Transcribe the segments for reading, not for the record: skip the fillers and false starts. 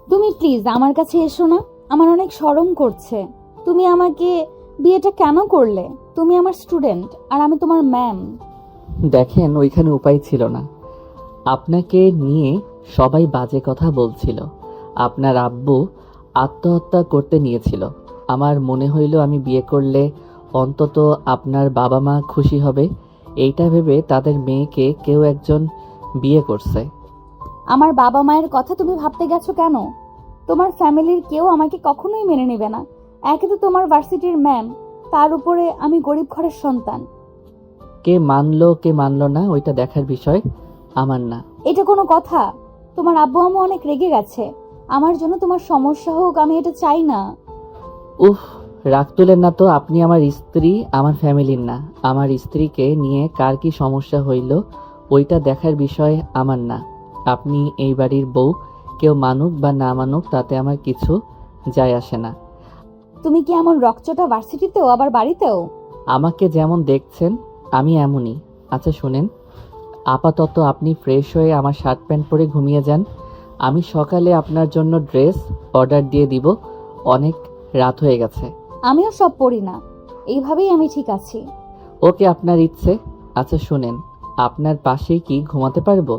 তুমি প্লিজ আমার কাছে এসো না, আমার অনেক শরম করছে। তুমি আমাকে বিয়েটা কেন করলে? তুমি আমার স্টুডেন্ট আর আমি তোমার ম্যাম। দেখেন, ওইখানে উপায় ছিল না। আপনাকে নিয়ে সবাই বাজে কথা বলছিল। আপনার আব্বু আত্মহত্যা করতে নিয়েছিল। আমার মনে হইল আমি বিয়ে করলে অন্তত আপনার বাবা মা খুশি হবে, এইটা ভেবে তাদের মেয়েকে কেউ একজন বিয়ে করছে। আমার বাবা মায়ের কথা তুমি ভাবতে গেছো কেন? তোমার ফ্যামিলির কেউ আমাকে কখনোই মেনে নেবে না। একে তো তোমার ভার্সিটির ম্যাম, তার উপরে আমি গরিব ঘরের সন্তান। কে মানলো না ওইটা দেখার বিষয় আমার না। এটা কোনো কথা? তোমার আব্বু আম্মু অনেক রেগে গেছে। আমার জন্য তোমার সমস্যা হোক, আমি এটা চাই না। উফ, রাগ তুলেন না তো। আপনি আমার স্ত্রী, আমার ফ্যামিলির না। আমার স্ত্রীকে নিয়ে কার কি সমস্যা হইল ওইটা দেখার বিষয় আমার না। আপনি এই বাড়ির বউ, কেউ মানুক বা না মানুক তাতে আমার কিছু যায় আসে না। তুমি কি এমন রকচটা ভার্সিটিতেও আবার বাড়িতেও? আমাকে যেমন দেখছেন আমি এমনই। আচ্ছা শুনেন, আপাতত আপনি ফ্রেশ হয়ে আমার শার্ট প্যান্ট পরে ঘুমিয়ে যান। আমি সকালে আপনার জন্য ড্রেস অর্ডার দিয়ে দিব। অনেক রাত হয়ে গেছে। আমিও সব পড়ি না, এইভাবেই আমি ঠিক আছি। ওকে, আপনার ইচ্ছে। আচ্ছা শুনেন, আপনার পাশেই কি ঘুমাতে পারবো?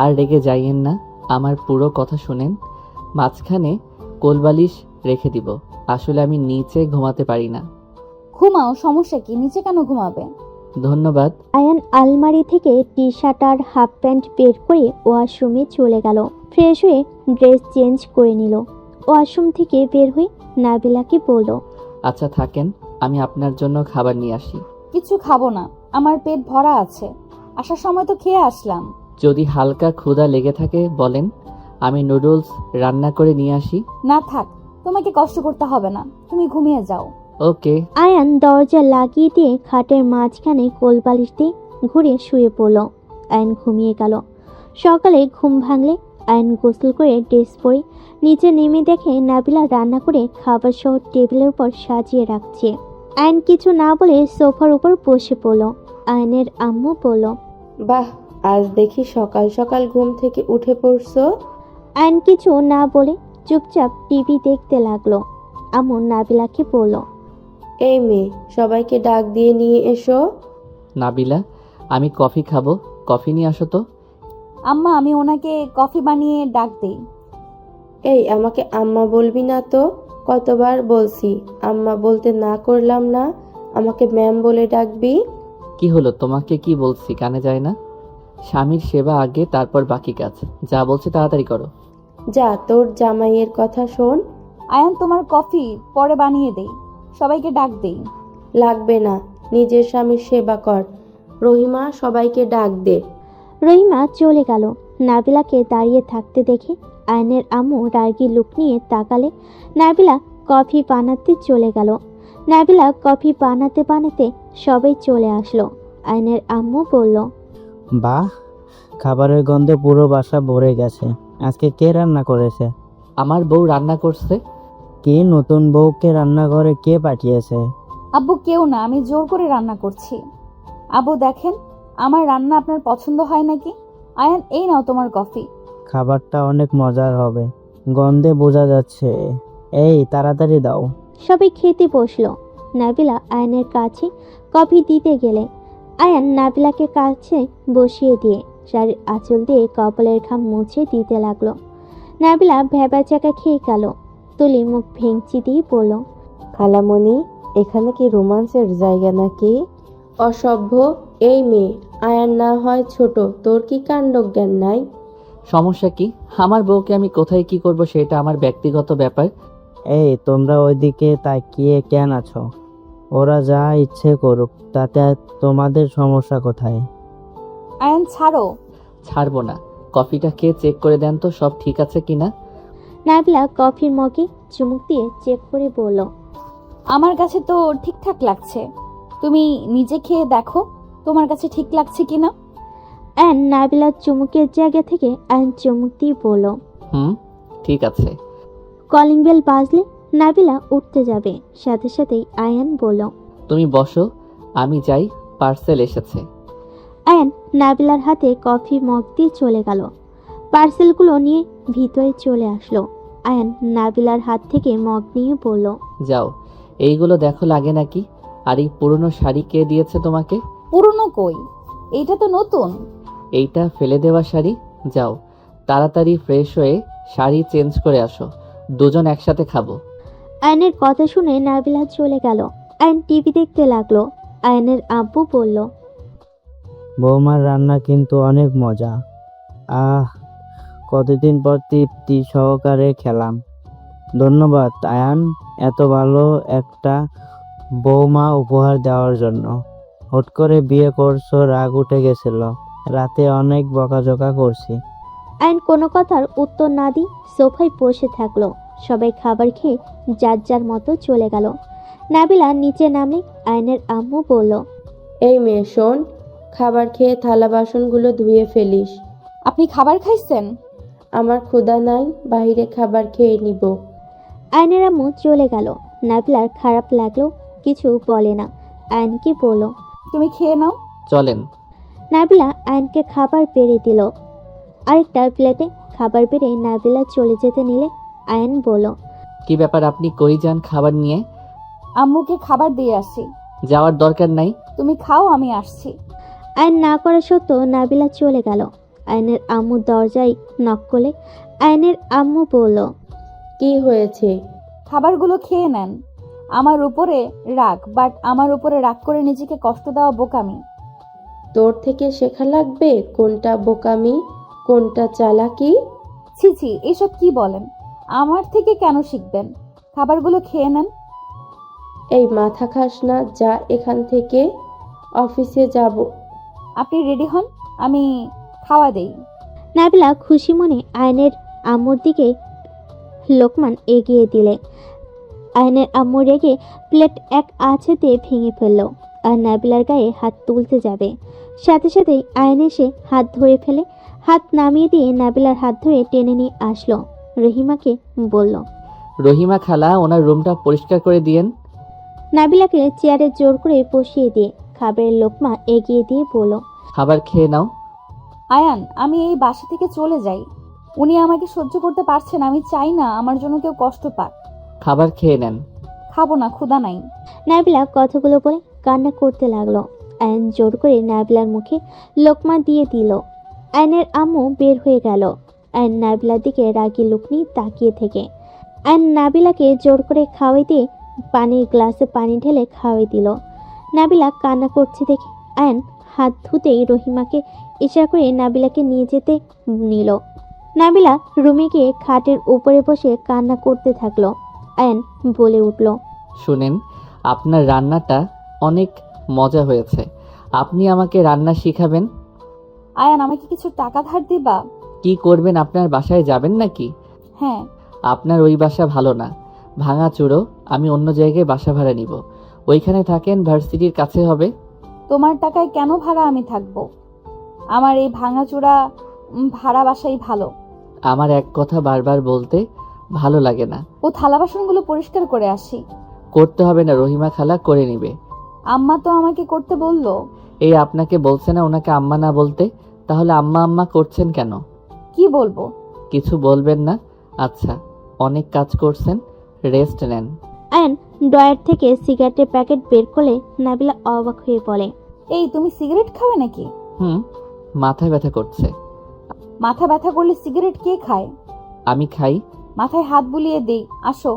আর রেগে যাইয়েন না, আমার পুরো কথা শুনেন। মাঝখানে কোলবালিশ রেখে দিব। আসলে আমি নিচে ঘুমাতে পারি না। ঘুমাও, সমস্যা কি? নিচে কেন ঘুমাবে? ধন্যবাদ। আয়ান আলমারি থেকে টি শার্ট আর হাফ প্যান্ট বের করে ওয়াশরুমে চলে গেল। ফ্রেশ হয়ে ড্রেস চেঞ্জ করে নিল। ওয়াশরুম থেকে বের হয়ে নাবিলাকে বলল, আচ্ছা থাকেন, আমি আপনার জন্য খাবার নিয়ে আসি। কিছু খাবো না, আমার পেট ভরা আছে। আসার সময় তো খেয়ে আসলাম। যদি হালকা ক্ষুধা লেগে থাকে বলেন, আমি নুডলস রান্না করে নিয়ে আসি। না থাক, তোমাকে কষ্ট করতে হবে না, তুমি ঘুমিয়ে যাও। ওকে। আয়ান দরজা লাগিয়ে দিয়ে খাটের মাঝখানে কোলবালিশ দিয়ে ঘুরে শুয়ে পড়ল। আয়ান ঘুমিয়ে গেল। সকালে ঘুম ভাঙলে আয়ান গোসল করে ড্রেস পরে নিচে নেমে দেখে নাবিলা রান্না করে খাবার সহ টেবিলের উপর সাজিয়ে রাখছে। আয়ান কিছু না বলে সোফার উপর বসে পড়ল। আয়ানের আম্মু বলল, বাহ, আজ দেখি সকাল সকাল ঘুম থেকে উঠে পড়ছো। আয়ান কিছু না বলে চুপচাপ টিভি দেখতে লাগলো। আম্মু নাবিলাকে বলল, এই মেয়ে, সবাইকে ডাক দিয়ে নিয়ে এসো। নাবিলা, আমি কফি খাবো, কফি নিয়ে আসো তো। আম্মা, আমি ওনাকে কফি বানিয়ে ডাক দেই। এই, আমাকে আম্মা বলবি না তো। কতবার বলছি আম্মা বলতে না করলাম না, আমাকে ম্যাম বলে ডাকবি। কি হলো, তোমাকে কি বলছি কানে যায় না? স্বামীর সেবা আগে, তারপর বাকি কাজ। যা বলছি তাড়াতাড়ি করো। যা, তোর জামাইয়ের কথা শোন। আয়ান, তোমার কফি পরে বানিয়ে দেই, সবাইকে ডাক দেই। লাগবে না, নিজের স্বামীর সেবা কর। রহিমা, সবাইকে ডাক দে। রহিমা চলে গেল। নাবিলাকে দাঁড়িয়ে থাকতে দেখে আয়নের আম্মু রাগী লুক নিয়ে তাকালে নাবিলা কফি বানাতে চলে গেল। নাবিলা কফি বানাতে বানাতে সবাই চলে আসলো। আয়নের আম্মু বলল, বাহ, খাবারের গন্ধে পুরো বাসা ভরে গেছে। আজকে কে রান্না করেছে? আমার বউ রান্না করছে। কি নতুন বউকে রান্নাঘরে কে পাঠিয়েছে? আব্বু, কেউ না, আমি জোর করে রান্না করছি। আব্বু দেখেন, আমার রান্না আপনার পছন্দ হয় নাকি? আয়ান, এই নাও তোমার কফি। খাবারটা অনেক মজার হবে, গন্ধে বোঝা যাচ্ছে। এই তাড়াতাড়ি দাও। সবাই খেতে বসলো। নাবিলা আয়নের কাছে কফি দিতে গেলে আয়ান নাবিলাকে কাছে বসিয়ে দিয়ে শাড়ির আঁচল দিয়ে কপালের ঘাম মুছে দিতে লাগলো। নাবিলা ভেবা চাকা খেয়ে গেল। তুলি মুখ ভেঙচি দিয়ে বলল, খালামণি, এখানে কি রোমান্সের জায়গা নাকি? অসভ্য। এই মেয়ে, আয়ার না হয় ছোট, তোর কি কাণ্ড জ্ঞান নাই? সমস্যা কি? আমার বউকে আমি কোথায় কি করব সেটা আমার ব্যক্তিগত ব্যাপার। এই তোমরা ওইদিকে তাকিয়ে কেন আছো? ওরা যা ইচ্ছে করুক, তাতে তোমাদের সমস্যা কোথায়? আয়ান, ছাড়ো। ছাড়বো না। কফিটা খেয়ে চেক করে দেন তো সব ঠিক আছে কিনা। নাবিলা কফির মগে চুমুক দিয়ে চেক করে বলল, আমার কাছে তো ঠিকঠাক লাগছে, তুমি নিজে খেয়ে দেখো তোমার কাছে ঠিক লাগছে কিনা। আয়ন নাবিলার চুমুকের জায়গা থেকে আয়ন চুমুক দিয়ে বলল, ঠিক আছে। কলিং বেল বাজলে নাবিলা উঠতে যাবে, সাথে সাথেই আয়ান বলল, তুমি বসো, আমি যাই, পার্সেল এসেছে। আয়ান নাবিলার হাতে কফি মগ দিয়ে চলে গেল। পার্সেলগুলো নিয়ে ভিতরে চলে আসলো। আয়ান নাবিলার হাত থেকে মগ নিয়ে বলল, যাও, এইগুলো দেখো লাগে নাকি? আর এই পুরনো শাড়ি কে দিয়েছে তোমাকে? পুরনো কই, এইটা তো নতুন। এইটা ফেলে দেওয়া শাড়ি। যাও, তাড়াতাড়ি ফ্রেশ হয়ে শাড়ি চেঞ্জ করে আসো, দুজন একসাথে খাবো। আয়নের কথা শুনে নাবিলা চলে গেল। আয়ন টিভি দেখতে লাগলো। আয়নের আব্বু বলল, বৌমার রান্না কিন্তু অনেক মজা। আহ, কতদিন পর তৃপ্তি সহকারে খেলাম। ধন্যবাদ আয়ান, এত ভালো একটা বৌমা উপহার দেওয়ার জন্য। হুট করে বিয়ে করছো, রাগ উঠে গেছিল। রাতে অনেক বকাঝকা করছি। আয়ন কোনো কথার উত্তর না দিয়ে সোফায় বসে থাকলো। সবাই খাবার খেয়ে যার যার মতো চলে গেল। নাবিলা নিচে নামলে আয়নের আম্মু বলল, এই মেয়ে শোন, খাবার খেয়ে থালা বাসনগুলো ধুয়ে ফেলিস। আপনি খাবার খাইছেন? আমার ক্ষুধা নাই, বাইরে খাবার খেয়ে নিব। আয়নের আম্মু চলে গেল। নাবিলার খারাপ লাগলো, কিছু বলে না। আয়নকে বলল, তুমি খেয়ে নাও। চলেন। নাবিলা আয়নকে খাবার বেড়ে দিল। আরেকটা প্লেটে খাবার বেড়ে নাবিলা চলে যেতে নিলে আয়ন বলল, কি ব্যাপার, আপনি কই যান খাবার নিয়ে? আম্মুকে খাবার দিয়ে আসি। যাওয়ার দরকার নাই। তুমি খাও, আমি আসছি। আয়ন না করা সত্ত্বেও নাবিলা চলে গেল। আয়নের আম্মু দরজায় নক করলে আয়নের আম্মু বলল, কি হয়েছে? খাবারগুলো খেয়ে নেন। আমার উপরে রাগ, বাট আমার উপরে রাগ করে নিজেকে কষ্ট দেওয়া বোকামি। তোর থেকে শেখা লাগবে কোনটা বোকামি, কোনটা চালাকি। ছি ছি, এসব কি বলেন? আমার থেকে কেন শিখবেন? খাবারগুলো খেয়ে নেন। এই মাথা খাস না, যা এখান থেকে, অফিসে যাব। আপনি রেডি হন, আমি খাওয়া দেই। নাবিলা খুশি মনে আয়নের আম্মুর দিকে লোকমান এগিয়ে দিলে আয়নের আম্মু রেগে প্লেট এক আছাতে ভেঙে ফেলল। আর নাবিলার গায়ে হাত তুলতে যাবে, সাথে সাথে আয়ন এসে হাত ধরে ফেলে। হাত নামিয়ে দিয়ে নাবিলার হাত ধরে টেনে নিয়ে আসলো। রহিমাকে বলল, রহিমা খালা, ওনার রুমটা পরিষ্কার করে দিয়েন। নাবিলাকে চেয়ারে জোর করে বসিয়ে দিয়ে খাবারের লোকমা এগিয়ে দিয়ে বলল, খাবার খেয়ে নাও। আয়ান, আমি এই বাসা থেকে চলে যাই। উনি আমাকে সহ্য করতে পারছেন, আমি চাই না আমার জন্য কেউ কষ্ট পাক। খাবার খেয়ে নেন। খাবো না, ক্ষুধা নাই। নাবিলা কথাগুলো বলে কান্না করতে লাগলো। আয়ন জোর করে নাবিলার মুখে লোকমা দিয়ে দিল। আয়নের আম্মু বের হয়ে গেল। আয়ন নাবিলার দিকে রাগী লোক নিয়ে তাকিয়ে থেকে আয়ন নাবিলাকে জোর করে খাওয়াই দিয়ে পানির গ্লাসে পানি ঢেলে খাওয়াই দিল। নাবিলা কান্না করছে দেখে আয়ন হাত ধুতেই রহিমাকে ইশারা করে নাবিলাকে নিয়ে যেতে নিল। নাবিলা রুমে গিয়ে খাটের উপরে বসে কান্না করতে থাকলো। আয়ন বলে উঠল, শুনেন, আপনার রান্নাটা অনেক মজা হয়েছে। আপনি আমাকে রান্না শিখাবেন? আয়ান, আমাকে কিছু টাকা ধার দিবা? কি করবেন, আপনার বাসায় যাবেন নাকি? হ্যাঁ। আপনার ওই বাসা ভালো না, ভাঙা চুরো। আমি অন্য জায়গায় বাসা ভাড়া নিব, ওইখানে থাকেন, ভার্সিটির কাছে হবে। তোমার টাকায় কেন ভাড়া আমি থাকবো? আমার এই ভাঙাচোরা ভাড়া বাসাই ভালো। আমার এক কথা বারবার বলতে ভালো লাগে না। ও থালা বাসনগুলো পরিষ্কার করে আসি। করতে হবে না, রহিমা খালা করে নিবে। আম্মা তো আমাকে করতে বললো। এই আপনাকে বলছে না ওনাকে আম্মা না বলতে? তাহলে আম্মা আম্মা করছেন কেন? কি বলবো? কিছু বলবেন না? আচ্ছা, অনেক কাজ করছেন, রেস্ট নেন। আয়ন ড্রয়ার থেকে সিগারেটের প্যাকেট বের করলে নাবিলা অবাক হয়ে বলে, এই, তুমি সিগারেট খাবে নাকি? মাথায় ব্যথা করছে। মাথা ব্যথা করলে সিগারেট কে খায়? আমি খাই। মাথায় হাত বুলিয়ে দেই, আসো।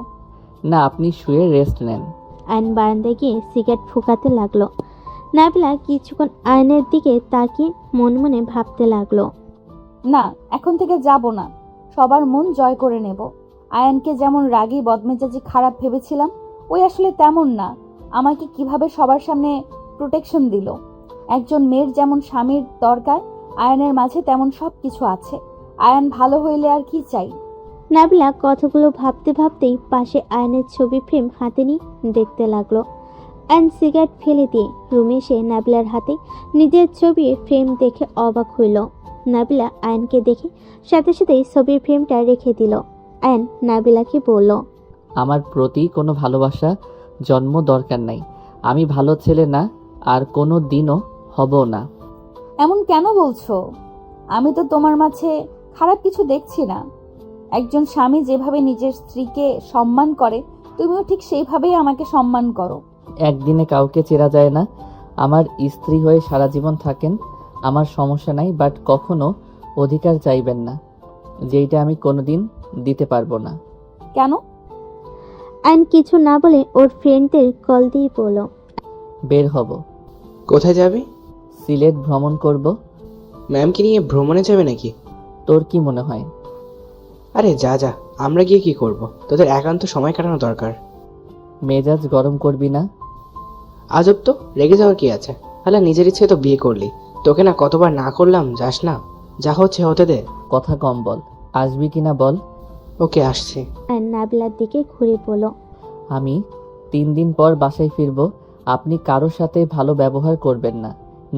না, আপনি শুয়ে রেস্ট নেন। আয়ন বারান্দায় গিয়ে সিগারেট ফুঁকাতে লাগলো। নাবিলা কিছুক্ষণ আয়নের দিকে তাকিয়ে মনে মনে ভাবতে লাগলো। না, এখন থেকে যাব না, সবার মন জয় করে নেব। আয়ানকে যেমন রাগী বদমেজাজি খারাপ ভেবেছিলাম, ওই আসলে তেমন না। আমাকে কিভাবে সবার সামনে প্রোটেকশন দিল। একজন মেয়ের যেমন স্বামীর দরকার, আয়ানের মাঝে তেমন সব কিছু আছে। আয়ান ভালো হইলে আর কি চাই। নাবিলা কথাগুলো ভাবতে ভাবতেই পাশে আয়নের ছবি ফ্রেম হাতে নিয়ে দেখতে লাগলো। আয়ন সিগারেট ফেলে দিয়ে রুমে এসে নাবিলার হাতে নিজের ছবির ফ্রেম দেখে অবাক হইল। নাবিলা আয়নকে দেখে সাথে সাথেই ছবির ফ্রেমটা রেখে দিল। আয়ন নাবিলাকে বলল, আমার প্রতি কোনো ভালোবাসা জন্ম দরকার নাই। আমি ভালো ছেলে না, আর কোনো দিনও হব না। এমন কেন বলছো? আমি তো তোমার মাঝে খারাপ কিছু দেখছি না। একজন স্বামী যেভাবে নিজের স্ত্রীকে সম্মান করে তুমিও ঠিক সেইভাবেই আমাকে সম্মান করো। একদিনে কাউকে চেনা যায় না। আমার স্ত্রী হয়ে সারা জীবন থাকেন, আমার সমস্যা নাই, বাট কখনো অধিকার চাইবেন না, যেইটা আমি কোনোদিন দিতে পারবো না। কেন? আয়ন কিছু না বলে ওর ফ্রেন্ডদের কল দিয়ে বলল, বের হব, কোথায় যাবি? সিলেট ভ্রমণ করব। ম্যামকে নিয়ে ভ্রমণে যাবে নাকি? তোর কি মনে হয়? আরে যা যা, আমরা গিয়ে কি করব? তোদের একান্ত সময় কাটানো দরকার। মেজাজ গরম করবি না। আজব তো, রেগে যাওয়ার কি আছে? হালা নিজের ইচ্ছে তো বিয়ে করলি, তোকে না কতবার না করলাম, যাস না, যা হচ্ছে হতে দে। কথা কম বল, আসবি কিনা বল। ওকে, আসছি। আয়ন নাবিলার দিকে ঘুরে বলল, আমি 3 দিন পর বাসায় ফিরব। আপনি কারোর সাথে ভালো ব্যবহার করবেন না,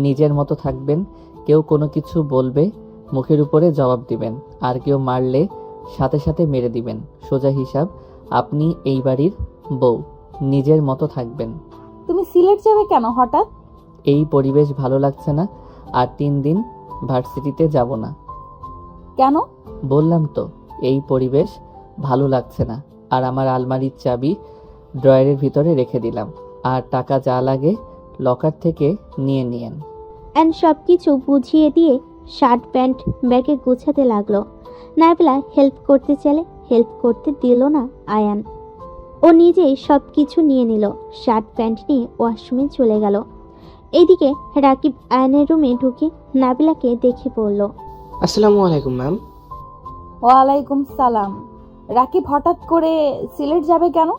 নিজের মতো থাকবেন। কেউ কোনো কিছু বলবে মুখের উপরে জবাব দিবেন, আর কেউ মারলে সাথে সাথে মেরে দিবেন। সোজা হিসাব, আপনি এই বাড়ির বউ, নিজের মতো থাকবেন। তুমি সিলেট যাবে কেন হঠাৎ? এই পরিবেশ ভালো লাগছে না, আর 3 দিন ভার্সিটিতে যাব না। কেন? বললাম তো, এই পরিবেশ ভালো লাগছে না। আর আমার আলমারির চাবি ড্রয়ারের ভিতরে রেখে দিলাম, আর টাকা যা লাগে লকার থেকে নিয়ে নিয়েন। অ্যান্ড সব কিছু বুঝিয়ে দিয়ে শার্ট প্যান্ট ব্যাগে গুছাতে লাগলো। নাবিলা হেল্প করতে চাইলে হেল্প করতে দিল না আয়ান। ও নিজেই সব কিছু নিয়ে নিল, শার্ট প্যান্ট নিয়ে ওয়াশরুমে চলে গেল। এইদিকে রাকিব আয়ানের রুমে ঢুকে নাবিলাকে দেখে বলল, আসসালামু আলাইকুম ম্যাম। ওয়ালাইকুম সালাম। রাকিব হঠাৎ করে সিলেট যাবে কেন?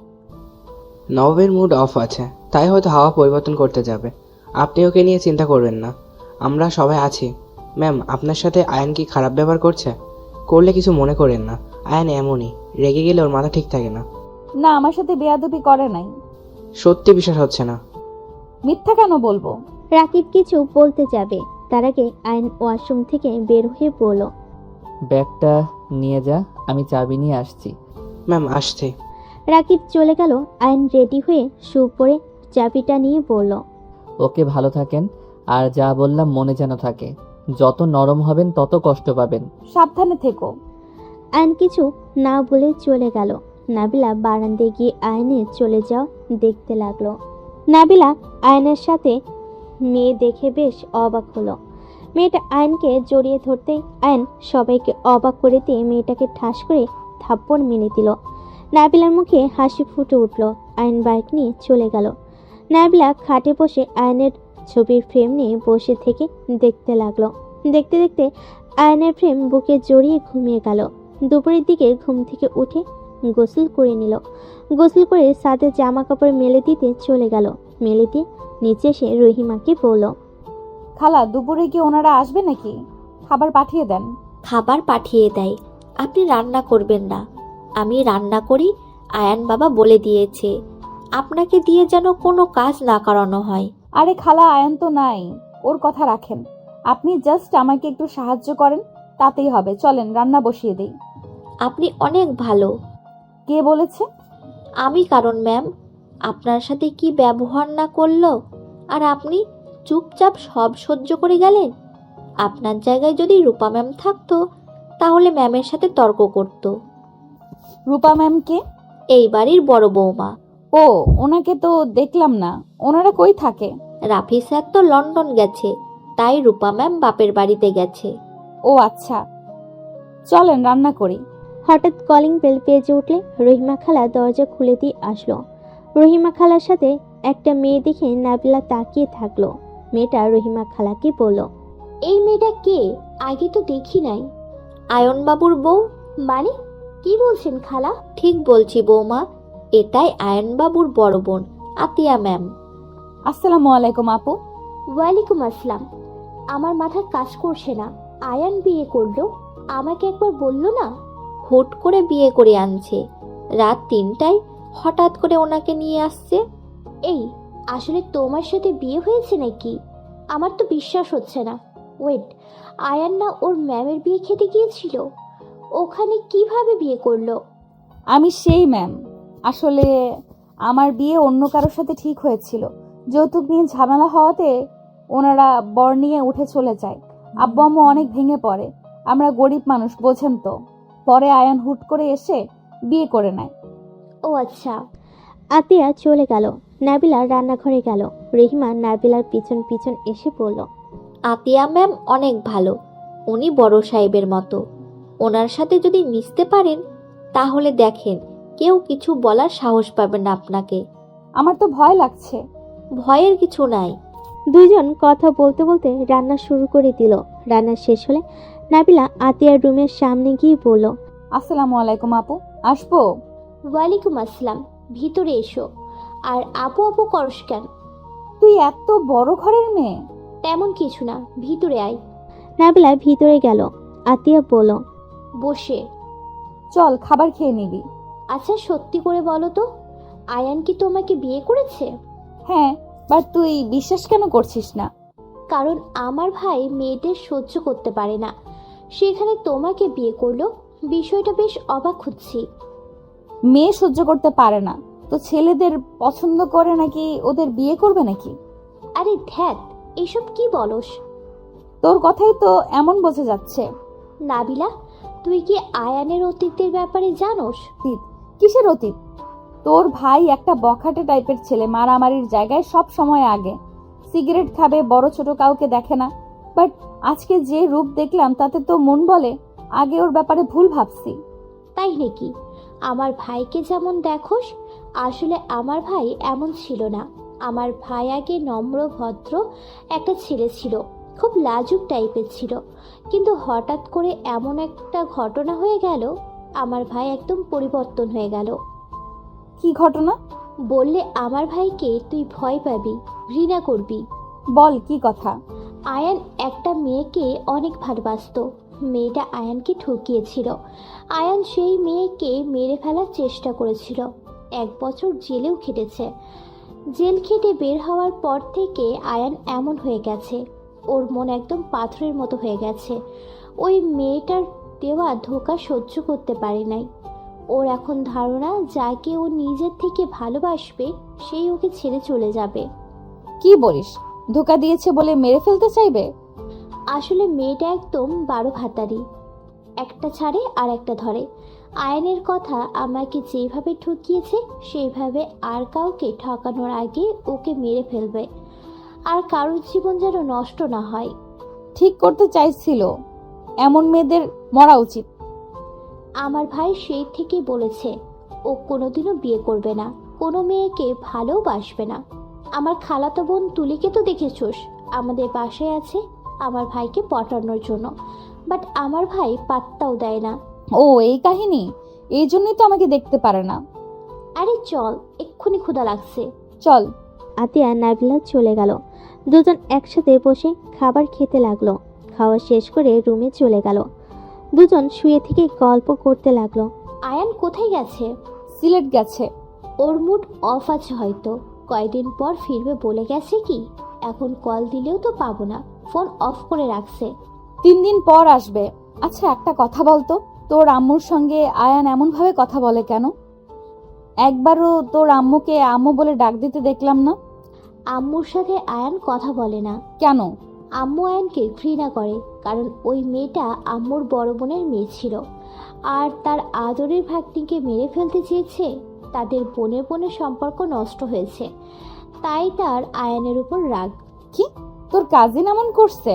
নবাবের মুড অফ আছে, তাই হয়তো হাওয়া পরিবর্তন করতে যাবে। আপনি ওকে নিয়ে চিন্তা করবেন না, আমরা সবাই আছি। ম্যাম, আপনার সাথে আয়ান কি খারাপ ব্যবহার করছে? করলে কিছু মনে করেন না, আয়ান এমনই, রেগে গেলে ওর মাথা ঠিক থাকে না। না, আমার সাথে বেয়াদবি করে নাই। সত্যি বিশ্বাস হচ্ছে না? মিথ্যা কেন বলবো? রাকিব কিছু বলতে যাবে, তার আগে আয়ন ওয়াশরুম থেকে বের হয়ে বলল, ব্যাগটা নিয়ে যা, আমি চাবি নিয়ে আসছি। ম্যাম, আসছে। রাকিব চলে গেল। আয়ন রেডি হয়ে শু পরে চাবিটা নিয়ে বলল, ওকে, ভালো থাকেন, আর যা বললাম মনে যেন থাকে। যত নরম হবেন তত কষ্ট পাবেন। সাবধানে থেকো। আয়ন কিছু না বলে চলে গেল। নাবিলা বারান্দায় গিয়ে আয়নের চলে যাওয়া দেখতে লাগলো। নাবিলা আয়নের সাথে মেয়ে দেখে বেশ অবাক হলো। মেয়েটা আয়নকে জড়িয়ে ধরতেই আয়ন সবাইকে অবাক করে দিয়ে মেয়েটাকে ঠাস করে থাপ্পড় মেরে দিল। নাবিলার মুখে হাসি ফুটে উঠল। আয়ন বাইক নিয়ে চলে গেল। নাবিলা খাটে বসে আয়নের ছবির ফ্রেম নিয়ে বসে থেকে দেখতে লাগলো। দেখতে দেখতে আয়নের ফ্রেম বুকে জড়িয়ে ঘুমিয়ে গেল। দুপুরের দিকে ঘুম থেকে উঠে গোসল করে নিল। গোসল করে সাথে জামা কাপড় মেলে দিতে চলে গেল। মেলে দিয়ে নিচে এসে রহিমাকে বলল, খালা, দুপুরে কি ওনারা আসবে নাকি? খাবার পাঠিয়ে দেন। খাবার পাঠিয়ে দেয়, আপনি রান্না করবেন না। আমি রান্না করি, আয়ান বাবা বলে দিয়েছে আপনাকে দিয়ে যেন কোনো কাজ না করানো হয়। আরে খালা, আয়ান তো নাই, ওর কথা রাখেন। আপনি জাস্ট আমাকে একটু সাহায্য করেন, তাতেই হবে। চলেন রান্না বসিয়ে দেই। আপনি অনেক ভালো। কে বলেছে? আমি, কারণ ম্যাম আপনার সাথে কি ব্যবহার না করলো, আর আপনি চুপচাপ সব সহ্য করে গেলেন। আপনার জায়গায় যদি রূপা ম্যাম থাকতো তাহলে ম্যামের সাথে তর্ক করতো। রূপা ম্যাম কে? এই বাড়ির বড় বৌমা। ও, ওনাকে তো দেখলাম না। ওনারা কই থাকে? রাফি স্যার তো লন্ডন গেছে, তাই রূপা ম্যাম বাপের বাড়িতে গেছে। ও আচ্ছা, চলেন রান্না করি। হঠাৎ কলিং বেল বেজে উঠলে রহিমা খালা দরজা খুলে দিয়ে আসলো। রহিমা খালার সাথে একটা মেয়ে দেখে নাবিলা তাকিয়ে থাকলো। মেয়েটা রহিমা খালাকে বলল, এই মেয়েটা কে? আগে তো দেখি নাই। আয়ন বাবুর বউ। মানে কি বলছেন খালা? ঠিক বলছি বৌমা, এটাই আয়ন বাবুর বড় বোন, আতিয়া ম্যাম। আসসালামু আলাইকুম আপু। ওয়ালাইকুম আসসালাম। আমার মাথার কাজ করছে না, আয়ান বিয়ে করলো, আমাকে একবার বললো না? হুট করে বিয়ে করে আনছে, রাত 3টায় হঠাৎ করে ওনাকে নিয়ে আসছে। এই, আসলে তোমার সাথে বিয়ে হয়েছে নাকি? আমার তো বিশ্বাস হচ্ছে না। ওয়েট, আয়ান না ওর ম্যামের বিয়ে খেতে গিয়েছিল? ওখানে কিভাবে বিয়ে করলো? আমি সেই ম্যাম। আসলে আমার বিয়ে অন্য কারোর সাথে ঠিক হয়েছিল। যৌতুক নিয়ে ঝামেলা হওয়াতে ওনারা বর নিয়ে উঠে চলে যায়। আব্বু আম্মু অনেক ভেঙে পড়ে। আমরা গরিব মানুষ, বোঝেন তো। পরে আয়ান হুট করে এসে বিয়ে করে নেয়। ও আচ্ছা। আতিয়া চলে গেল। নাবিলা রান্নাঘরে গেল। রেহিমা নাবিলার পিছন পিছন এসে পড়ল। আতিয়া ম্যাম অনেক ভালো, উনি বড় সাহেবের মতো। ওনার সাথে যদি মিশতে পারেন তাহলে দেখেন কেউ কিছু বলার সাহস পাবে না আপনাকে। আমার তো ভয় লাগছে। ভয়ের কিছু নাই। দুইজন কথা বলতে বলতে রান্না শুরু করে দিল। রান্না শেষ হলে নাবিলা আতিয়ার রুমের সামনে গিয়ে বলল, আসসালামু আলাইকুম আপু, আসবো? ওয়ালাইকুম আসসালাম, ভিতরে এসো। আর আপু আপু করস কেন? তুই এত বড় ঘরের মেয়ে? তেমন কিছু না, ভিতরে আয়। নাবিলা ভিতরে গেল। আতিয়া বলল, বসে। চল খাবার খেয়ে নিবি। আচ্ছা সত্যি করে বলো তো, আয়ান কি তোমাকে বিয়ে করেছে? হ্যাঁ, বাট তুই বিশ্বাস কেন করছিস না? কারণ আমার ভাই মেয়েদের সহ্য করতে পারে না, সেখানে তোমাকে বিয়ে করলো। বিষয়টা বেশ অবাক হচ্ছি। মেয়ে সহ্য করতে পারে না তো ছেলেদের পছন্দ করে নাকি ওদের বিয়ে করবে নাকি? আরে ধ্যাত, এসব কি বলস? তোর কথাই তো এমন বোঝা যাচ্ছে। নাবিলা, তুই কি আয়ানের অতীতের ব্যাপারে জানোস? কিসের অতীত? তোর ভাই একটা বখাটে টাইপের ছেলে, মারামারির জায়গায় সব সময় আগে, সিগারেট খাবে, বড় ছোট কাউকে দেখে না। বাট আজকে যে রূপ দেখলাম তাতে তো মন বলে আগে ওর ব্যাপারে ভুল ভাবছি। তাই নাকি? আমার ভাইকে যেমন দেখোস, আসলে আমার ভাই এমন ছিল না। আমার ভাই আগে নম্র ভদ্র একটা ছেলে ছিল, খুব লাজুক টাইপের ছিল। কিন্তু হঠাৎ করে এমন একটা ঘটনা হয়ে গেল, আমার ভাই একদম পরিবর্তন হয়ে গেল। কি ঘটনা? বললে আমার ভাইকে তুই ভয় পাবি, ঘৃণা করবি। বল কি কথা। আয়ান একটা মেয়েকে অনেক ভালোবাসতো। মেয়েটা আয়ানকে ঠকিয়েছিল। আয়ান সেই মেয়েকে মেরে ফেলার চেষ্টা করেছিল। 1 বছর জেলেও খেটেছে। জেল খেটে বের হওয়ার পর থেকে আয়ান এমন হয়ে গেছে, ওর মন একদম পাথরের মতো হয়ে গেছে। ওই মেয়েটার দেওয়া ধোঁকা সহ্য করতে পারে নাই। ওর এখন ধারণা যাকে ও নিজের থেকে ভালোবাসবে সেই ওকে ছেড়ে চলে যাবে। কি বলিস? ধোকা দিয়েছে বলে মেরে ফেলতে চাইবে? আসলে মেয়েটা একদম 12 ভাতারি, একটা ছাড়ে আর একটা ধরে। আয়নের কথা, আমাকে যেভাবে ঠকিয়েছে সেইভাবে আর কাউকে ঠকানোর আগে ওকে মেরে ফেলবে। আর কারোর জীবন যেন নষ্ট না হয়। ঠিক করতে চাইছিল, এমন মেয়েদের মরা উচিত। আমার ভাই সেই থেকেই বলেছে ও কোনোদিনও বিয়ে করবে না, কোনো মেয়েকে ভালোবাসবে না। আমার খালাতো বোন তুলিকে তো দেখেছোস, আমাদের বাসায় আছে আমার ভাইকে পটানোর জন্য। বাট আমার ভাই পাত্তাও দেয় না। ও এই কাহিনী, এই জন্যই তো আমাকে দেখতে পারে না। আরে চল, এক্ষুনি ক্ষুধা লাগছে। চল। আতিয়া নাবিলা চলে গেল। দুজন একসাথে বসে খাবার খেতে লাগলো। খাওয়া শেষ করে রুমে চলে গেল। দুজন শুয়ে থেকে গল্প করতে লাগলো। আয়ান কোথায় গেছে? সিলেট গেছে। ওর মুড অফ আছে হয়তো, কয়দিন পর ফিরবে বলে গেছে কি। এখন কল দিলেও তো পাবো না, ফোন অফ করে রাখছে। 3 দিন পর আসবে। আচ্ছা একটা কথা বলতো, তোর আম্মুর সঙ্গে আয়ান এমন ভাবে কথা বলে কেন? একবারও তোর আম্মুকে আম্মু বলে ডাক দিতে দেখলাম না। আম্মুর সাথে আয়ান কথা বলে না। কেন? আম্মু আয়ানকে ঘৃণা করে, কারণ ওই মেয়েটা আম্মুর বড় বোনের মেয়ে ছিল। আর তার আদরের ভাগ্নিকে মেরে ফেলতে চেয়েছে। তাদের বোনের সম্পর্ক নষ্ট হয়েছে, তাই তার আয়ানের উপর রাগ। কি, তোর কাজিন এমন করছে?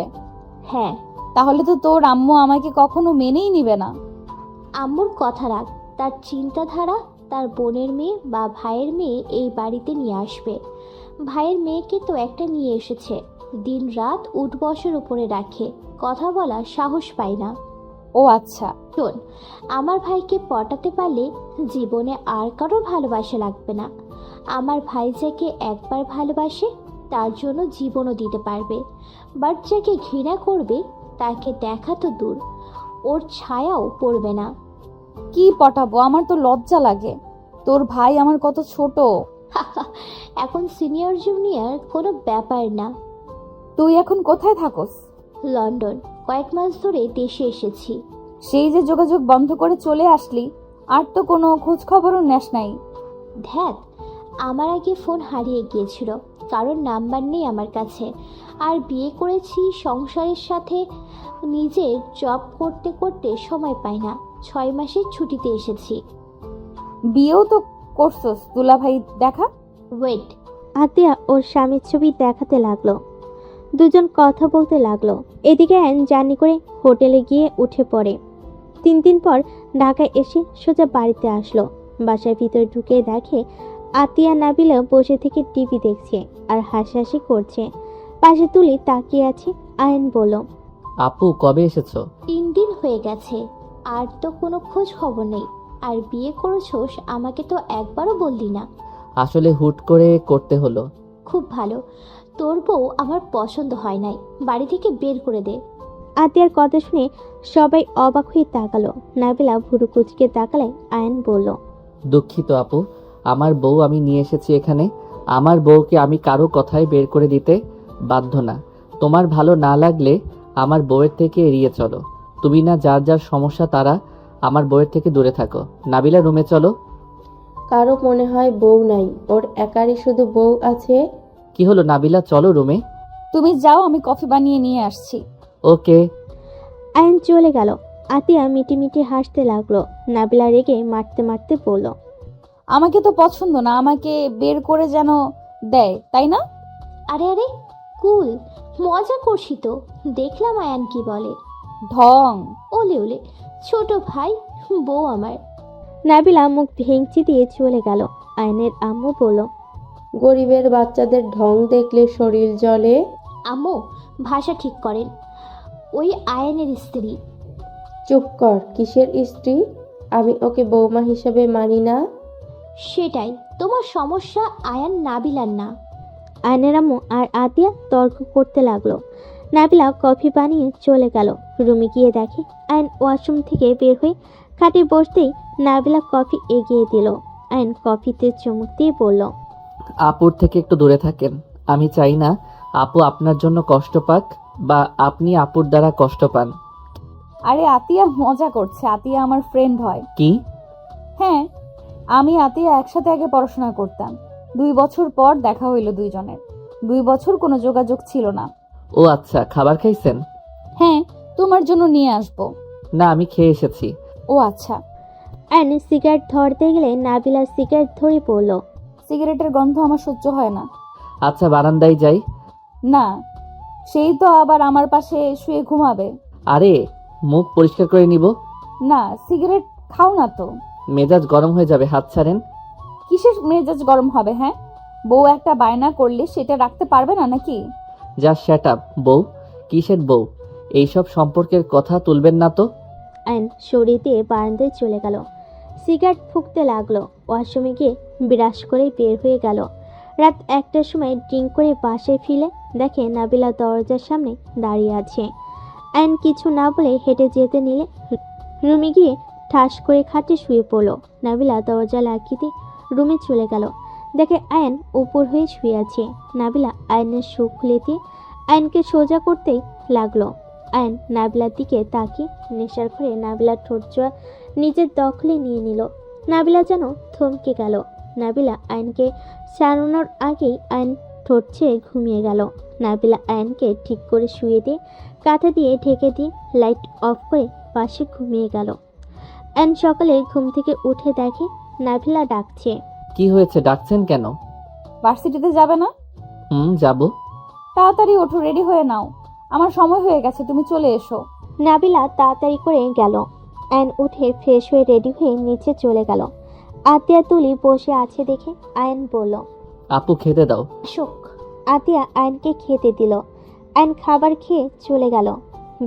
হ্যাঁ। তাহলে তো তোর আম্মু আমাকে কখনো মেনেই নিবে না। আম্মুর কথা রাখ, তার চিন্তাধারা তার বোনের মেয়ে বা ভাইয়ের মেয়ে এই বাড়িতে নিয়ে আসবে। ভাইয়ের মেয়েকে তো একটা নিয়ে এসেছে, দিন রাত উঠবসের উপরে রাখে, কথা বলার সাহস পায় না। ও আচ্ছা। শোন, আমার ভাইকে পটাতে পারলে জীবনে আর কারো ভালোবাসা লাগবে না। আমার ভাই যাকে একবার ভালোবাসে তার জন্য জীবনও দিতে পারবে। বাট যাকে ঘৃণা করবে তাকে দেখা তো দূর, ওর ছায়াও পড়বে না। কি পটাবো, আমার তো লজ্জা লাগে। তোর ভাই আমার কত ছোট। এখন সিনিয়র জুনিয়র কোনো ব্যাপার না। তুই এখন কোথায় থাকস? লন্ডন, কয়েক মাস ধরে দেশে এসেছি। সেই যে যোগাযোগ বন্ধ করে চলে আসলি, আর তো কোনো খোঁজ খবরও নেস নাই। ধ্যাত, আমার আগে ফোন হারিয়ে গিয়েছিল, কারণ নাম্বার নেই আমার কাছে। আর বিয়ে করেছি, সংসারের সাথে নিজের জব করতে করতে সময় পাই না। 6 মাসের ছুটিতে এসেছি। বিয়েও তো করছস দুলাভাই, দেখা। ওয়েট, আতিয়া ওর স্বামীর ছবি দেখাতে লাগলো। দুজন কথা বলতে লাগলো। এদিকে আয়ন জার্নি করে হোটেলে গিয়ে উঠে পড়ে। 3 দিন পর ঢাকায় এসে সোজা বাড়িতে আসলো। বাসার ভিতরে ঢুকে দেখে আতিয়া নাবিলা বসে থেকে টিভি দেখছে আর হাসাহাসি করছে। পাশে তুলি তাকিয়ে আছে। আয়ন বলল, আপু কবে এসেছো? 3 দিন হয়ে গেছে, আর তো কোনো খোঁজ খবর নেই। আর বিয়ে করেছোস, আমাকে তো একবারও বললি না। আসলে হুট করে করতে হলো। খুব ভালো, তোর বউ আমার পছন্দ হয় নাই, বাড়ি থেকে বের করে দে। আতিয়ার কথা শুনে সবাই অবাক হয়ে তাকালো। নাবিলা ভুরু কুচকে তাকালে আয়ন বলল, দুঃখিত আপু, আমার বউ আমি নিয়ে এসেছি এখানে। আমার বউকে আমি কারো কথায় বের করে দিতে বাধ্য না। তোমার ভালো না লাগলে আমার বউয়ের থেকে এড়িয়ে চলো। তুমি না যার যার সমস্যা তারা আমার বউয়ের থেকে দূরে থাকো। নাবিলা রুমে চলো। কারো মনে হয় বউ নাই, ওর একারই শুধু বউ আছে। কি হলো নাবিলা, চলো রুমে। তুমি যাও, আমি কফি বানিয়ে নিয়ে আসছি। ওকে। আয়ন চলে গেল। আতিয়া মিটি মিটি হাসতে লাগলো। নাবিলা রেগে মারতে মারতে বলল, আমাকে তো পছন্দ না, আমাকে বের করে যেন দেয়, তাই না? আরে আরে, কুল, মজা করছি তো। দেখলাম আয়ান কি বলে। ঢং। ওলে ওলে, ছোট ভাই, বউ আমার। নাবিলা মুখ ভেঙচি দিয়ে চলে গেল। আয়নের আম্মু বলল, গরিবের বাচ্চাদের ঢং দেখলে শরীর জ্বলে। আম্মু, ভাষা ঠিক করেন, ওই আয়ানের স্ত্রী। চুপ কর, কিসের স্ত্রী? আমি ওকে বৌমা হিসাবে মানি না। সেটাই তোমার সমস্যা, আয়ান নাবিলার না। আয়নের আম্মু আর আতিয়া তর্ক করতে লাগলো। নাবিলা কফি বানিয়ে চলে গেল। রুমে গিয়ে দেখে আয়ন ওয়াশরুম থেকে বের হয়ে খাটে বসতেই নাবিলা কফি এগিয়ে দিল। আয়ন কফিতে চুমুক দিয়ে বলল, আপুর থেকে একটু দূরে থাকেন। আমি চাই না আপু আপনার জন্য কষ্ট পাক বা আপনি আপুর দ্বারা কষ্ট পান। আরে আতিয়া মজা করছে, আতিয়া আমার ফ্রেন্ড হয়। কি? হ্যাঁ, আমি আতিয়া একসাথে আগে পড়াশোনা করতাম। 2 বছর পর দেখা হইলো দুইজনের। 2 বছর কোনো যোগাযোগ ছিল না। ও আচ্ছা, খাবার খাইছেন? হ্যাঁ, তোমার জন্য নিয়ে আসবো। না, আমি খেয়ে এসেছি। ও আচ্ছা। আয়ন সিগারেট ধরতে গেলে নাবিলা সিগারেট ধরে পড়ল। সিগারেটের গন্ধ আমার সহ্য হয় না। আচ্ছা, বারান্দায় যাই। না, সেই তো আবার আমার পাশে শুয়ে ঘুমাবে। আরে, মুখ পরিষ্কার করে নিব। না, সিগারেট খাও না তো। মেজাজ গরম হয়ে যাবে, হাত ছাড়েন। কিসের মেজাজ গরম হবে? হ্যাঁ, বউ একটা বায়না করলে সেটা রাখতে পারবে না নাকি? যা শ্যাট আপ। বউ? কিসের বউ? এইসব সম্পর্কের কথা তুলবেন না তো। আয়ন সরিয়ে দিয়ে বারান্দায় চলে গেল। সিগারেট ফুঁকতে লাগলো। ওয়াশরুমে গিয়ে ব্রাশ করে বের হয়ে গেল। রাত 1টার সময় ড্রিঙ্ক করে বাসায় ফিরে দেখে নাবিলা দরজার সামনে দাঁড়িয়ে আছে। আয়ন কিছু না বলে হেঁটে যেতে নিলে রুমে গিয়ে ঠাস করে খাটে শুয়ে পড়ল। নাবিলা দরজা লাগিয়ে দিয়ে রুমে চলে গেল। দেখে আয়ন উপর হয়ে শুয়ে আছে। নাবিলা আয়নের শু খুলে দিয়ে আয়নকে সোজা করতেই লাগলো। আয়ন নাবিলার দিকে তাকিয়ে নেশার ঘরে নাবিলার ঠোঁট জোড়া নিজের দখলে নিয়ে নিল। নাবিলা যেন থমকে গেল। নাবিলা আয়নকে ছাড়ানোর আগেই আয়ন ঠোঁট ছেড়ে ঘুমিয়ে গেল। নাবিলা আয়নকে ঠিক করে শুয়ে দিয়ে কাঁথা দিয়ে ঢেকে দিয়ে লাইট অফ করে পাশে ঘুমিয়ে গেল। আয়ন সকালে ঘুম থেকে উঠে দেখে নাবিলা ডাকছে। কি হয়েছে, ডাকছেন কেন? ভার্সিটিতে যাবে না? যাব। তাড়াতাড়ি ওঠো, রেডি হয়ে নাও, আমার সময় হয়ে গেছে, তুমি চলে এসো। নাবিলা তাড়াতাড়ি করে গেল। আয়ন উঠে ফ্রেশ হয়ে রেডি হয়ে নিচে চলে গেল। আতিয়া তুলি বসে আছে দেখে আয়ন বলল, আপু খেতে দাও। শোক। আতিয়া আয়নকে খেতে দিল। আয়ন খাবার খেয়ে চলে গেল।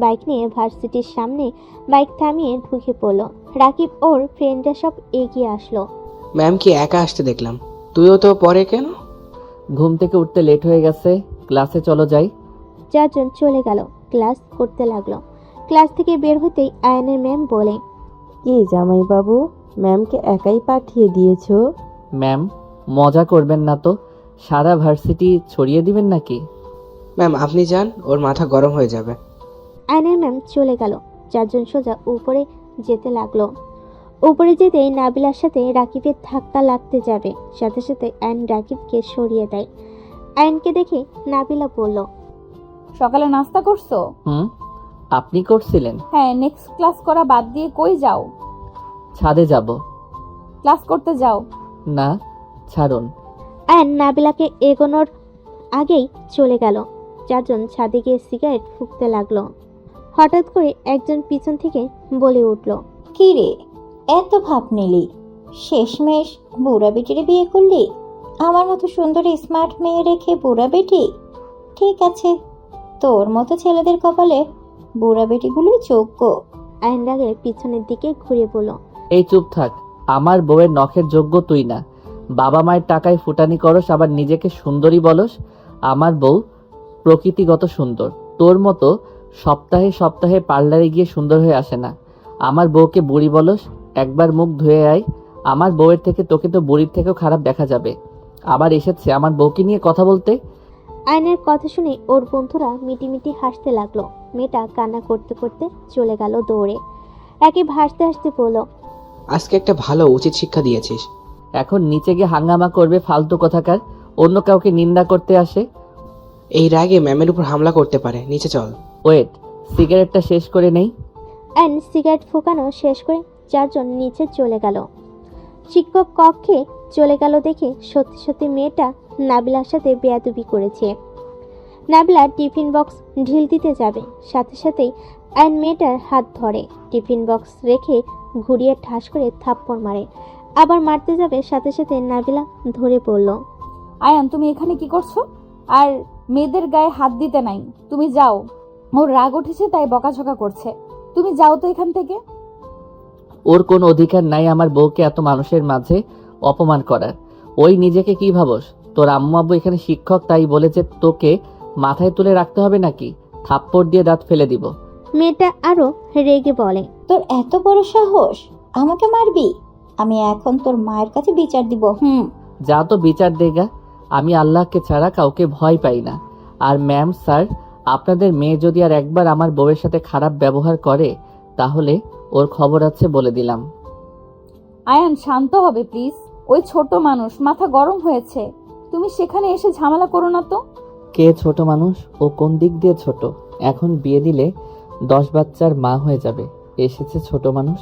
বাইক নিয়ে ভার্সিটির সামনে বাইক থামিয়ে ঢুকে পড়ল। রাকিব ওর ফ্রেন্ডরা সব এগিয়ে আসলো। ম্যাম কি একা আসতে দেখলাম, তুইও তো পরে কেন? ঘুম থেকে উঠতে লেট হয়ে গেছে, ক্লাসে চলো যাই। 4 জন চলে গেল। ক্লাস করতে লাগলো। ক্লাস থেকে বের হতেই আয়নের ম্যাম বলে, কি জামাইবাবু, ম্যামকে একাই পাঠিয়ে দিয়েছো? ম্যাম, মজা করবেন না তো, সারা ভার্সিটি ছড়িয়ে দিবেন নাকি? ম্যাম আপনি যান, ওর মাথা গরম হয়ে যাবে। আয়নের ম্যাম চলে গেল। 4 জন সোজা উপরে যেতে লাগলো। উপরে যেতেই নাবিলার সাথে রাকিবের ধাক্কা লাগতে যাবে, সাথে সাথে আয়ন রাকিবকে সরিয়ে দেয়। আয়নকে দেখে নাবিলা বলল, সকালে নাস্তা করছো? আপনি করছিলেন? হ্যাঁ, নেক্সট ক্লাস করা বাদ দিয়ে কই যাও? ছাদে যাব। ক্লাস করতে যাও। না, ছাড়ুন। আয়ান নাবিলাকে এগোনোর আগেই চলে গেল। চারজন ছাদে গিয়ে সিগারেট ফুঁকতে লাগলো। হঠাৎ করে একজন পিছন থেকে বলে উঠল, কি রে, এত ভাব নিলি? শেষমেশ বুড়া বেটিরে বিয়ে করলি? আমার মতো সুন্দর স্মার্ট মেয়ে রেখে বুড়া বেটি? ঠিক আছে, তোর মতো ছেলেদের কপালে বুড়া বেটিগুলোই যোগ্য। আয়ান রাগে পিছনের দিকে ঘুরে বলল, এই চুপ থাক। আমার বউয়ের নখের যোগ্য তুই না। বাবা মায়ের টাকায় ফুটানি করস, আবার নিজেকে সুন্দরী বলস। আমার বউ প্রকৃতিগত সুন্দর। তোর মতো সপ্তাহে সপ্তাহে পার্লারে গিয়ে সুন্দর হয়ে আসে না। আমার বউকে বুড়ি বলস? একবার মুখ ধুয়ে আয়। আমার বউয়ের থেকে তোকে তো বুড়ির থেকেও খারাপ দেখা যাবে। আবার এসেছে আমার বউকে নিয়ে কথা বলতে। আয়নের কথা শুনে ওর বন্ধুরা মিটিমিটি হাসতে লাগলো। মেয়েটা কান্না করতে করতে চলে গেল দৌড়ে। একে হাসতে হাসতে বলল, আজকে একটা ভালো উচিত শিক্ষা দিয়েছিস। এখন নিচে গিয়ে হাঙ্গামা করবে ফালতু কথাকার। অন্য কাউকে নিন্দা করতে আসে। এই রাগে ম্যামের উপর হামলা করতে পারে। নিচে চল। ওয়েট, সিগারেটটা শেষ করে নেই। অ্যান্ড সিগারেট ফুঁকানো শেষ করে চারজন নিচে চলে গেল। শিক্ষক কক্ষে চলে গেল দেখে সত্যি সত্যি মেয়েটা নাবিলার সাথে বেয়াদবি করেছে। নাবিলা টিফিন বক্স ঢিল দিতে যাবে, সাথে সাথেই আয়ন মেয়েটার হাত ধরে টিফিন বক্স রেখে ঘুরিয়ে ঠাস করে থাপ্পড় মারে। আবার মারতে যাবে, সাথে সাথে নাবিলা ধরে পড়ল। আয়ান, তুমি এখানে কি করছো? আর মেয়েদের গায়ে হাত দিতে নাই। তুমি যাও। ওর রাগ উঠেছে তাই বকাঝকা করছে। তুমি যাও তো এখান থেকে। ওর কোনো অধিকার নাই আমার বউকে এত মানুষের মাঝে অপমান করার। ওই নিজেকে কি ভাবস? তোর আম্মু আব্বু এখানে শিক্ষক, তাই বলে যে তোকে মাথায় তুলে রাখতে হবে নাকি? থাপ্পড় দিয়ে দাঁত ফেলে দিব। মেয়েটা আরো রেগে বলে, তোর এত বড় সাহস, আমাকে মারবি? আমি এখন তোর মায়ের কাছে বিচার দিব। যা তো বিচার দেগা। আমি আল্লাহকে ছাড়া কাউকে ভয় পাই না। আর ম্যাম স্যার, আপনাদের মেয়ে যদি আর একবার আমার বউয়ের সাথে খারাপ ব্যবহার করে তাহলে ওর খবর আছে বলে দিলাম। আয়ান, শান্ত হবে প্লিজ। ওই ছোট মানুষ, মাথা গরম হয়েছে। তুমি সেখানে এসে ঝামেলা করো না তো। কে ছোট মানুষ? ও কোন দিক দিয়ে ছোট? এখন বিয়ে দিলে 10 বাচ্চার মা হয়ে যাবে। এসেছে ছোট মানুষ।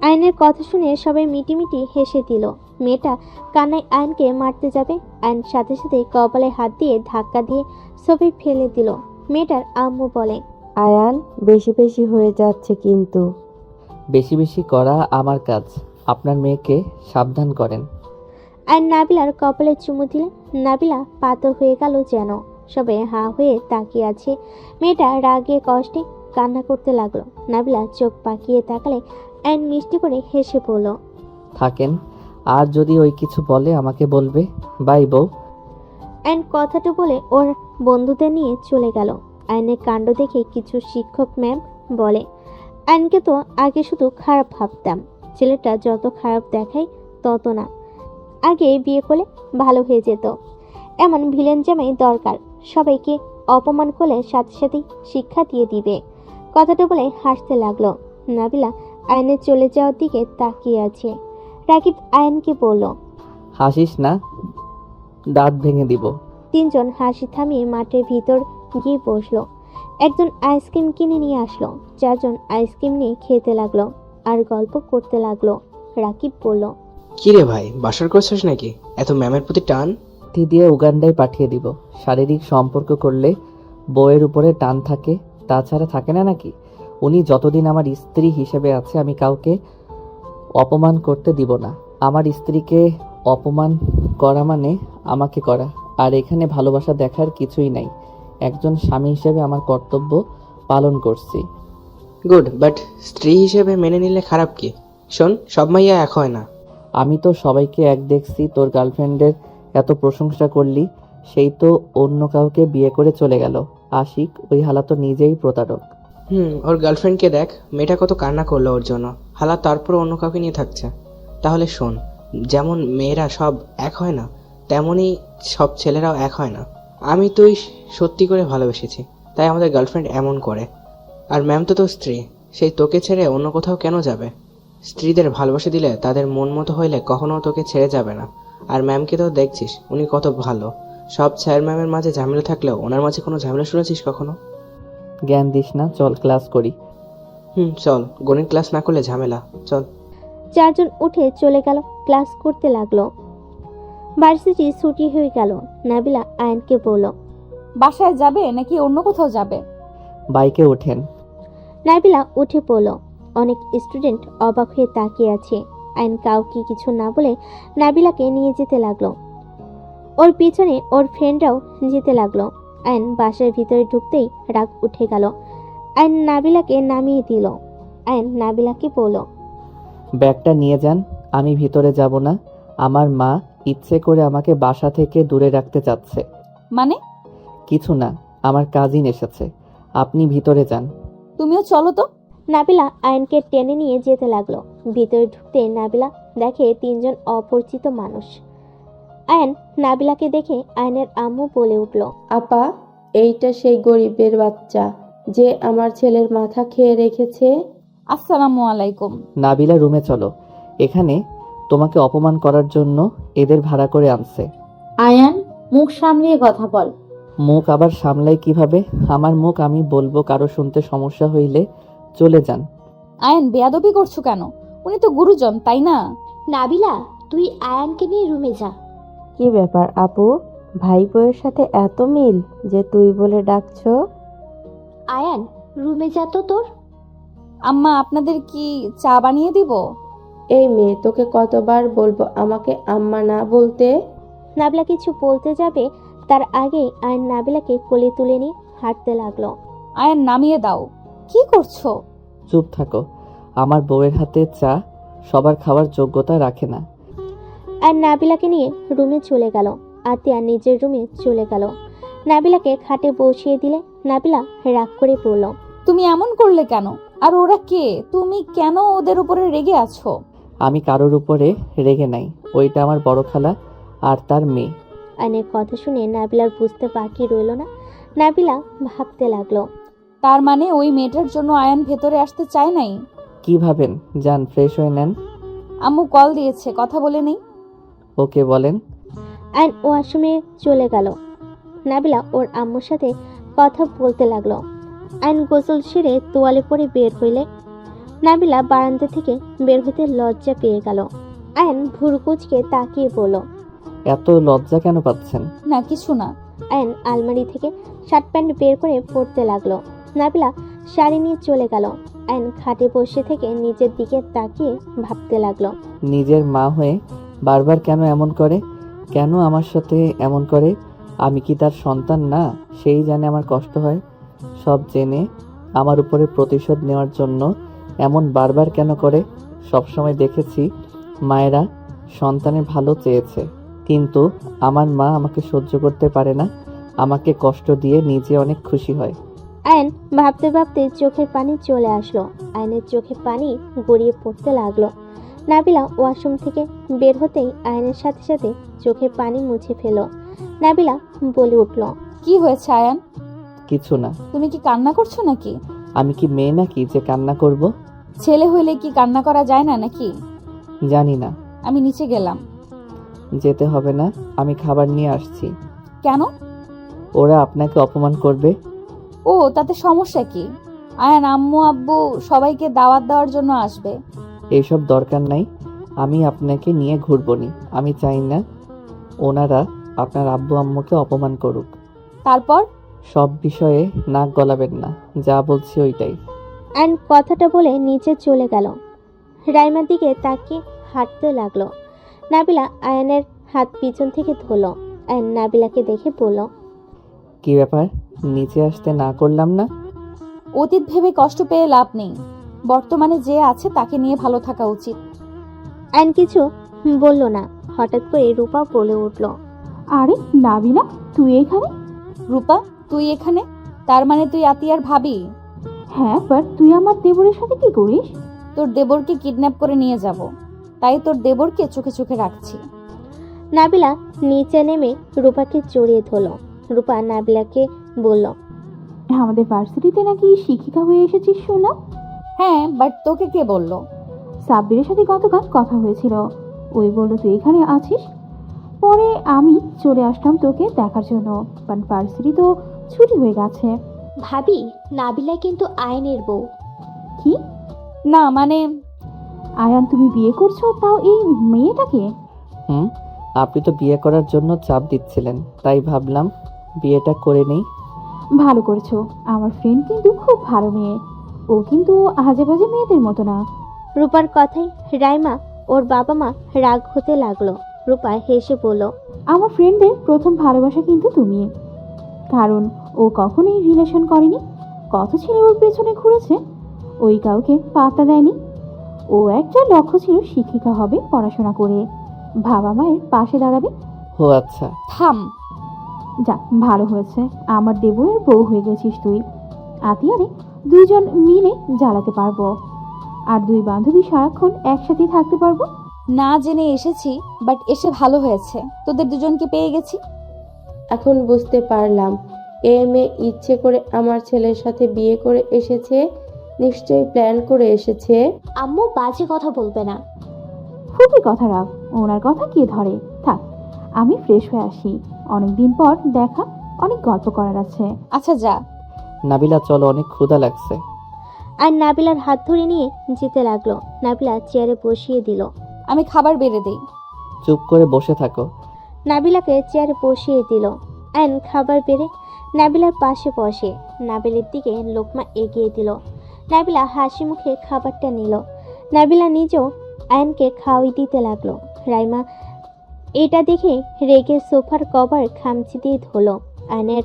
আয়নের কথা শুনে সবাই মিটিমিটি হেসে দিল। মেয়েটা কান্নায় আয়নকে মারতে যাবে, আয়ন সাথে সাথে কপালে হাত দিয়ে ধাক্কা দিয়ে সবাই ফেলে দিল। মেয়েটার আম্মু বলে, আয়ান, বেশি বেশি হয়ে যাচ্ছে কিন্তু। বেশি বেশি করা আমার কাজ। আপনার মেয়েকে সাবধান করেন। আয়ন নাবিলার কপালে চুমু দিলে নাবিলা পাথর হয়ে গেল যেন। সবাই হাঁ হয়ে তাকিয়ে আছে। মেয়েটা রাগে কষ্টে কান্না করতে লাগলো। নাবিলা চোখ পাকিয়ে তাকালে আয়ন মিষ্টি করে হেসে পড়ল। থাকেন, আর যদি ওই কিছু বলে আমাকে বলবে। বাই বউ। আয়ন কথাটা বলে ওর বন্ধুদের নিয়ে চলে গেল। আয়নের কাণ্ড দেখে কিছু শিক্ষক ম্যাম বলে, আয়নকে তো আগে শুধু খারাপ ভাবতাম, ছেলেটা যত খারাপ দেখায় তত না। আগে বিয়ে করলে ভালো হয়ে যেত। এমন ভিলেন জামাই দরকার। সবাইকে অপমান করলে সাথে সাথেই শিক্ষা দিয়ে দিবে। কথাটা বলে হাসতে লাগলো। নাবিলা আয়নের চলে যাওয়ার দিকে তাকিয়ে আছে। রাকিব আয়নকে বলল, হাসিস না, দাঁত ভেঙে দিব। তিনজন হাসি থামিয়ে মাঠের ভিতর গিয়ে বসলো। একজন আইসক্রিম কিনে নিয়ে আসলো। চারজন আইসক্রিম নিয়ে খেতে লাগলো আর গল্প করতে লাগলো। রাকিব বলল, কি রে ভাই, বাসর করছিস নাকি? এত ম্যামের প্রতি টান? চিঠি দিয়ে উগান্ডায় পাঠিয়ে দিব। শারীরিক সম্পর্ক করলে বউয়ের উপরে টান থাকে, তাছাড়া থাকে না নাকি? উনি যতদিন আমার স্ত্রী হিসেবে আছে আমি কাউকে অপমান করতে দিব না। আমার স্ত্রীকে অপমান করা মানে আমাকে করা। আর এখানে ভালোবাসা দেখার কিছুই নাই। একজন স্বামী হিসেবে আমার কর্তব্য পালন করছি। গুড, বাট স্ত্রী হিসেবে মেনে নিলে খারাপ কি? শোন, সব মাইয়া এক হয় না। আমি তো সবাইকে এক দেখছি। তোর গার্লফ্রেন্ডের এত প্রশংসা করলি, সেই তো অন্য কাউকে বিয়ে করে চলে গেল। আশিক, ওই হালা তো নিজেই প্রতারক। ওর গার্লফ্রেন্ডকে দেখ, মেয়েটা কত কান্না করলো ওর জন্য। হালা তারপর অন্য কাউকে নিয়ে থাকছে। তাহলে শোন, যেমন মেয়েরা সব এক হয় না, তেমনই সব ছেলেরাও এক হয় না। আমি তুই সত্যি করে ভালোবেসেছি, তাই আমাদের গার্লফ্রেন্ড এমন করে। আর ম্যাম তো তোর স্ত্রী, সেই তোকে ছেড়ে অন্য কোথাও কেন যাবে? স্ত্রীদের ভালোবাসা দিলে তাদের মন মতো হইলে কখনো তোকে ছেড়ে যাবে না। আর ম্যামকে তো দেখছিস, উনি কত ভালো। সব স্যার ম্যামের মাঝে ঝামেলা থাকলেও ওনার মাঝে কোনো ঝামেলা শুনেছিস কখনো? জ্ঞান দিস না, চল ক্লাস করি। চল, গণিত ক্লাস না করলে ঝামেলা, চল। চারজন উঠে চলে গেল, ক্লাস করতে লাগলো। ভার্সিটি ছুটি হয়ে গেল। নাবিলা আয়ানকে বলল, বাসায় যাবে নাকি অন্য কোথাও যাবে? বাইকে ওঠেন। নাবিলা উঠে পড়ল। অনেক স্টুডেন্ট অবাক হয়ে তাকিয়ে আছে। আইন কাউকে কিছু না বলে নাবিলাকে নিয়ে যেতে লাগলো। ওর পিছনে ওর ফ্রেন্ডরাও যেতে লাগলো। আইন বাসার ভিতরে ঢুকতেই রাগ উঠে গেল। আইন নাবিলাকে নামিয়ে দিল। আইন নাবিলাকে বলল, ব্যাগটা নিয়ে যান, আমি ভিতরে যাব না। আমার মা ইচ্ছে করে আমাকে বাসা থেকে দূরে রাখতে চাচ্ছে। মানে? কিছু না, আমার কাজিন এসেছে, আপনি ভিতরে যান। তুমিও চলো তো। নাবিলা আয়নকে টেনে নিয়ে যেতে লাগলো। ভিতরে ঢুকতে নাবিলা দেখে তিনজন অপরিচিত মানুষ। আয়ন নাবিলাকে দেখে আয়নের আম্মু বলে উঠল, আপা, এইটা সেই গরিবের বাচ্চা যে আমার ছেলের মাথা খেয়ে রেখেছে। আসসালামু আলাইকুম। নাবিলা, রুমে চলো। এখানে তোমাকে অপমান করার জন্য এদের ভাড়া করে আনছে। আয়ান, মুখ সামলিয়ে কথা বল। মুখ আবার সামলাই কিভাবে? আমার মুখ আমি বলবো, কারো শুনতে সমস্যা হইলে চলে যান। আয়ান, বেয়াদবি করছো কেন? উনি তো গুরুজন, তাই না? নাবিলা, তুই আয়ানকে নিয়ে রুমে যা। কি ব্যাপার আপু, ভাই বউয়ের সাথে এত মিল যে তুই বলে ডাকছো? আয়ান, রুমে যা তো তোর। আম্মা, আপনাদের কি চা বানিয়ে দিব? এই মেয়ে, তোকে কতবার বলবো আমাকে আম্মা না বলতে? নাবিলা কিছু বলতে যাবে তার আগেই আয়ন নাবিলাকে কোলে তুলে নিয়ে হাঁটতে লাগলো। আয়ান, নামিয়ে দাও। কি করছো? চুপ থাকো, আমার বউয়ের হাতে চা সবার খাওয়ার যোগ্যতা রাখে না। আর নাবিলাকে নিয়ে রুমে চলে গেল। আতিয়া নিজের রুমে চলে গেল। নাবিলাকে খাটে বসিয়ে দিলে নাবিলা রাগ করে পড়ল। তুমি এমন করলে কেন? আর ওরা কে? তুমি কেন ওদের উপরে রেগে আছো? আমি কারোর উপরে রেগে নাই, ওইটা আমার বড় খালা আর তার মেয়ে। আয়নের কথা শুনে নাবিলার বুঝতে বাকি রইল না। নাবিলা ভাবতে লাগলো, তার মানে ওই মেয়েটার জন্য আয়ান ভেতরে আসতে চায় নাই? কি ভাবেন? যান, ফ্রেশ হয়ে নেন। আম্মু কল দিয়েছে, কথা বলে নেই। ওকে বলেন। আয়ন ওয়াশরুমে চলে গেল। নাবিলা ওর আম্মুর সাথে কথা বলতে লাগলো। আয়ন গোসল সেরে তোয়ালে পরে বের হইলে নাবিলা বারান্দা থেকে বের হইতে লজ্জা পেয়ে গেল। আয়ন ভুরুকুচকে তাকিয়ে বলল, এত লজ্জা কেন পাচ্ছেন? না, কিছু না। আয়ন আলমারি থেকে শার্ট প্যান্ট বের করে পরতে লাগলো। নাবিলা শাড়ি নিয়ে চলে গেল। আয়ন খাটে বসে থেকে নিজের দিকে তাকিয়ে ভাবতে লাগলো। নিজের মা হয়ে বারবার কেন এমন করে? কেন আমার সাথে এমন করে? আমি কি তার সন্তান না? সেই জানে আমার কষ্ট হয়। সব জেনে আমার উপরে প্রতিশোধ নেওয়ার জন্য এমন বারবার কেন করে? সবসময় দেখেছি মায়েরা সন্তানের ভালো চেয়েছে, কিন্তু আমার মা আমাকে সহ্য করতে পারে না, আমাকে কষ্ট দিয়ে নিজে অনেক খুশি হয়। আয়ন ভাবতে ভাবতে চোখের পানি চলে আসলো। আয়নের চোখে পানি গড়িয়ে পড়তে লাগলো। নাবিলা ওয়াশরুম থেকে বের হতেই আয়নের সাথে সাথে চোখের পানি মুছে ফেলো। নাবিলা বলে উঠল, কি হয়েছে আয়ান? কিছু না। তুমি কি কান্না করছো নাকি? আমি কি মেয়ে নাকি যে কান্না করব? ছেলে হইলে কি কান্না করা যায় না নাকি? জানি না। আমি নিচে গেলাম। যেতে হবে না, আমি খাবার নিয়ে আসছি। কেন? ওরা আপনাকে অপমান করবে। ও, তাতে সমস্যা কি? আয়ান, আম্মু আব্বু সবাইকে দাওয়াত দেওয়ার জন্য আসবে। এইসব দরকার নাই, আমি আপনাকে নিয়ে ঘুরবনি। আমি চাই না ওনারা আপনার আব্বু আম্মুকে অপমান করুক। তারপর? সব বিষয়ে নাক গলাবেন না, যা বলছি ওইটাই। আয়ন কথাটা বলে নিচে চলে গেল। রাইমার দিকে তাকিয়ে হাঁটতে লাগলো। নাবিলা আয়নের হাত পিছন থেকে ধরলো। আয়ন নাবিলাকে দেখে বলল, কি ব্যাপার, নিচে আসতে না করলাম না? অতীত ভেবে কষ্ট পেয়ে লাভ নেই। বর্তমানে যে আছে তাকে নিয়ে ভালো থাকা উচিত। আয়ন কিছু বলল না। হঠাৎ করে রূপা বলে উঠল, আরে নাবিলা, তুই এখানে? রূপা, তুই এখানে? তার মানে তুই আতিয়ার ভাবি? হ্যাঁ, বাট তুই আমার দেবরের সাথে কি করিস? তোর দেবরকে কিডন্যাপ করে নিয়ে যাব, তাই তোর দেবরকে চোখে চোখে রাখছি। নাবিলা নিচে নেমে রূপাকে জড়িয়ে ধরল। রূপা নাবিলাকে বলল, আমাদের ভার্সিটিতে নাকি শিক্ষিকা হয়ে এসেছিস শুনলাম। হ্যাঁ, বাট তোকে কে বললো? সাব্বিরের সাথে গতকাল কথা হয়েছিল, ওই বললো তুই এখানে আছিস। পরে আমি চলে আসলাম তোকে দেখার জন্য, বাট ভার্সিটি তো ছুটি হয়ে গেছে। ভাবি, নাবিলা কিন্তু আয়নের বউ। কি? না মানে আয়ান, তুমি বিয়ে করছো, তাও এই মেয়েটাকে? হুম, আপনি তো বিয়ে করার জন্য চাপ দিচ্ছিলেন, তাই ভাবলাম বিয়েটা করে নেই। ভালো করেছো। আমার ফ্রেন্ড কিন্তু খুব ভালো মেয়ে। ও কিন্তু আজে বাজে মেয়েদের মতো না। রূপার কথায় রাইমা ওর বাবা মা রাগ হতে লাগলো। রূপা হেসে বলল, আমার ফ্রেন্ডের প্রথম ভালোবাসা কিন্তু তুমি, কারণ ও কখনোই রিলেশন করেনি। কত ছেলে ওর পেছনে ঘুরেছে, ওই কাউকে পাত্তা দেয়নি। ও একটা লক্ষ্য ছিল শিক্ষিকা হবে, পড়াশোনা করে বাবা মায়ের পাশে দাঁড়াবে। ও আচ্ছা। থাম। যা, ভালো হয়েছে আমার দেবরের বউ হয়ে গেছিস তুই। আতিয়ারে দুইজন মিলে জ্বালাতে পারবো, আর দুই বান্ধবী সারাক্ষণ একসাথে থাকতে পারবো। না জেনে এসেছি, বাট এসে ভালো হয়েছে, তোদের দুজনকে পেয়ে গেছি। এখন বুঝতে পারলাম, এই মেয়ে ইচ্ছে করে আমার ছেলের সাথে বিয়ে করে এসেছে, নিশ্চয়ই প্ল্যান করে এসেছে। আম্মু, বাজে কথা বলবে না। খুবই কথা রাখ, ওনার কথা কে ধরে। থাক, আমি ফ্রেশ হয়ে আসি, অনেকদিন পর দেখা, অনেক গল্প করার আছে। আচ্ছা যা। নাবিলা চলো, অনেক ক্ষুধা লাগছে। আর নাবিলার হাত ধরে নিয়ে যেতে লাগলো। নাবিলা চেয়ারে বসিয়ে দিল। আমি খাবার বেড়ে দেই। চুপ করে বসে থাকো। নাবিলাকে চেয়ারে বসিয়ে দিল। আয়ন খাবার বেড়ে নাবিলার পাশে বসে নাবিলের দিকে লোকমা এগিয়ে দিল। নাবিলা হাসি মুখে খাবারটা নিল। নাবিলা নিজেও আয়নকে খাওয়াই দিতে লাগলো। রাইমা এটা দেখে রেগে সোফার কভার খামচি দিয়ে ধরল। আয়নের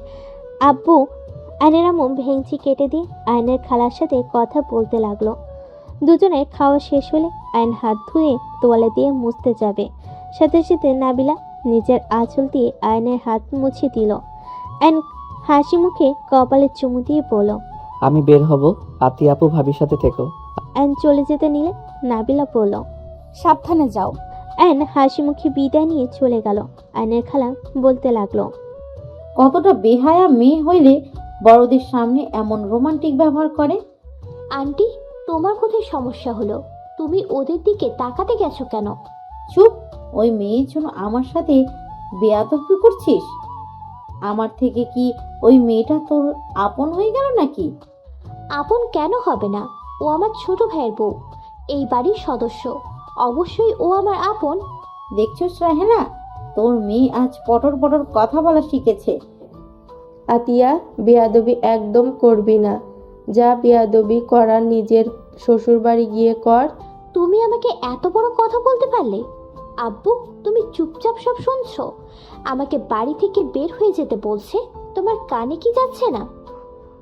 আম্মু ভেঙচি কেটে দিয়ে আয়নের খালার সাথে কথা বলতে লাগলো। দুজনে খাওয়া শেষ হলে আয়ন হাত ধুয়ে তোয়ালে দিয়ে মুছতে যাবে, সাথে সাথে নাবিলা নিজের আঁচল দিয়ে আয়নের হাত মুছে দিল। আয়ন হাসি মুখে কপালে চুমু দিয়ে বলল, আমি বের হব, আতি আপু ভাবির সাথে থেকো। আয়ন চলে যেতে নিলে নাবিলা বলল, সাবধানে যাও। আয়ন হাসি মুখে বিদায় নিয়ে চলে গেল। আয়নের খালা বলতে লাগলো, কতটা বেহায়া মেয়ে হইলে বড়দের সামনে এমন রোমান্টিক ব্যবহার করে। আন্টি, তোমার কোথায় সমস্যা হলো? তুমি ওদের দিকে তাকাতে গেছো কেন? চুপ, ওই মেয়ের জন্য আমার সাথে বেয়াদবি করছিস? আমার থেকে কি ওই মেয়েটা তোর আপন হয়ে গেল নাকি? আপন কেন হবে না? ও আমার ছোট ভাইয়ের বউ, এই বাড়ির সদস্য, অবশ্যই ও আমার আপন। দেখছস রাহেনা, তোর মেয়ে আজ পটর পটর কথা বলা শিখেছে। আতিয়া, বেয়াদবি একদম করবি না। যা বেয়াদবি করার নিজের শ্বশুরবাড়ি গিয়ে কর। তুমি আমাকে এত বড় কথা বলতে পারলে? আব্বু, তুমি চুপচাপ সব শুনছো? আমাকে বাড়ি থেকে বের হয়ে যেতে বলছে, তোমার কানে কি যাচ্ছে না?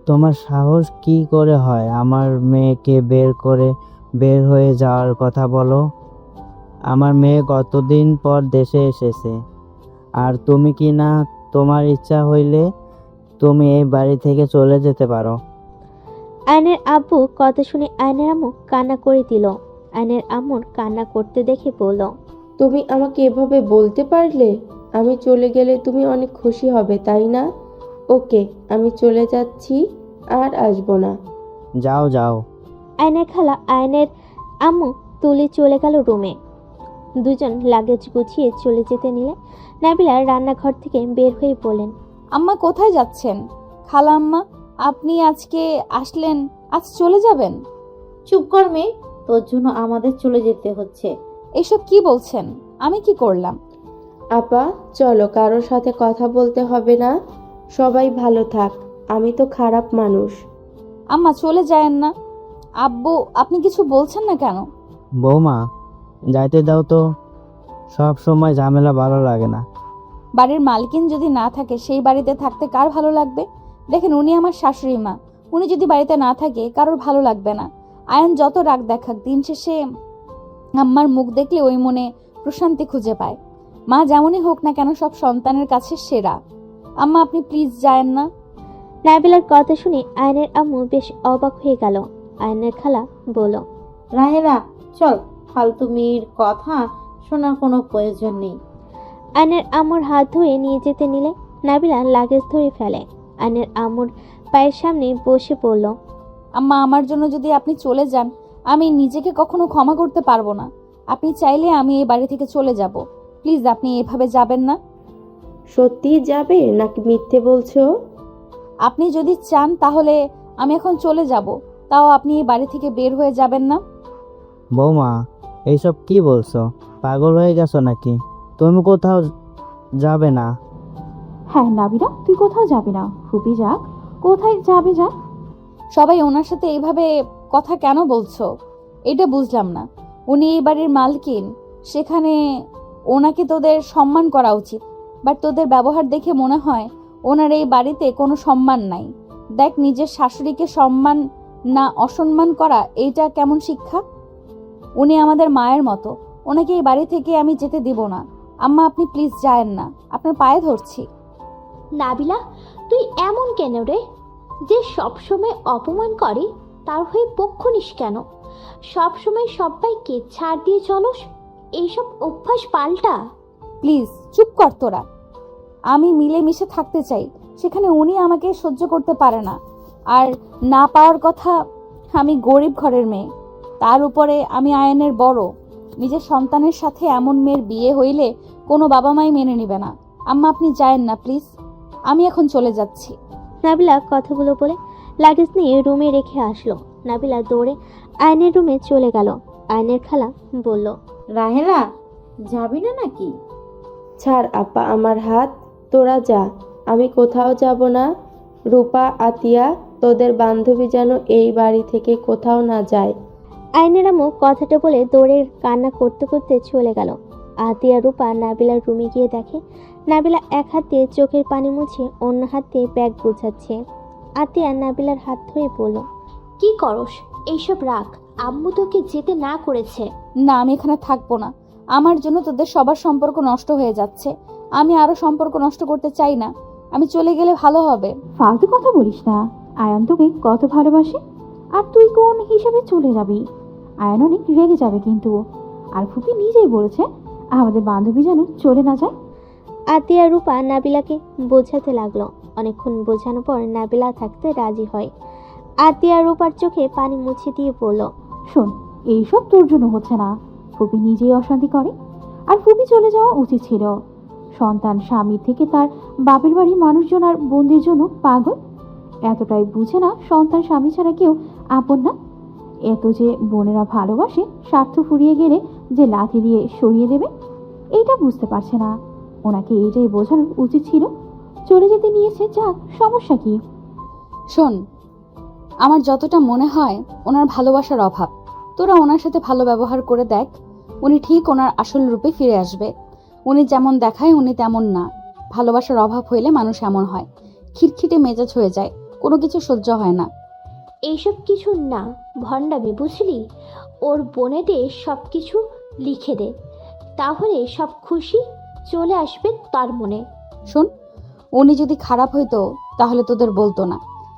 তোমার সাহস কি করে হয় আমার মেয়েকে বের হয়ে যাওয়ার কথা বলো? আমার মেয়ে কতদিন পর দেশে এসেছে, আর তুমি কি না তোমার ইচ্ছা হইলে তুমি এই বাড়ি থেকে চলে যেতে পারো। আয়নের আব্বু কথা শুনে আয়নের আম্মু কান্না করে দিল। আয়নের আম্মুর কান্না করতে দেখে বলল, তুমি আমাকে এভাবে বলতে পারলে? আমি চলে গেলে তুমি অনেক খুশি হবে, তাই না? ওকে, আমি চলে যাচ্ছি, আর আসবো না। যাও যাও। আয়নের খালা আয়নের আম্মু তুলে চলে গেল রুমে। দুজন লাগেজ গুছিয়ে চলে যেতে নিলে নাবিলা রান্নাঘর থেকে বের হয়ে বলেন, আম্মা কোথায় যাচ্ছেন? খালা আম্মা, আপনি আজকে আসলেন, আজ চলে যাবেন? চুপ কর মেয়ে, তোর জন্য আমাদের চলে যেতে হচ্ছে। এসব কি বলছেন? আমি কি করলাম? আপা, চলো, কারোর সাথে কথা বলতে হবে না, সবাই ভালো থাক। আমি তো খারাপ মানুষ। আম্মা চলে যায়েন না। আব্বু, আপনি কিছু বলছেন না কেন? বৌমা, যাইতে দাও তো, সব সময় ঝামেলা ভালো লাগে না। বাড়ির মালকিন যদি না থাকে, সেই বাড়িতে থাকতে কার ভালো লাগবে? দেখেন, উনি আমার শাশুড়ি মা, উনি যদি বাড়িতে না থাকে কারোর ভালো লাগবে না। আয়ন যত রাগ দেখাক, দিন শেষে আম্মার মুখ দেখলে ওই মনে প্রশান্তি খুঁজে পায়। মা যেমনই হোক না কেন, সব সন্তানের কাছে সেরা। আম্মা, আপনি প্লিজ যায়েন না। নাবিলার কথা শুনে আয়নের আম্মু বেশ অবাক হয়ে গেল। আয়নের খালা বলল, রাহেনা, চল, ফালতু মেয়ের কথা শোনার কোনো প্রয়োজন নেই। আয়নের আম্মুর হাত ধরে নিয়ে যেতে নিলে নাবিলা লাগেজ ধরে ফেলে। আয়নের আম্মুর পায়ের সামনে বসে পড়ল। আম্মা, আমার জন্য যদি আপনি চলে যান, আমি নিজেকে কখনো ক্ষমা করতে পারবো না। আপনি চাইলে আমি এই বাড়ি থেকে চলে যাব। প্লিজ, আপনি এভাবে যাবেন না। সত্যি যাবে নাকি মিথ্যে বলছো? আপনি যদি চান তাহলে আমি এখন চলে যাব, তাও আপনি এই বাড়ি থেকে বের হয়ে যাবেন না? বৌমা, এইসব কি বলছো? পাগল হয়ে গেছো নাকি? তুমি কোথাও যাবে না। হ্যাঁ নাবিলা, তুই কোথাও যাবি না। ফুপি যাক, কোথায় যাবে যা। সবাই ওনার সাথে এইভাবে কথা কেন বলছো? এটা বুঝলাম না। উনি এই বাড়ির মালকিন, সেখানে ওনাকে তোদের সম্মান করা উচিত। বাট তোদের ব্যবহার দেখে মনে হয় ওনার এই বাড়িতে কোনো সম্মান নাই। দেখ, নিজের শাশুড়িকে সম্মান না অসম্মান করা, এইটা কেমন শিক্ষা? উনি আমাদের মায়ের মতো, ওনাকে এই বাড়ি থেকে আমি যেতে দিব না। আম্মা, আপনি প্লিজ যায়েন না, আপনার পায়ে ধরছি। নাবিলা, তুই এমন কেন রে, যে সবসময় অপমান করে তার হয়ে পক্ষ নিস কেন? সবসময় সবাইকে ছাড় দিয়ে চলস, এইসব অভ্যাস পাল্টা। প্লিজ চুপ কর তোরা। আমি মিলেমিশে থাকতে চাই, সেখানে উনি আমাকে সহ্য করতে পারে না। আর না পাওয়ার কথা, আমি গরিব ঘরের মেয়ে, তার উপরে আমি আয়নের বড়। নিজের সন্তানের সাথে এমন মেয়ের বিয়ে হইলে কোনো বাবা মাই মেনে নেবে না। আম্মা, আপনি যায়েন না প্লিজ, আমি এখন চলে যাচ্ছি। নাবিলা কথাগুলো বলে লাগেজ নিয়ে রুমে রেখে আসলো। নাবিলা দৌড়ে আয়নের রুমে চলে গেল। আয়নের খালা বলল, রাহেলা, যাবি না নাকি? ছাড় আপা আমার হাত, তোরা যা, আমি কোথাও যাব না। রূপা, আতিয়া, তোদের বান্ধবী যেন এই বাড়ি থেকে কোথাও না যায়। আয়নের আম্মু কথাটা বলে দৌড়ে কান্না করতে করতে চলে গেল। আতিয়া রূপা নাবিলার রুমে গিয়ে দেখে নাবিলা এক হাত দিয়ে চোখের পানি মুছে অন্য হাত দিয়ে ব্যাগ গোছাচ্ছে। আতিয়া নাবিলার হাত ধরে বলল, কি করস? এইসব রাখ, আম্মু তোকে যেতে না করেছে। না, আমি এখানে থাকবো না। আমার জন্য তোদের সবার সম্পর্ক নষ্ট হয়ে যাচ্ছে। আমি আরো সম্পর্ক নষ্ট করতে চাই না। আমি চলে গেলে ভালো হবে। ফালতু কথা বলিস না। আয়ান তোকে কত ভালোবাসে, আর তুই কোন হিসেবে চলে যাবি? আয়ান অনেক রেগে যাবে কিন্তু। আর ফুপি নিজেই বলেছে আমাদের বান্ধবী যেন চলে না যায়। আতিয়া রূপা নাবিলাকে বোঝাতে লাগলো। অনেকক্ষণ বোঝানোর পর নাবিলা থাকতে রাজি হয়। আতিয়া রূপার চোখে পানি মুছে দিয়ে বলল, শোন, এইসব তোর জন্য হচ্ছে না। ফুপি নিজেই অশান্তি করে, আর ফুপি চলে যাওয়া উচিত ছিল। সন্তান স্বামীর থেকে তার বাপের বাড়ি মানুষজন আর বোনদের জন্য পাগল। এতটাই বুঝে না সন্তান স্বামী ছাড়া কেউ আপন না। এত যে বোনেরা ভালোবাসে, স্বার্থ ফুরিয়ে গেলে যে লাথি দিয়ে সরিয়ে দেবে, এইটা বুঝতে পারছে না। ওনাকে এইটাই বোঝানো উচিত ছিল। চলে যেতে নিয়েছে, যাক, সমস্যা কি? শোন, আমার যতটা মনে হয় ওনার ভালোবাসার অভাব। তোরা ওনার সাথে ভালো ব্যবহার করে দেখ, উনি ঠিক ওনার আসল রূপে ফিরে আসবে। উনি যেমন দেখায় উনি তেমন না। ভালোবাসার অভাব হইলে মানুষ এমন হয়, খিটখিটে মেজাজ হয়ে যায়, কোনো কিছু সহ্য হয় না। এইসব কিছু না, ভণ্ডামি, বুঝলি? ওর বোনেদের সব কিছু লিখে দে, তাহলে সব খুশি চলে আসবে তার মনে। শোন, উনি যদি খারাপ হইতো তাহলে তোদের বলতো না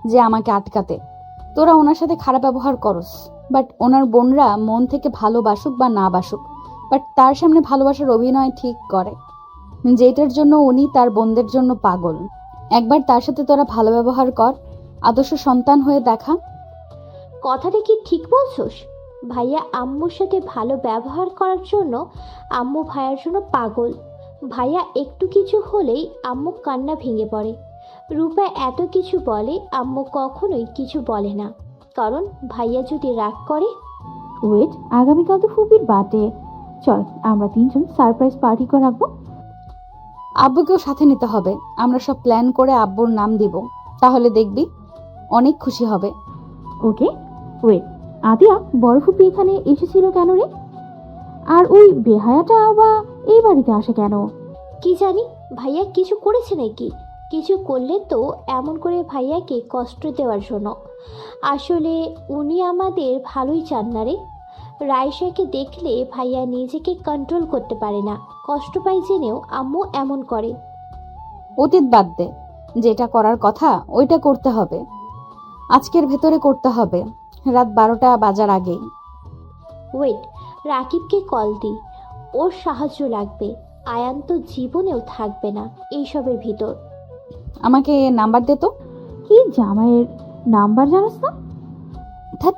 যে আমাকে আটকাতে। তোরা ওনার সাথে খারাপ ব্যবহার করস, বাট ওনার বোনরা মন থেকে ভালোবাসুক বা না বাসুক, বাট তার সামনে ভালোবাসার অভিনয় ঠিক করে, যেটার জন্য উনি তার বোনদের জন্য পাগল। একবার তার সাথে তোরা ভালো ব্যবহার কর, আদর্শ সন্তান হয়ে দেখা। কথাটা কি ঠিক বলছোস? ভাইয়া আম্মুর সাথে ভালো ব্যবহার করার জন্য আম্মু ভাইয়ার জন্য পাগল। ভাইয়া একটু কিছু হলেই আম্মু কান্না ভেঙে পড়ে। রূপা এত কিছু বলে, আম্মু কখনোই কিছু বলে না, কারণ ভাইয়া যদি রাগ করে। ওয়েট, আগামীকাল তো ফুপির বার্থডে। চল, আমরা 3 জন সারপ্রাইজ পার্টি করে রাখবো। আব্বুকেও সাথে নিতে হবে। আমরা সব প্ল্যান করে আব্বুর নাম দিব, তাহলে দেখবি অনেক খুশি হবে। ওকে, ওয়েট, আদিয়া, বড় ফুপি এখানে এসেছিল কেন রে? আর ওই বেহায়াটা বা এই বাড়িতে আসে কেন? কি জানি, ভাইয়া কিছু করেছে নাকি? কিছু করলে তো এমন করে ভাইয়াকে কষ্ট দেওয়ার জন্য। আসলে উনি আমাদের ভালোই চান না রে। রাইসাকে দেখলে ভাইয়া নিজেকে কন্ট্রোল করতে পারে না, কষ্ট পায় জেনেও আম্মু এমন করে। অতীত বাদ দে, যেটা করার কথা ওইটা করতে হবে, আজকের ভেতরে করতে হবে, রাত 12টা বাজার আগেই। ওয়েট, রাকিবকে কল দি, ওর সাহায্য লাগবে। আয়ান তো জীবনেও থাকবে না এইসবের ভিতর। আমাকে নাম্বার দে তো। কি জামাইয়ের নাম্বার জানোস না? ধ্যাৎ,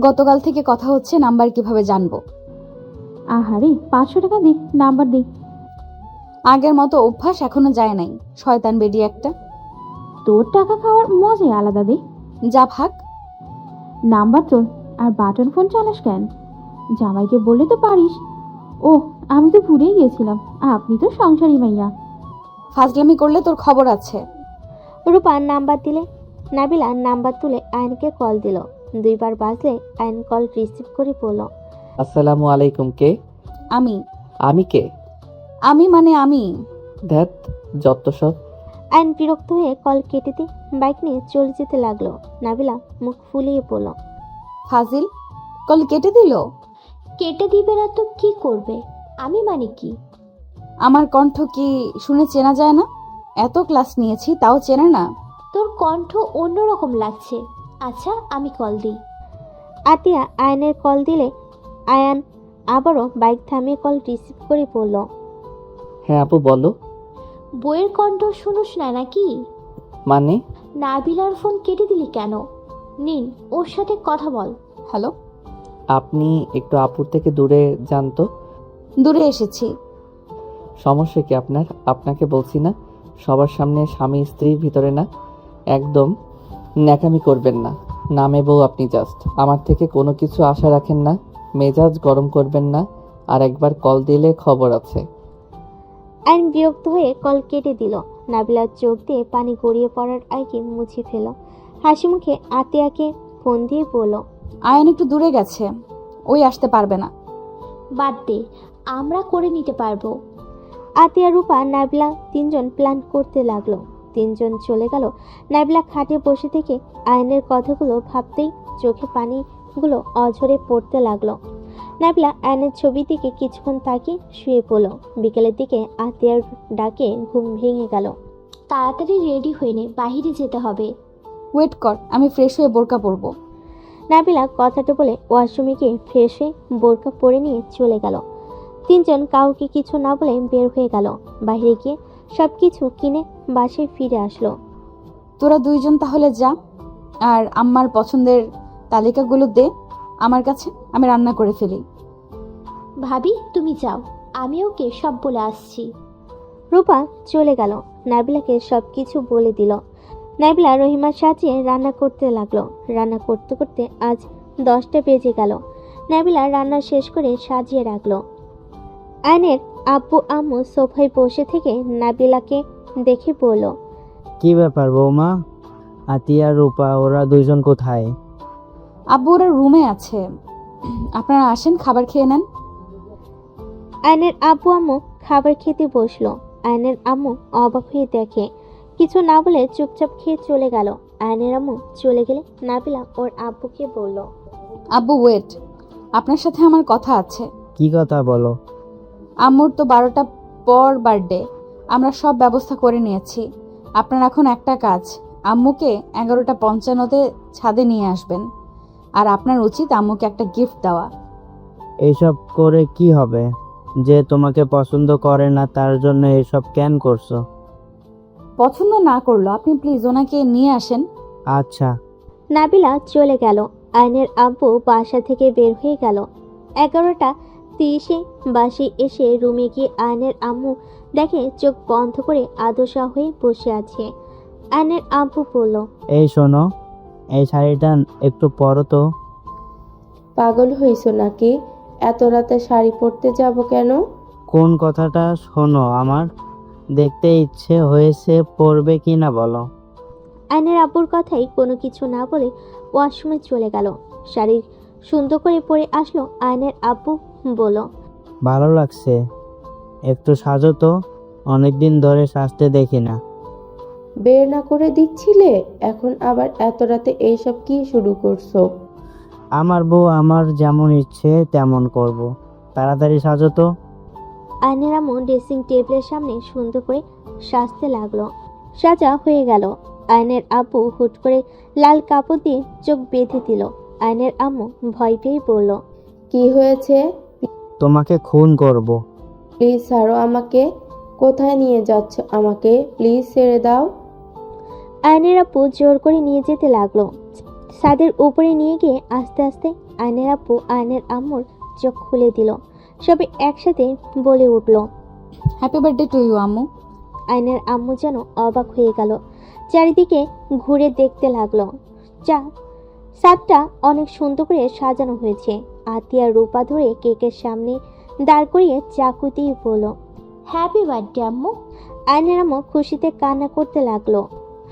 গতকাল থেকে কথা হচ্ছে, নাম্বার কিভাবে জানবো? আহারে, 500 টাকা দে, নাম্বার দে। আগের মতো অভ্যাস এখনো যায় নাই, শয়তান বেডি একটা। তোর টাকা খাওয়ার মজাই আলাদা দে। যা ভাগ। নাম্বার তোর, আর বাটন ফোন চালাস কেন? জামাইকে বললে তো পারিস। ও, আমি তো ভুলেই গিয়েছিলাম, আপনি তো সংসারী মাইয়া। ফাজলামি করলে তোর খবর আছে। রূপা নাম্বার দিলে নাবিলা নাম্বার তুলে আয়নকে কল দিল। 2 বার বাজলে আয়ন কল রিসিভ করে বলল, আসসালামু আলাইকুম। কে? আমি আমি কে? আমি মানে আমি। ধ্যাত, যত সব। আয়ন বিরক্ত হয়ে কল কেটে দিয়ে বাইক নিয়ে চলে যেতে লাগলো। নাবিলা মুখ ফুলিয়ে বলল, ফাজিল, কল কেটে দিল। কেটে দিবে না তো কি করবে? আমি মানে কি? আমার কণ্ঠ কি শুনে চেনা যায় না? এত ক্লাস নিয়েছি তাও চেনা না। তোর কণ্ঠ অন্যরকম লাগছে। আচ্ছা, আমি কল দিই। আতিয়া আয়নের কল দিলে আয়ান আবারও বাইক থামিয়ে কল রিসিভ করে বলল, হ্যাঁ আপু বলো। বইয়ের কণ্ঠ শুনুস না নাকি? মানে? নাবিলার ফোন কেটে দিলি কেন? নিন, ওর সাথে কথা বল। হ্যালো। আপনি একটু আপুর থেকে দূরে যান তো। দূরে এসেছি। সমস্যা কি আপনার? আপনাকে বলছি না সবার সামনে স্বামী স্ত্রীর ভিতরে না। একদম ন্যাকামি করবেন না। নামে বউ আপনি, জাস্ট আমার থেকে কোনো কিছু আশা রাখেন না। মেজাজ গরম করবেন না। আর একবার কল দিলে খবর আছে। আইন বিরক্ত হয়ে কল কেটে দিল। নাবিলার চোখ দিয়ে পানি গড়িয়ে পড়ার আগে মুছে ফেল। হাসি মুখে আতিয়াকে ফোন দিয়ে বলল, আয়ন একটু দূরে গেছে, ওই আসতে পারবে না। বাদ দে, আমরা করে নিতে পারবো। আতিয়া, রূপা, নাবিলা 3 জন প্ল্যান করতে লাগলো। 3 জন চলে গেল। নাবিলা খাটে বসে থেকে আয়নের কথাগুলো ভাবতেই চোখে পানিগুলো অঝরে পড়তে লাগলো। নাবিলা আয়নের ছবির দিকে কিছুক্ষণ তাকিয়ে শুয়ে পড়ল। বিকেলের দিকে আতিয়ার ডাকে ঘুম ভেঙে গেল। তাড়াতাড়ি রেডি হয়ে নে, বাহিরে যেতে হবে। ওয়েট কর, আমি ফ্রেশ হয়ে বোরকা পরবো। নাবিলা কথাটা বলে ওয়াশরুমে গিয়ে ফ্রেশ হয়ে বোরকা পরে নিয়ে চলে গেল। 3 জন কাউকে কিছু না বলে বের হয়ে গেল। বাইরে গিয়ে সব কিছু কিনে বাসায় ফিরে আসলো। তোরা 2 জন তাহলে যা, আর আম্মার পছন্দের তালিকাগুলো দে আমার কাছে, আমি রান্না করে ফেলি। ভাবি, তুমি যাও, আমি ওকে সব বলে আসছি। রূপা চলে গেল। নাবিলাকে সব কিছু বলে দিল। নাবিলা রহিমার সাজিয়ে রান্না করতে লাগলো। রান্না করতে করতে আজ 10টা বেজে গেল। নাবিলা রান্না শেষ করে সাজিয়ে রাখলো। আয়নের আব্বু আম্মু সোফায় বসে থেকে নাবিলাকে দেখে বলল, কি ব্যাপার বৌমা? আতিয়া, রূপা ওরা 2 জন কোথায়? আব্বু ওরা রুমে আছে, আপনারা আসেন খাবার খেয়ে নেন। আয়নের আব্বু আম্মু খাবার খেতে বসলো। আয়নের আম্মু অবাক হয়ে দেখে, কিছু না বলে চুপচাপ খেয়ে চলে গেল। আয়নের আম্মু চলে গেলে নাবিলা ওর আব্বুকে বলল, আব্বু ওয়েট, আপনার সাথে আমার কথা আছে। কি কথা বলো? আম্মুর তো 12টা পর বার্থডে, আমরা সব ব্যবস্থা করে নিয়েছি। আপনার এখন একটা কাজ, আম্মুকে 11:55-তে ছাদে নিয়ে আসবেন। আর আপনার উচিত আম্মুকে একটা গিফট দেওয়া। এইসব করে কি হবে? যে তোমাকে পছন্দ করে না তার জন্য এসব কেন করছো? পছন্দ না করলো আপনি প্লিজ ওনাকে নিয়ে আসেন। আচ্ছা। নাবিলা চলে গেল। আয়নের আব্বু বাসা থেকে বের হয়ে গেল। 11:30-এ বাসে এসে রুমে গিয়ে আয়নের আম্মু দেখে চোখ বন্ধ করে আদশা হয়ে বসে আছে। আয়নের আব্বু বলল, এই শোনো, এই শাড়িটা একটু পরো তো। পাগল হইছো নাকি? এত রাতে শাড়ি পরতে যাব কেন? কোন কথাটা শোনো আমার? দেখতে ইচ্ছে হয়েছে, পরবে কি না বলো? আয়নের আব্বুর কথাই কোনো কিছু না বলে ওয়াশরুমে চলে গেল। শাড়ি সুন্দর করে পরে আসলো। আয়নের আব্বু বলল, ভালো লাগছে, একটু সাজো তো, অনেকদিন ধরে সাজতে দেখি না। বের না করে দিচ্ছিলে, এখন আবার এত রাতে এইসব কি শুরু করছো? আমার বউ আমার যেমন ইচ্ছে তেমন করব, তাড়াতাড়ি সাজো তো। আয়নের আম্মু ড্রেসিং টেবিলের সামনে সুন্দর করে সাজতে লাগলো। সাজা হয়ে গেল। আয়নের আব্বু হুট করে লাল কাপড় দিয়ে চোখ বেঁধে দিল। আয়নের আম্মু ভয় পেয়ে বলল, কি হয়েছে? তোমাকে খুন করব। প্লিজ ছাড়ো আমাকে। কোথায় নিয়ে যাচ্ছ আমাকে? প্লিজ ছেড়ে দাও। আয়নের আব্বু জোর করে নিয়ে যেতে লাগলো। ছাদের উপরে নিয়ে গিয়ে আস্তে আস্তে আয়নের আব্বু আয়নের আম্মুর চোখ খুলে দিল। সবাই একসাথে বলে উঠল, হ্যাপি বার্থডে টু ইউ আম্মু। আয়নের আম্মু যেন অবাক হয়ে গেল। চারিদিকে ঘুরে দেখতে লাগলো। ছাদটা অনেক সুন্দর করে সাজানো হয়েছে। আতিয়া রূপা ধরে কেকের সামনে দাঁড় করিয়ে চাকু দিয়ে বলল, হ্যাপি বার্থডে আম্মু। আয়নের আম্মু খুশিতে কান্না করতে লাগলো।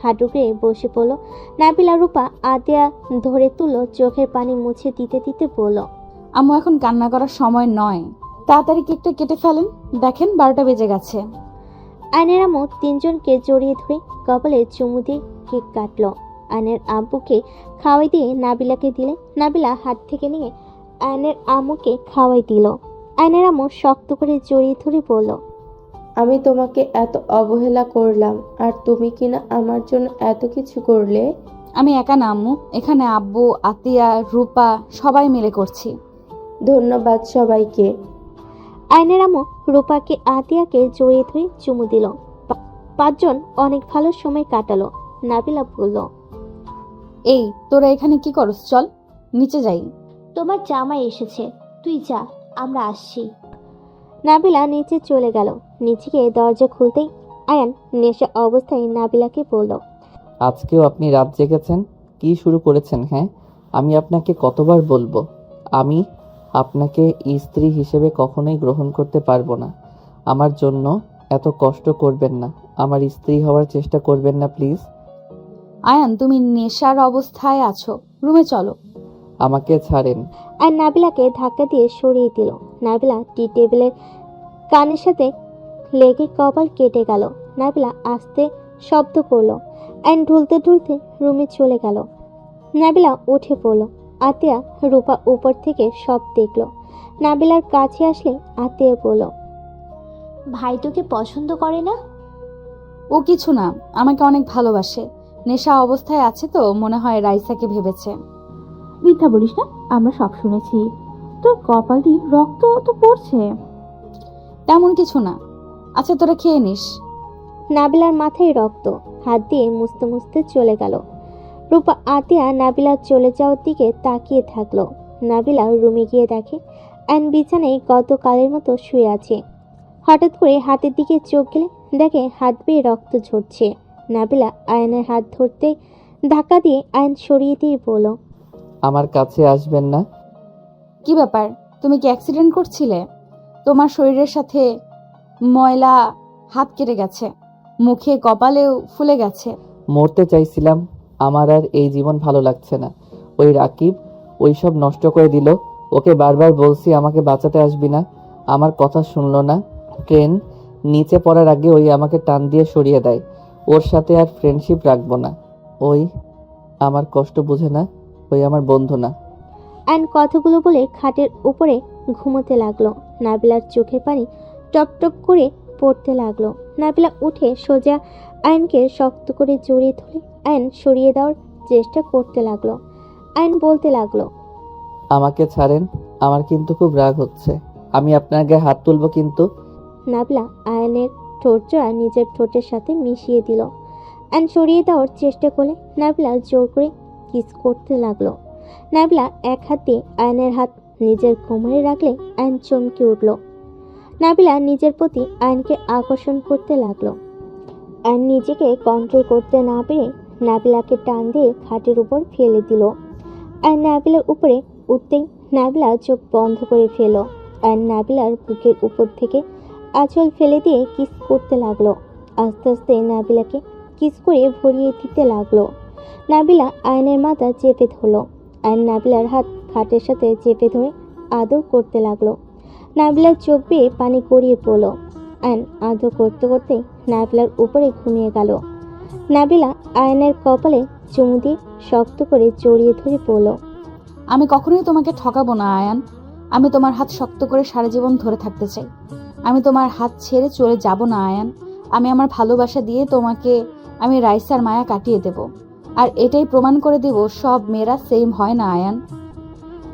হাঁটুকে বসে পড়ল। নাবিলা রূপা আতিয়া ধরে তুললো, চোখের পানি মুছে দিতে দিতে বলল, আম্মু এখন কান্না করার সময় নয়, তাড়াতাড়ি কেকটা কেটে ফেলেন, দেখেন 12টা বেজে গেছে। আয়নের আম্মু তিনজনকে জড়িয়ে ধরে কপালে চুমু দিয়ে কেক কাটলো। আয়নের আব্বুকে খাওয়াই দিয়ে নাবিলাকে দিলে নাবিলা হাত থেকে নিয়ে আয়নের আম্মুকে খাওয়াই দিল। আয়নের আম্মু শক্ত করে জড়িয়ে ধরে বলল, আমি তোমাকে এত অবহেলা করলাম আর তুমি কিনা আমার জন্য এত কিছু করলে। আমি একা না আম্মু, এখানে আব্বু, আতিয়া, রূপা সবাই মিলে করছি। ধন্যবাদ সবাইকে। আয়নের আম্মু রূপাকে আতিয়াকে জড়িয়ে ধরে চুমু দিল। পাঁচজন অনেক ভালো সময় কাটালো। নাবিলা বলল, এই তোরা এখানে কি করস, চল নিচে যাই। তোমার জামাই এসেছে, তুই যা, আমরা আসছি। নাবিলা নিচে চলে গেল। নিচে গিয়ে দরজা খুলতেই আয়ান নেশা অবস্থায় নাবিলাকে বলল, আজকেও আপনি রাত জেগেছেন? কি শুরু করেছেন? হ্যাঁ, আমি আপনাকে কতবার বলবো, আমি আপনাকে স্ত্রী হিসেবে কখনোই গ্রহণ করতে পারবো না। আমার জন্য এত কষ্ট করবেন না, আমার স্ত্রী হওয়ার চেষ্টা করবেন না প্লিজ। আয়ান, তুমি নেশার অবস্থায় আছো, রুমে চলো। আমাকে ছাড়েন। আর নাবিলাকে ধাক্কা দিয়ে সরিয়ে দিল। নাবিলা টি টেবিলের কানের সাথে লেগে কপাল কেটে গেল। নাবিলা আস্তে শব্দ করলো। আইন ঢুলতে ঢুলতে রুমে চলে গেল। নাবিলা উঠে পড়ল। আতিয়া রূপা উপর থেকে সব দেখলো। নাবিলার কাছে আসলে আতিয়া বলল, ভাই তোকে পছন্দ করে না? ও কিছু না, আমাকে অনেক ভালোবাসে। নেশা অবস্থায় আছে তো মনে হয় রাইসাকে ভেবেছে। মিথ্যা বলিস না, আমরা সব শুনেছি। তোর কপাল দিয়ে রক্ত তো পড়ছে। তেমন কিছু না। আচ্ছা তোরা খেয়ে নিস। নাবিলার মাথায় রক্ত। হাত দিয়ে মুছতে মুছতে চলে গেল। রূপা আতিয়া নাবিলার চলে যাওয়ার দিকে তাকিয়ে থাকলো। নাবিলা রুমে গিয়ে দেখে আয়ন বিছানায় গতকালের মতো শুয়ে আছে। হঠাৎ করে হাতের দিকে চোখ গেলে দেখে হাত বেয়ে রক্ত ঝরছে। নাবিলা আয়নের হাত ধরতে ধাক্কা দিয়ে আয়ন সরিয়ে দিয়ে বলল, আমার কাছে আসবেন না। কি ব্যাপার, তুমি কি অ্যাক্সিডেন্ট করছিলে? তোমার শরীরের সাথে ময়লা, হাত কেটে গেছে, মুখে কপালেও ফুলে গেছে। মরতে চাইছিলাম, আমার আর এই জীবন ভালো লাগছে না। ওই রাকিব ওই সব নষ্ট করে দিল। ওকে বারবার বলছি আমাকে বাঁচাতে আসবি না, আমার কথা শুনলো না। ট্রেন নিচে পড়ার আগে ওই আমাকে টান দিয়ে সরিয়ে দেয়। ওর সাথে আর ফ্রেন্ডশিপ রাখবো না। ওই আমার কষ্ট বুঝে না, ওই আমার বন্ধু না। আয়ন কথাগুলো বলে খাটের উপরে ঘুমোতে লাগলো। নাবিলার চোখের পানি টপ টপ করে পড়তে লাগলো। নাবিলা উঠে সোজা আয়নকে শক্ত করে জড়িয়ে ধরে আয়ন সরিয়ে দেওয়ার চেষ্টা করতে লাগলো। আয়ন বলতে লাগলো, আমাকে ছাড়েন, আমার কিন্তু খুব রাগ হচ্ছে। আমি আপনার গায়ে হাত তুলবো কিন্তু। নাবিলা আয়নের ঠোঁট জোড়া নিজের ঠোঁটের সাথে মিশিয়ে দিল। আয়ন সরিয়ে দেওয়ার চেষ্টা করলে নাবিলা জোর করে কিস করতে লাগলো। নাবিলা এক হাত দিয়ে আয়নের হাত নিজের কোমরে রাখলে আয়ন চমকে উঠল। নাবিলা নিজের প্রতি আয়নকে আকর্ষণ করতে লাগলো। আয়ন নিজেকে কন্ট্রোল করতে না পেরে নাবিলাকে টান দিয়ে খাটের উপর ফেলে দিল। আয়ন নাবিলার উপরে উঠতেই নাবিলা চোখ বন্ধ করে ফেল। আয়ন নাবিলার বুকের উপর থেকে আঁচল ফেলে দিয়ে কিস করতে লাগলো। আস্তে আস্তে নাবিলাকে কিস করে ভরিয়ে দিতে লাগলো। নাবিলা আয়নের মাথা চেপে ধরল। আয়ন নাবিলার হাত খাটের সাথে চেপে ধরে আদর করতে লাগলো। নাবিলার চোখ বেয়ে পানি গড়িয়ে পড়ল। আয়ন আদর করতে করতে নাবিলার উপরে ঘুমিয়ে গেল। নাবিলা আয়নের কপালে চুমু দিয়ে শক্ত করে জড়িয়ে ধরে পড়ল। আমি কখনোই তোমাকে ঠকাবো না আয়ান। আমি তোমার হাত শক্ত করে সারা জীবন ধরে থাকতে চাই। আমি তোমার হাত ছেড়ে চলে যাব না আয়ান। আমি আমার ভালোবাসা দিয়ে তোমাকে আমি রাইসার মায়া কাটিয়ে দেব। আর এটাই প্রমাণ করে দেব সব মেয়েরা সেম হয় না আয়ান।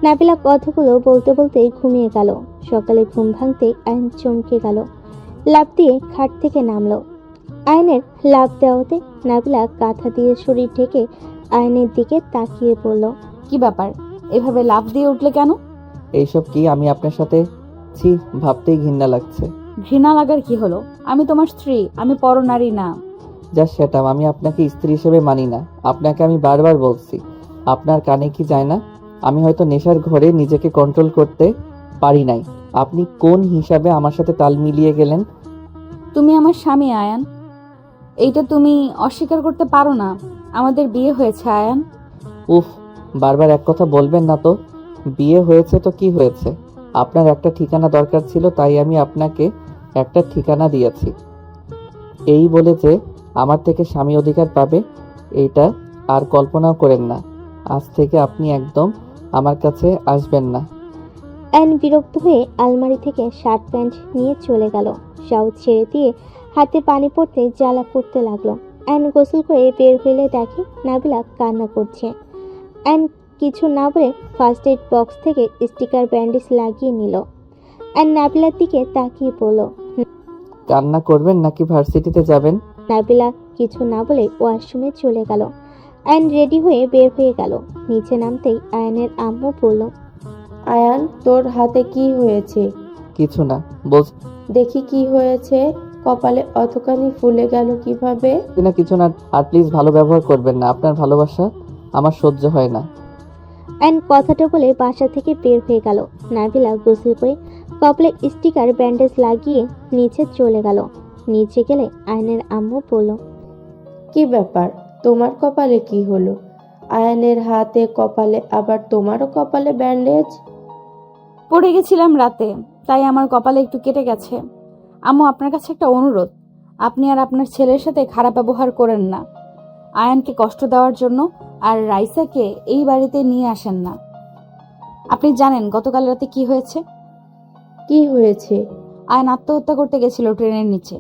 নাবিলা কথাগুলো বলতে বলতেই ঘুমিয়ে গেল। সকালে ঘুম ভাঙতেই আয়ন চমকে গেল। লাফ দিয়ে খাট থেকে নামলো। আয়নের লাফ দেওয়াতে নাবিলা কাঁথা দিয়ে শরীর ঢেকে আয়নের দিকে তাকিয়ে পড়ল। কি ব্যাপার, এভাবে লাফ দিয়ে উঠলে কেন? এইসব কি? আমি আপনার সাথে, ছি, ভাবতেই ঘৃণা লাগছে। ঘৃণা লাগার কি হলো? আমি তোমার স্ত্রী, আমি পরনারী না। জাস্ট সেটাম, আমি আপনাকে স্ত্রী হিসেবে মানি না। আপনাকে আমি বারবার বলছি, আপনার কানে কি যায় না? আমি হয়তো নেশার ঘরে নিজেকে কন্ট্রোল করতে পারি নাই। আপনি কোন হিসাবে আমার সাথে তাল মিলিয়ে গেলেন? তুমি আমার স্বামী আয়ান, এইটা তুমি অস্বীকার করতে পারো না। আমাদের বিয়ে হয়েছে আয়ান। উফ, বারবার এক কথা বলবেন না তো। বিয়ে হয়েছে তো কি হয়েছে? আপনার একটা ঠিকানা দরকার ছিল, তাই আমি আপনাকে একটা ঠিকানা দিয়েছি। এই বলে যে আমার থেকে স্বামী অধিকার পাবে, এইটা আর কল্পনাও করেন না। আজ থেকে আপনি একদম আমার কাছে আসবেন না। আয়ন বিরক্ত হয়ে আলমারি থেকে শার্ট প্যান্ট নিয়ে চলে গেল। শাউট ছেড়ে দিয়ে হাতে পানি পড়তে জ্বালা করতে লাগলো। আয়ন গোসল করে বের হইলে দেখে নাবিলা কান্না করছে। আয়ন কিছু না বলে ফার্স্ট এড বক্স থেকে স্টিকার ব্যান্ডেজ লাগিয়ে নিল। আয়ন নাবিলার দিকে তাকিয়ে বলল, কান্না করবেন নাকি ভার্সিটিতে যাবেন? নাবিলা কিছু না বলে ওয়াশরুমে চলে গেল। আয়ন রেডি হয়ে বের হয়ে গেল। নিচে নামতেই আয়নের আম্মু বলল, আয়ান, তোর হাতে কি হয়েছে? কিছু না, বলছি দেখি কি হয়েছে। কপালে অতখানি ফুলে গেল কিভাবে? না কিছু না। আর প্লিজ ভালো ব্যবহার করবেন না, আপনার ভালোবাসা আমার সহ্য হয় না। আয়ন কথাটা বলে বাসা থেকে বের হয়ে গেল। নাবিলা গোসল করে কপালে স্টিকার ব্যান্ডেজ লাগিয়ে নিচে চলে গেল। নিচে গেলে আয়নের আম্মু বলল, কি ব্যাপার, তোমার কপালে কি হলো? আয়ানের হাতে কপালে, আবার তোমারও কপালে ব্যান্ডেজ? পড়ে গেছিলাম রাতে, তাই আমার কপালে একটু কেটে গেছে। আম্মু, আপনার কাছে একটা অনুরোধ, আপনি আর আপনার ছেলের সাথে খারাপ ব্যবহার করেন না। আয়ানকে কষ্ট দেওয়ার জন্য আর রাইসাকে এই বাড়িতে নিয়ে আসেন না। আপনি জানেন গতকাল রাতে কি হয়েছে? কি হয়েছে? আয়ন আত্মহত্যা করতে গেছিল ট্রেনের নিচে।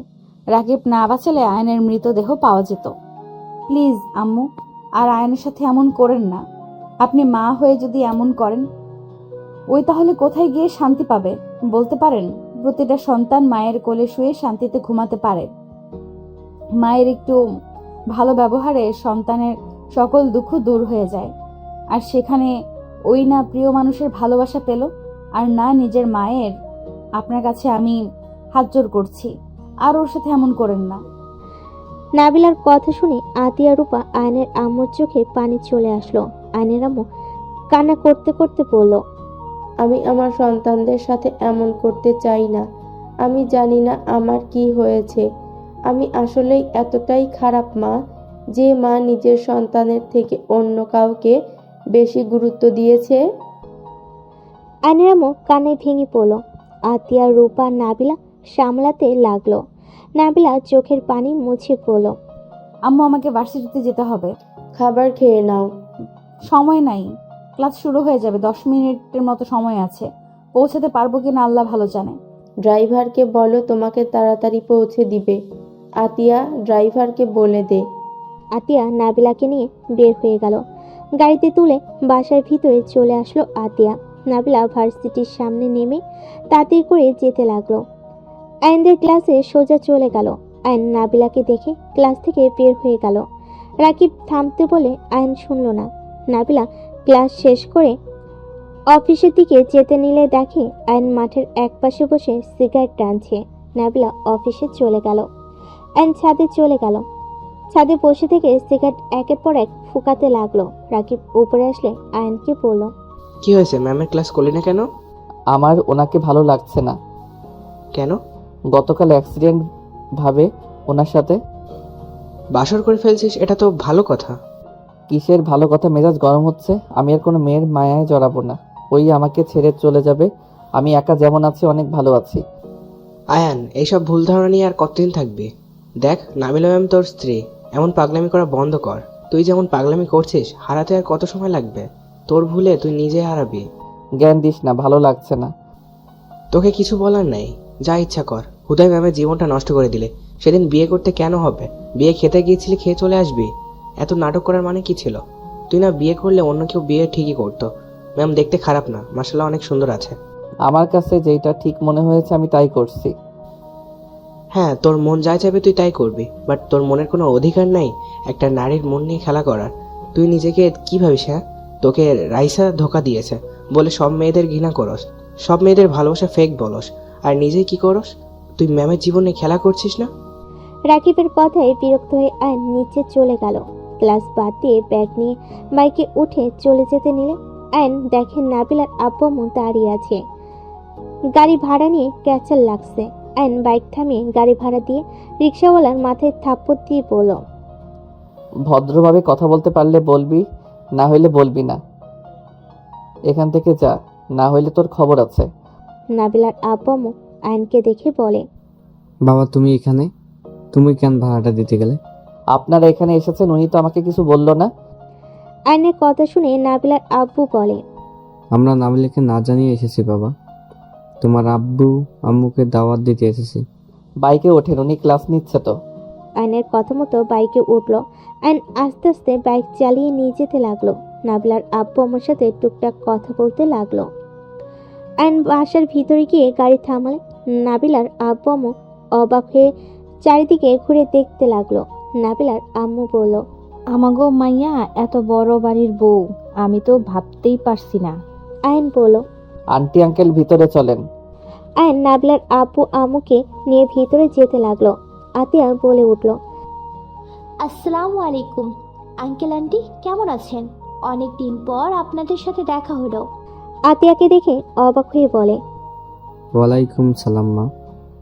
রাকিব না বাঁচালে আয়নের মৃতদেহ পাওয়া যেত। প্লিজ আম্মু, আর আয়নের সাথে এমন করেন না। আপনি মা হয়ে যদি এমন করেন, ওই তাহলে কোথায় গিয়ে শান্তি পাবে বলতে পারেন? প্রতিটা সন্তান মায়ের কোলে শুয়ে শান্তিতে ঘুমাতে পারে। মায়ের একটু ভালো ব্যবহারে সন্তানের সকল দুঃখ দূর হয়ে যায়। আর সেখানে ওই না প্রিয় মানুষের ভালোবাসা পেল, আর না নিজের মায়ের। আপনার কাছে আমি হাত জোড় করছি, আর ওর সাথে এমন করেন না। নাবিলার কথা শুনে আতিয়া রূপা আয়নের আম্মুর চোখে পানি চলে আসলো। আয়নের আম্মু কান্না করতে করতে বলল, আমি আমার সন্তানদের সাথে এমন করতে চাই না। আমি জানি না আমার কি হয়েছে। আমি আসলেই এতটাই খারাপ মা, যে মা নিজের সন্তানের থেকে অন্য কাউকে বেশি গুরুত্ব দিয়েছে। আয়নের আম্মু কান্নায় ভেঙে পড়ল। আতিয়া রূপা নাবিলা সামলাতে লাগলো। নাবিলা চোখের পানি মুছে পড়ল। আম্মু, আমাকে ভার্সিটিতে যেতে হবে। খাবার খেয়ে নাও। সময় নাই, ক্লাস শুরু হয়ে যাবে। 10 মিনিটের মতো সময় আছে। পৌঁছাতে পারবো কিনা আল্লাহ ভালো জানে। ড্রাইভারকে বলো তোমাকে তাড়াতাড়ি পৌঁছে দিবে। আতিয়া, ড্রাইভারকে বলে দে। আতিয়া নাবিলাকে নিয়ে বের হয়ে গেল। গাড়িতে তুলে বাসার ভিতরে চলে আসলো আতিয়া। নাবিলা ভার্সিটির সামনে নেমে তাড়াতাড়ি করে যেতে লাগলো। আয়নদের ক্লাসে সোজা চলে গেল। আয়ন নাবিলাকে দেখে ক্লাস থেকে বের হয়ে গেল। রাকিব থামতে বলে আয়ন শুনল না। নাবিলা ক্লাস শেষ করে অফিসের দিকে যেতে নিলে দেখে আয়ন মাঠের একপাশে বসে সিগারেট টানছে। নাবিলা অফিসে চলে গেল। আয়ন ছাদে চলে গেল। ছাদে বসে থেকে সিগারেট একের পর এক ফুকাতে লাগলো। রাকিব উপরে আসলে আয়নকে বলল, কি হয়েছে, ম্যামের ক্লাস করলি না কেন? আমার ওনাকে ভালো লাগছে না। কেন? গতকাল অ্যাক্সিডেন্ট ভাবে ওনার সাথে। বাসর করে ফেলছিস, এটা তো ভালো কথা। কিসের ভালো কথা? মেজাজ গরম হচ্ছে। আমি আর কোনো মেয়ের মায়ায় জড়াবো না। ওই আমাকে ছেড়ে চলে যাবে। আমি একা যেমন আছি অনেক ভালো আছি। আয়ান, এইসব ভুল ধারণা নিয়ে আর কতদিন থাকবি? দেখ, নাবিলা ম্যাম তোর স্ত্রী। এমন পাগলামি করা বন্ধ কর। তুই যেমন পাগলামি করছিস, হারাতে আর কত সময় লাগবে? তোর ভুলে তুই নিজে হারাবি। জ্ঞান দিস না, ভালো লাগছে না। তোকে কিছু বলার নেই, যা ইচ্ছা কর। হুদাই ম্যামের জীবনটা নষ্ট করে দিলে। সেদিন বিয়ে করতে কেন হবে? বিয়ে খেতে গিয়েছিলি, খেয়ে চলে আসবি। এত নাটক করার মানে কি ছিল? তুই না বিয়ে করলে অন্য কেউ বিয়ে ঠিকই করতো। ম্যাম দেখতে খারাপ না, মাশাআল্লাহ অনেক সুন্দর আছে। আমার কাছে যেটা ঠিক মনে হয়েছে আমি তাই করছি। হ্যাঁ, তোর মন যা চাইবে তুই তাই করবি, বাট তোর মনের কোনো অধিকার নাই একটা নারীর মন নিয়ে খেলা করার। তুই নিজেকে কি ভাবিস? হ্যাঁ, তোকে রাইসা ধোকা দিয়েছে বলে সব মেয়েদের ঘৃণা করস, সব মেয়েদের ভালোবাসা ফেক বলস, আর নিজে কি করস? তুই ম্যামের জীবনে খেলা করছিস না? রাকিবের কথায় বিরক্ত হয়ে আয়ন নিচে চলে গেল। ক্লাস বাদ দিয়ে ব্যাগ নিয়ে বাইকে উঠে চলে যেতে নিলে আয়ন দেখে নাবিলার আব্বু আম্মু দাঁড়িয়ে আছে। গাড়ি ভাড়া নিয়ে ক্যাচাল লাগছে। আয়ন বাইক থামিয়ে গাড়ি ভাড়া দিয়ে রিক্সাওয়ালার মাথায় থাপ্পড় দিয়ে বলল, ভদ্রভাবে কথা বলতে পারলে বলবি, না হইলে বলবি না। এখান থেকে যা, না হইলে তোর খবর আছে। নাবিলার আব্বু আম্মু আয়নকে দেখে বলে, বাবা তুমি এখানে, তুমি কেন ভাড়াটা দিতে গেলে? আপনারা এখানে এসেছেন, উনি তো আমাকে কিছু বললো না। আয়নের কথা শুনে নাবিলার আব্বু বলে, আমরা নাবিলাকে না জানিয়ে এসেছি বাবা, তোমার আব্বু আম্মুকে দাওয়াত দিতে এসেছি। বাইকে ওঠেন, উনি ক্লাস নিচ্ছে তো। আয়নের কথা মতো বাইকে উঠল। আয়ন আস্তে আস্তে বাইক চালিয়ে নিয়ে যেতে লাগলো। নাবিলার আব্বু আম্মুর সাথে টুকটাক কথা বলতে লাগলো। আয়ন বাসার ভিতরে গিয়ে গাড়ি থামালে নাবিলার আব্বু আম্মু অবাক হয়ে চারিদিকে ঘুরে দেখতে লাগলো। নাবিলার আম্মু বলল, আমাগো মাইয়া এত বড় বাড়ির বউ, আমি তো ভাবতেই পারছি না। আয়ন বলল। আন্টি আঙ্কেল ভিতরে চলেন। আয়ন নাবিলার আব্বু আম্মুকে নিয়ে ভিতরে যেতে লাগলো। আতিয়া বলে উঠল, আসসালামু আলাইকুম আঙ্কেল আন্টি, কেমন আছেন? অনেক দিন পর আপনাদের সাথে দেখা হলো। আতিয়াকে দেখে অবাক হয়ে বলে, ওয়ালাইকুম সালাম মা,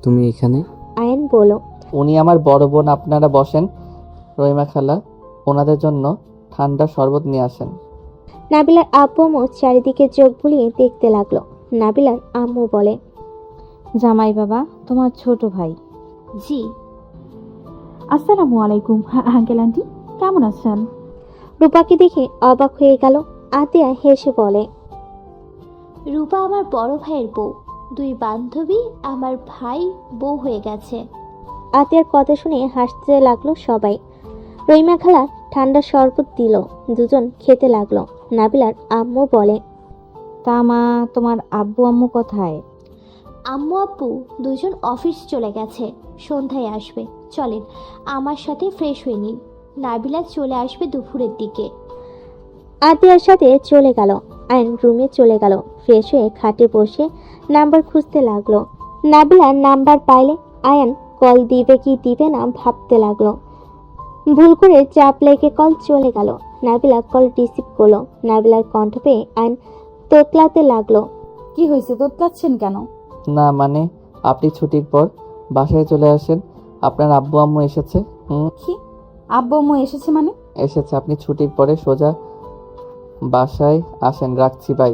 তুমি এখানে? আয়ন বলল, উনি আমার বড় বোন, আপনারা বসেন। রহিমা খালা, ওনাদের জন্য ঠান্ডা শরবত নিয়ে আসেন। নাবিলার আব্বু আম্মু চারিদিকে চোখ বুলিয়ে দেখতে লাগলো। নাবিলার আম্মু বলে, জামাই বাবা, তোমার ছোট ভাই। জি। আসসালামু আলাইকুম আঙ্কেল আন্টি, কেমন আছেন? রূপাকে দেখে অবাক হয়ে গেল। আতিয়া হেসে বলে, রূপা আমার বড় ভাইয়ের বউ, দুই বান্ধবী আমার ভাই বউ হয়ে গেছে। আতিয়ার কথা শুনে হাসতে লাগলো সবাই। রহিমা খালা ঠান্ডা শরবত দিল, দুজন খেতে লাগলো। নাবিলার আম্মু বলে, তা মা, তোমার আব্বু আম্মু কোথায়? আম্মু আব্বু দুজন অফিস চলে গেছে, সন্ধ্যায় আসবে। চলেন আমার সাথে ফ্রেশ হয়ে নিন, নাবিলা চলে আসবে দুপুরের দিকে। আতিয়ার সাথে চলে গেল। আয়ন রুমে চলে গেল। ফ্রেশ হয়ে খাটে বসে নাম্বার খুঁজতে লাগলো। নাবিলার নাম্বার পাইলে আয়ন কল দিবে কি দিবে না ভাবতে লাগলো। ভুল করে চাপ লেগে কল চলে গেল। নাবিলা কল রিসিভ করলো। নাবিলার কণ্ঠ পেয়ে আয়ন তোতলাতে লাগলো। কি হয়েছে, তোতলাচ্ছেন কেন? না মানে, আপনি ছুটির পর বাসায় চলে আসেন, আপনার আব্বু আম্মু এসেছে। কি আব্বু আম্মু এসেছে মানে? এসেছে, আপনি ছুটির পরে সোজা বাসায় আসেন। রাখছি, বাই।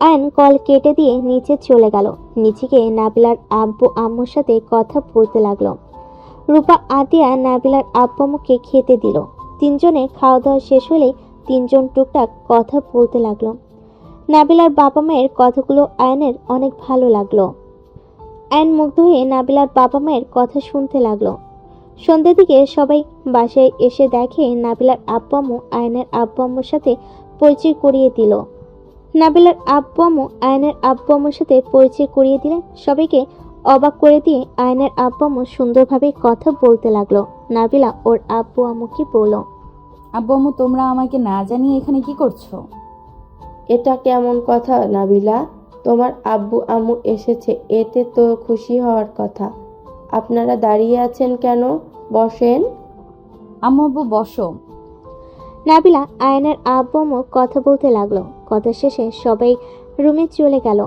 আয়ন কল কেটে দিয়ে নিচে চলে গেল। নিচে গিয়ে নাবিলার আব্বু আম্মুর সাথে কথা বলতে লাগলো। রূপা আতিয়া নাবিলার আব্বু আম্মুকে খেতে দিল। তিনজনে খাওয়া দাওয়া শেষ হলে তিনজন টুকটাক কথা বলতে লাগলো। নাবিলার বাবা মায়ের কথাগুলো আয়নের অনেক ভালো লাগলো। আয়ন মুগ্ধ হয়ে নাবিলার বাবা মায়ের কথা শুনতে লাগলো। সন্ধ্যের দিকে সবাই বাসায় এসে দেখে নাবিলার আব্বু আম্মু আয়নের আব্বু আম্মুর সাথে পরিচয় করিয়ে দিল। নাবিলার আব্বু আম্মু আয়নের আব্বু আম্মুর সাথে পরিচয় করিয়ে দিলে সবাইকে অবাক করে দিয়ে আয়নের আব্বু আম্মু সুন্দরভাবে কথা বলতে লাগলো। নাবিলা ওর আব্বু আম্মুকে বলল, আব্বু আম্মু, তোমরা আমাকে না জানিয়ে এখানে কি করছো? এটা কেমন কথা নাবিলা? তোমার আব্বু আম্মু এসেছে, এতে তো খুশি হওয়ার কথা। আপনারা দাঁড়িয়ে আছেন কেন? বসেন। আম্মু আব্বু বসো। নাবিলা আয়নের আব্বু আম্মু কথা বলতে লাগলো। কথা শেষে সবাই রুমে চলে গেল।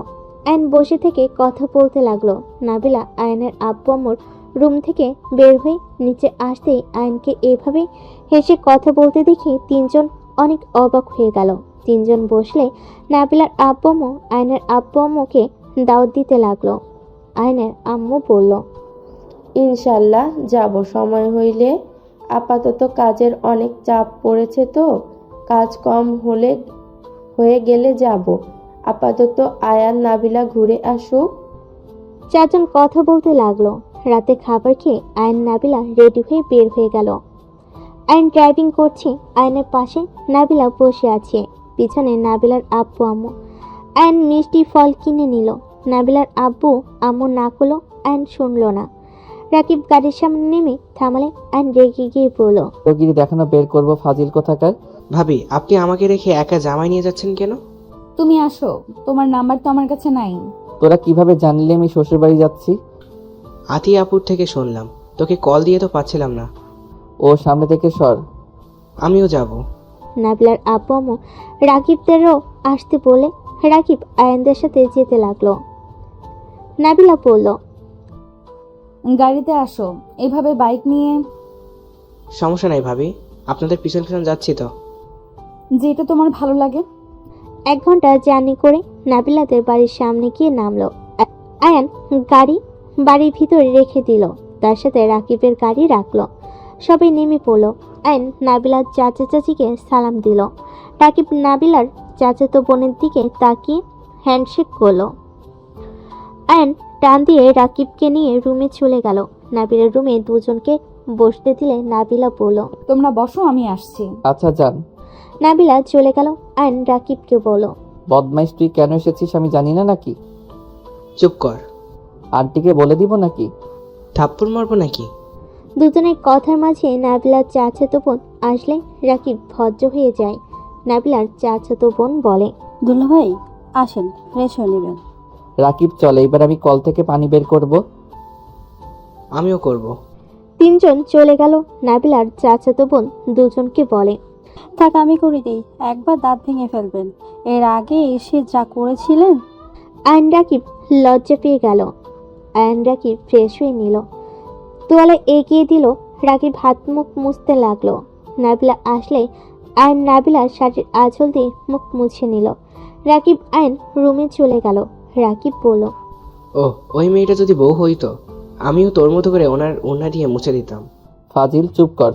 আয়ন বসে থেকে কথা বলতে লাগলো। নাবিলা আয়নের আব্বু আম্মুর রুম থেকে বের হয়ে নিচে আসতেই আয়নকে এভাবে হেসে কথা বলতে দেখে তিনজন অনেক অবাক হয়ে গেল। তিনজন বসলে নাবিলার আব্বু আম্মু আয়নের আব্বু আম্মুকে দাওয়াত দিতে লাগলো। আয়নের আম্মু বলল, ইনশাল্লাহ যাব সময় হইলে। আপাতত কাজের অনেক চাপ পড়েছে তো, কাজ কম হয়ে গেলে যাব। আপাতত আয়ান নাবিলা ঘুরে আসুক। চারজন কথা বলতে লাগলো। রাতে খাবার খেয়ে আয়ন নাবিলা রেডি হয়ে বের হয়ে গেল। আয়ন ড্রাইভিং করছে, আয়নের পাশে নাবিলা বসে আছে, পিছনে নাবিলার আব্বু আম্মু। আয়ন মিষ্টি ফল কিনে নিল। নাবিলার আব্বু আম্মু না করলো, আয়ন শুনলো না। রাকিব গাড়ির সামনে নেমে থামালে আয়ন রেগে গিয়ে বলল, রোগীর দেখানো বের করবো, ফাজিল কোথাকার। ভাবি, আপনি আমাকে রেখে একা জামাই নিয়ে যাচ্ছেন কেন? তুমি আসো, তোমার নাম্বার তো আমার কাছে নাই। তোরা কিভাবে জানলি আমি শ্বশুর বাড়ি যাচ্ছি? আতি আপুর থেকে শুনলাম। তোকে কল দিয়ে তো পাচ্ছিলাম না। ও সামনে থেকে সর। আমিও যাব। নাবিলার আব্বু আম্মু রাকিবদেরও আসতে বলে রাকিব আয়ানদের সাথে যেতে লাগলো। নাবিলা বলল, গাড়িতে আসো, এভাবে বাইক নিয়ে। সমস্যা নাই ভাবি, আপনাদের পিছন পিছন যাচ্ছি তো। যেটা তোমার ভালো লাগে। 1 ঘন্টা জার্নি করে নাবিলাদের বাড়ির সামনে গিয়ে নামলো। আয়ান গাড়ি বাড়ির ভিতরে রেখে দিল, তার সাথে রাকিবের গাড়ি রাখলো। সবাই নেমে পড়লো। আয়ান নাবিলার চাচা চাচিকে সালাম দিল। রাকিব নাবিলার চাচাতো বোনের দিকে তাকিয়ে হ্যান্ডশেক করলো। আয়ান টান দিয়ে রাকিবকে নিয়ে রুমে চলে গেল। নাবিলার রুমে দুজনকে বসতে দিলে নাবিলা বলল, তোমরা বসো, আমি আসছি। আচ্ছা যান। নাবিলা চলে গেল। আয়ান রাকিবকে বলল, বদমাইশ, তুই কেন এসেছিস আমি জানি না নাকি? চুপ কর। আন্টিকে বলে দিব নাকি? থাপ্পড় মারবো নাকি? দুজনের কথার মাঝে নাবিলার চাচাতো বোন আসলে রাকিব ভদ্র হয়ে যায়। নাবিলার চাচাতো বোন বলে, দুলাভাই আসেন, ফ্রেশ হয়ে নেবেন। রাকিব চলে, এবার আমি কল থেকে পানি বের করব। আমিও করব। 3 জন চলে গেল। নাবিলার চাচাতো বোন দুজনকে বলে, থাক আমি করে দিই, একবার দাঁত ভেঙে ফেলবেন। এর আগে এসে যা করেছিলেন। আয়ন রাকিব লজ্জা পেয়ে গেল। আয়ন রাকিব ফ্রেশ হয়ে নিল, তোয়ালে এগিয়ে দিল। রাকিব হাত মুখ মুছতে লাগলো। নাবিলা আসলে আয়ন নাবিলার শাড়ির আঁচল দিয়ে মুখ মুছে নিল। রাকিব আয়ন রুমে চলে গেল। রাকিব বলল, ও, ওই মেয়েটা যদি বউ হইতো, আমিও তোর মতো করে ওনার ওড়না দিয়ে মুছে দিতাম। ফাজিল, চুপ কর।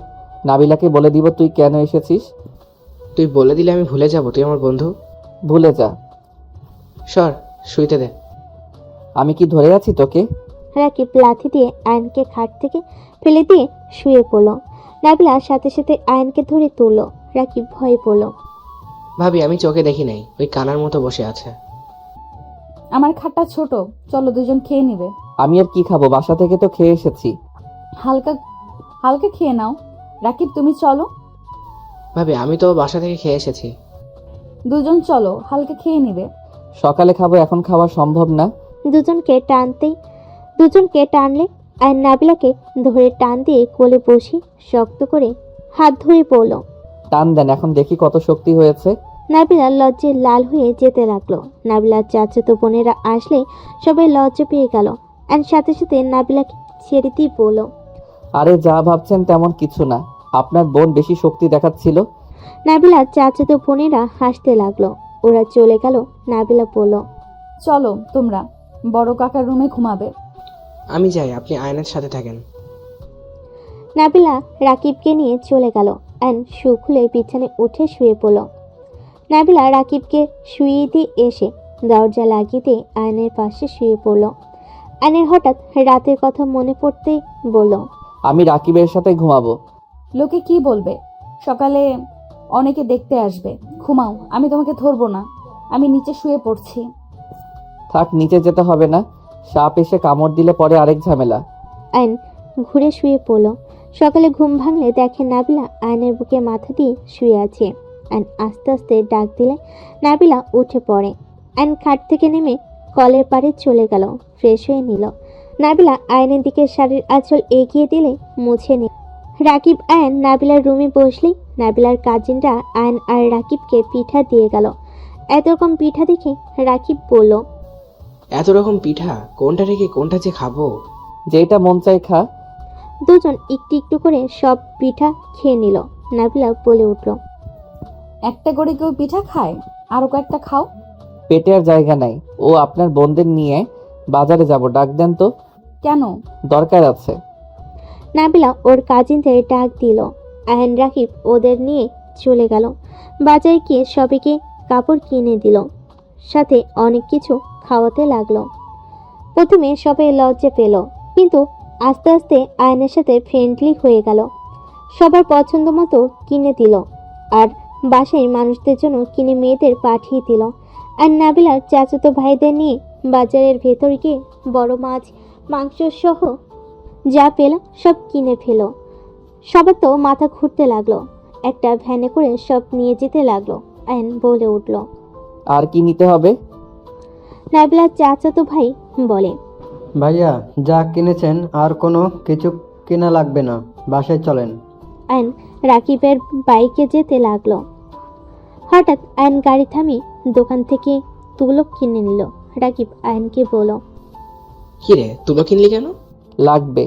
নাবিলাকে বলে দিব তুই কেন এসেছিস। তুই বলে দিলে আমি ভুলে যাব তুই আমার বন্ধু। ভুলে যা। সর, শুইতে দে। আমি কি ধরে আছি তোকে? রাকিব লাথি দিয়ে আয়নকে খাট থেকে ফেলে দিয়ে শুয়ে পড়ল। নাবিলা সাথে সাথে আয়নকে ধরে তুলল। রাকিব ভয়ে পড়ল। ভাবি, আমি চোখে দেখি নাই, ওই কানার মতো বসে আছে। আমার খাটটা ছোট, চলো দুজন খেয়ে নিবে। আমি আর কি খাবো, বাসা থেকে তো খেয়ে এসেছি। হালকা হালকা খেয়ে নাও। রাকিব তুমি চলো। ভাবি, আমি তো বাসা থেকে খেয়ে এসেছি। দুজন চলো, হালকা খেয়ে নিবে। সকালে খাবো, এখন খাওয়া সম্ভব না। দুজনকে টানলে আয়ন নাবিলাকে ধরে টান দিয়ে কোলে বসি শক্ত করে হাত ধরে পড়ল। টান দেন, এখন দেখি কত শক্তি হয়েছে। নাবিলা লজ্জায় লাল হয়ে যেতে লাগলো। নাবিলার চাচাতো বোনেরা আসলে সবাই লজ্জা পেয়ে গেল। আর সাথে সাথে নাবিলাকে ছেড়ে দিয়ে পড়ল। আরে যা ভাবছেন তেমন কিছু না, আপনার বোন বেশি শক্তি দেখাচ্ছিল। নাবিলার চাচাতো বোনেরা হাসতে লাগলো। ওরা চলে গেল। নাবিলা বলল, চলো তোমরা, বড় কাকার রুমে ঘুমাবে। আমি যাই, আপনি আয়নের সাথে থাকেন। নাবিলা রাকিবকে নিয়ে চলে গেল। আয়ন শু খুলে বিছানায় উঠে শুয়ে পড়ল। নাবিলা রাকিবকে শুইয়ে দিয়ে এসে দরজা লাগিয়ে দিয়ে আয়নের পাশে শুয়ে পড়ল। আয়নের হঠাৎ রাতের কথা মনে পড়তে বলল, আমি রাকিবের সাথে ঘুমাবো। লোকে কি বলবে? সকালে অনেকে দেখতে আসবে। ঘুমাও, আমি তোমাকে ধরবো না। আমি নিচে শুয়ে পড়ছি। থাক, নিচে যেতে হবে না, সাপ এসে কামড় দিলে পরে আরেক ঝামেলা। আয়ন ঘুরে শুয়ে পড়ল। সকালে ঘুম ভাঙলে দেখে নাবিলা আয়নের বুকে মাথা দিয়ে শুয়ে আছে। আয়ন আস্তে আস্তে ডাক দিলে নাবিলা উঠে পড়ে। আয়ন খাট থেকে নেমে কলের পাড়ে চলে গেল, ফ্রেশ হয়ে নিল। নাবিলা আয়নের দিকে শাড়ির আঁচল এগিয়ে দিলে মুছে নিল। রাকিব আয়ন নাবিলার রুমে বসলেই নাবিলার কাজিনরা আয়ন আর রাকিবকে পিঠা দিয়ে গেল। এত রকম পিঠা দেখে রাকিব বলল, এত রকম পিঠা, কোনটা রেখে কোনটা যে খাবো। যেটা মন চাই খা। দুজন একটু একটু করে সব পিঠা খেয়ে নিল। নাবিলা বলে উঠল, একটা করে কেউ পিঠা খায়? আরো কয়েকটা খাও। পেটে আর জায়গা নাই। ও আপনার বোনদের নিয়ে বাজারে যাব, ডাক দেন তো। কেন? দরকার আছে। নাবিলা ওর কাজিনদের ডাক দিল। আয়ন রাকিব ওদের নিয়ে চলে গেল। বাজারে গিয়ে সবাইকে কাপড় কিনে দিল, সাথে অনেক কিছু খাওয়াতে লাগলো। প্রথমে সবাই লজ্জা পেল, কিন্তু আস্তে আস্তে আয়নের সাথে ফ্রেন্ডলি হয়ে গেল। সবার পছন্দ মতো কিনে দিল, আর বাসায় মানুষদের জন্য কিনে মেয়েদের পাঠিয়ে দিল। আর নাবিলার চাচাতো ভাইদের নিয়ে বাজারের ভেতর গিয়ে বড় মাছ, মাংস সহ যা পেল সব কিনে ফেল। সবার তো মাথা ঘুরতে লাগলো। একটা ভ্যানে করে সব নিয়ে যেতে লাগলো। আয়ন বলে উঠল, আর কি নিতে হবে? নাবিলার চাচাতো ভাই বলে, ভাইয়া, যা কিনেছেন আর কোনো কিছু কেনা লাগবে না, বাসায় চলেন। আয়ন রাকিবের বাইকে যেতে লাগলো। হঠাৎ আয়ন গাড়ি থামিয়ে দোকান থেকে তুলো কিনে নিল। রাকিব আয়নকে বলল, কিরে তুলো কিনলি কেন? লাগবে।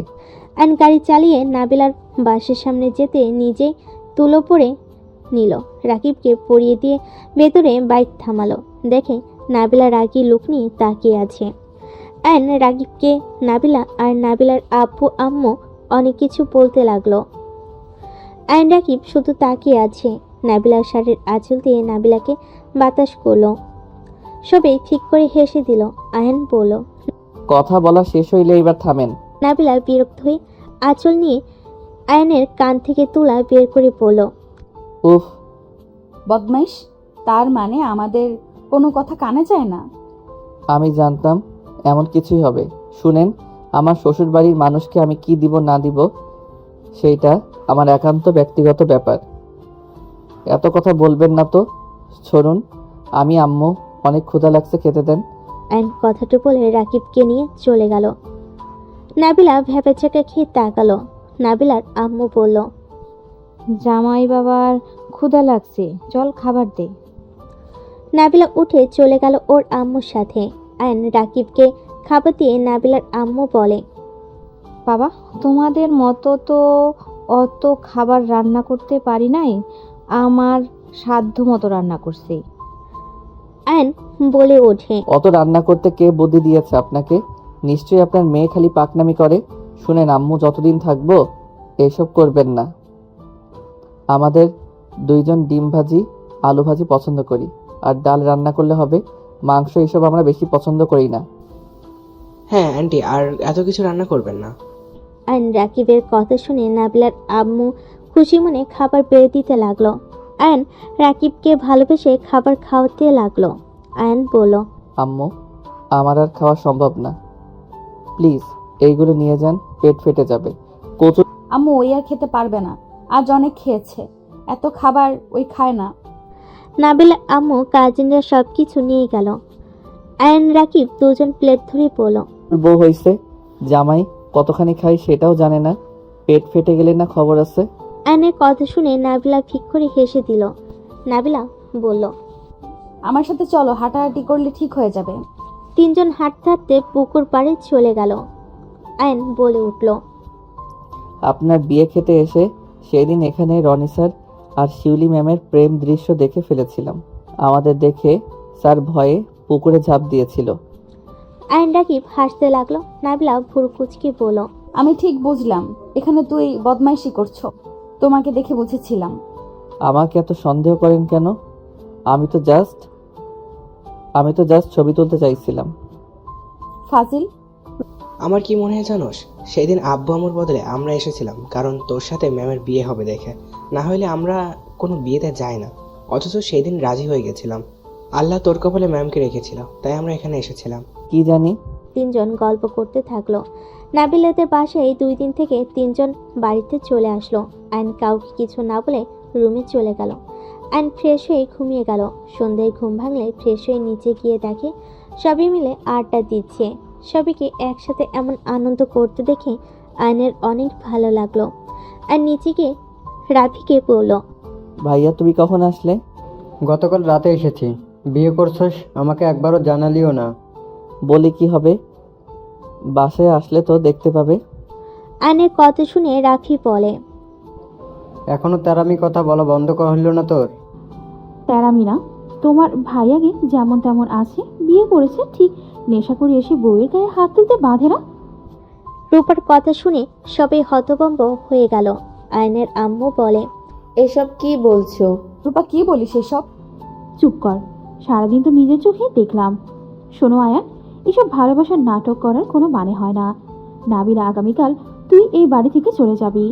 আয়ন গাড়ি চালিয়ে নাবিলার বাসের সামনে যেতে নিজে তুলো পরে নিল। রাকিবকে পরিয়ে দিয়ে ভেতরে বাইক থামালো। দেখে নাবিলা রাগী লোক নিয়ে তাকিয়ে আছে। আয়ন রাকিবকে নাবিলা আর নাবিলার আব্বু আম্মু অনেক কিছু বলতে লাগলো। আয়ন রাকিব শুধু তাকিয়ে আছে। নাবিলার শাড়ির আঁচল দিয়ে নাবিলাকে বাতাস করলো। সবে ঠিক করে হেসে দিল। আয়ন বলল, কথা বলা শেষ হইলে এবার থামেন। নাবিলা বিরক্ত হয়ে আঁচল নিয়ে আয়নের কান থেকে তুলা বের করে বলল, উফ, বদমাইশ, তার মানে আমাদের কোনো কথা কানে যায় না। আমি জানতাম এমন কিছুই হবে। শুনেন, আমার শ্বশুর বাড়ির মানুষকে আমি কি দিব না দিব সেইটা আমার একান্ত ব্যক্তিগত ব্যাপার। এত কথা বলবেন না তো। শুনুন, আমি আম্মু অনেক ক্ষুধা লাগছে, খেতে দেন। আয়ন কথাটা বলে রাকিবকে নিয়ে চলে গেল। নাবিলা ভ্যাপেচাকা খেয়ে তাকালো। নাবিলার আম্মু বলল, জামাই বাবার ক্ষুধা লাগছে, চল খাবার দে। নাবিলা উঠে চলে গেল ওর আম্মুর সাথে। আয়ন রাকিবকে খাবার দিয়ে নাবিলার আম্মু বলে, বাবা, তোমাদের মতো তো অত খাবার রান্না করতে পারি নাই, আমার সাধ্য মতো রান্না করছি। আয়ন বলে ওঠে, অত রান্না করতে কে বুদ্ধি দিয়েছে আপনাকে? নিশ্চয়ই আপনার মেয়ে খালি পাকনামি করে। শুনেন আম্মু, যতদিন থাকবো এসব করবেন না। আমাদের দুইজন ডিম ভাজি আলু ভাজি পছন্দ করি, আর ডাল রান্না করলে হবে। মাংস এসব আমরা বেশি পছন্দ করি না। হ্যাঁ আন্টি, আর এত কিছু রান্না করবেন না। আয়ন রাকিবের কথা শুনে নাবিলার আম্মু খুশি মনে খাবার বেড়ে দিতে লাগলো। আয়ন রাকিবকে ভালোবেসে খাবার খাওয়াতে লাগলো। আয়ন বলল, আম্মু, আমার আর খাওয়া সম্ভব না, প্লিজ এইগুলো নিয়ে যান, পেট ফেটে যাবে। কচু আম্মু ওই আর খেতে পারবে না, আজ অনেক খেয়েছে, এত খাবার ওই খায় না। নাবিলার আম্মু কাজিনরা সব কিছু নিয়ে গেল। আয়ন রাকিব দুজন প্লেট ধরে বলল, বউ হয়েছে, জামাই কতখানি খাই সেটাও জানে না, পেট ফেটে গেলে না খবর আছে। আয়নের কথা শুনে নাবিলা ফিক করে হেসে দিল। নাবিলা বলল, আমার সাথে চলো, হাঁটাহাঁটি করলে ঠিক হয়ে যাবে। তিনজন হাঁটতে হাঁটতে পুকুর পাড়ে চলে গেল। আয়ন বলে উঠল, আপনার বিয়ে খেতে এসে সেদিন এখানে রনি স্যার আর শিউলি ম্যামের প্রেম দৃশ্য দেখে ফেলেছিলাম। আমাদের দেখে স্যার ভয়ে পুকুরে ঝাঁপ দিয়েছিল। আয়ন রাকিব হাসতে লাগলো। নাবিলা ভুরু কুচকে বলল, আমি ঠিক বুঝলাম, এখানে তুই বদমাইশি করছো, তোমাকে দেখে বুঝেছিলাম। আমাকে এত সন্দেহ করেন কেন? আমি তো জাস্ট ছবি তুলতে চাইছিলাম। ফাজিল। আমার কি মনে হয় জানোস, সেদিন আব্বু আম্মুর বদলে আমরা এসেছিলাম কারণ তোর সাথে ম্যামের বিয়ে হবে দেখে। না হলে আমরা কোনো বিয়েতে যাই না, অথচ সেই দিন রাজি হয়ে গেছিলাম। আল্লাহ তোর কপালে ম্যামকে রেখেছিল, তাই আমরা এখানে এসেছিলাম। কি জানি। তিনজন গল্প করতে থাকলো। নাবিলাদের বাসায় 2 দিন থেকে তিনজন বাড়িতে চলে আসলো। আয়ন কাউকে কিছু না বলে রুমে চলে গেল। আয়ন ফ্রেশ হয়ে ঘুমিয়ে গেল। সন্ধ্যায় ঘুম ভাঙলে ফ্রেশ হয়ে নিচে গিয়ে দেখে সবাই মিলে আড্ডা দিচ্ছে। সবাইকে একসাথে এমন আনন্দ করতে দেখে আয়নের অনেক ভালো লাগলো। আর নিচে গিয়ে রাফিকে বলল, ভাইয়া তুমি কখন আসলে? গতকাল রাতে এসেছি। বিয়ে করছস, আমাকে একবারও জানালিও না। বলি কি হবে, বাসায় আসলে তো দেখতে পাবে। আয়নের কথা শুনে রাফি বলে, এখনো তেরামি কথা বলা বন্ধ করা হইল না তোর? তেরামি না, তোমার ভাইয়াকে যেমন তেমন আছে, বিয়ে করেছে ঠিক, নেশা করে এসে বউয়ের গায়ে হাত তুলতে বাঁধে না। রূপার কথা শুনে সবাই হতভম্ব হয়ে গেল। আয়নের আম্মু বলে, এসব কি বলছো? রূপা, কি বলিস এসব? চুপ কর, সারাদিন তো নিজের চোখে দেখলাম। শোনো আয়ান, এসব ভালোবাসার নাটক করার কোনো মানে হয় না। নাবিলা, আগামীকাল তুই এই বাড়ি থেকে চলে যাবি।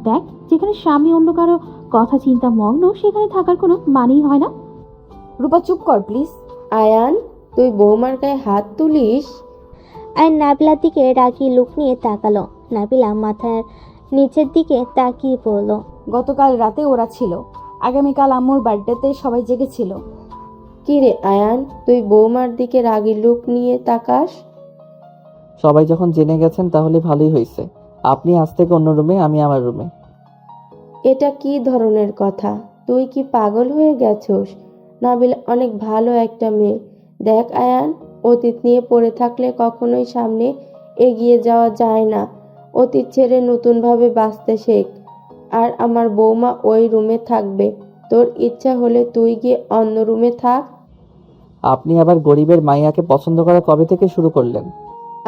দেখ, যেখানে স্বামী অন্য কারো কথা চিন্তা মগ্ন, সেখানে থাকার কোনো মানেই হয় না। রূপা চুপ কর প্লিজ। আয়ান, তুই বৌমার গায়ে হাত তুলিস? আয়ন নাবিলার দিকে রাগী লুক নিয়ে তাকালো। নাবিলা মাথার নিচের দিকে তাকিয়ে বলল, গতকাল রাতে ওরা ছিল, আগামীকাল আম্মুর বার্থডেতে সবাই জেগেছিল। কি রে আয়ান, তুই বৌমার দিকে রাগী লুক নিয়ে তাকাস? সবাই যখন জেনে গেছেন তাহলে ভালোই হয়েছে। আপনি আজ থেকে অন্য রুমে, আমি আমার রুমে। এটা কি ধরনের কথা? তুই কি পাগল হয়ে গেছোস? নাবিলা অনেক ভালো একটা মেয়ে। দেখ আয়ান, অতীত নিয়ে পড়ে থাকলে কখনোই সামনে এগিয়ে যাওয়া যায় না। অতীত ছেড়ে নতুনভাবে বাঁচতে শেখ। আর আমার বৌমা ওই রুমে থাকবে। তোর ইচ্ছা হলে তুই গিয়ে অন্য রুমে থাক। আপনি আবার গরিবের মাইয়াকে পছন্দ করা কবে থেকে শুরু করলেন?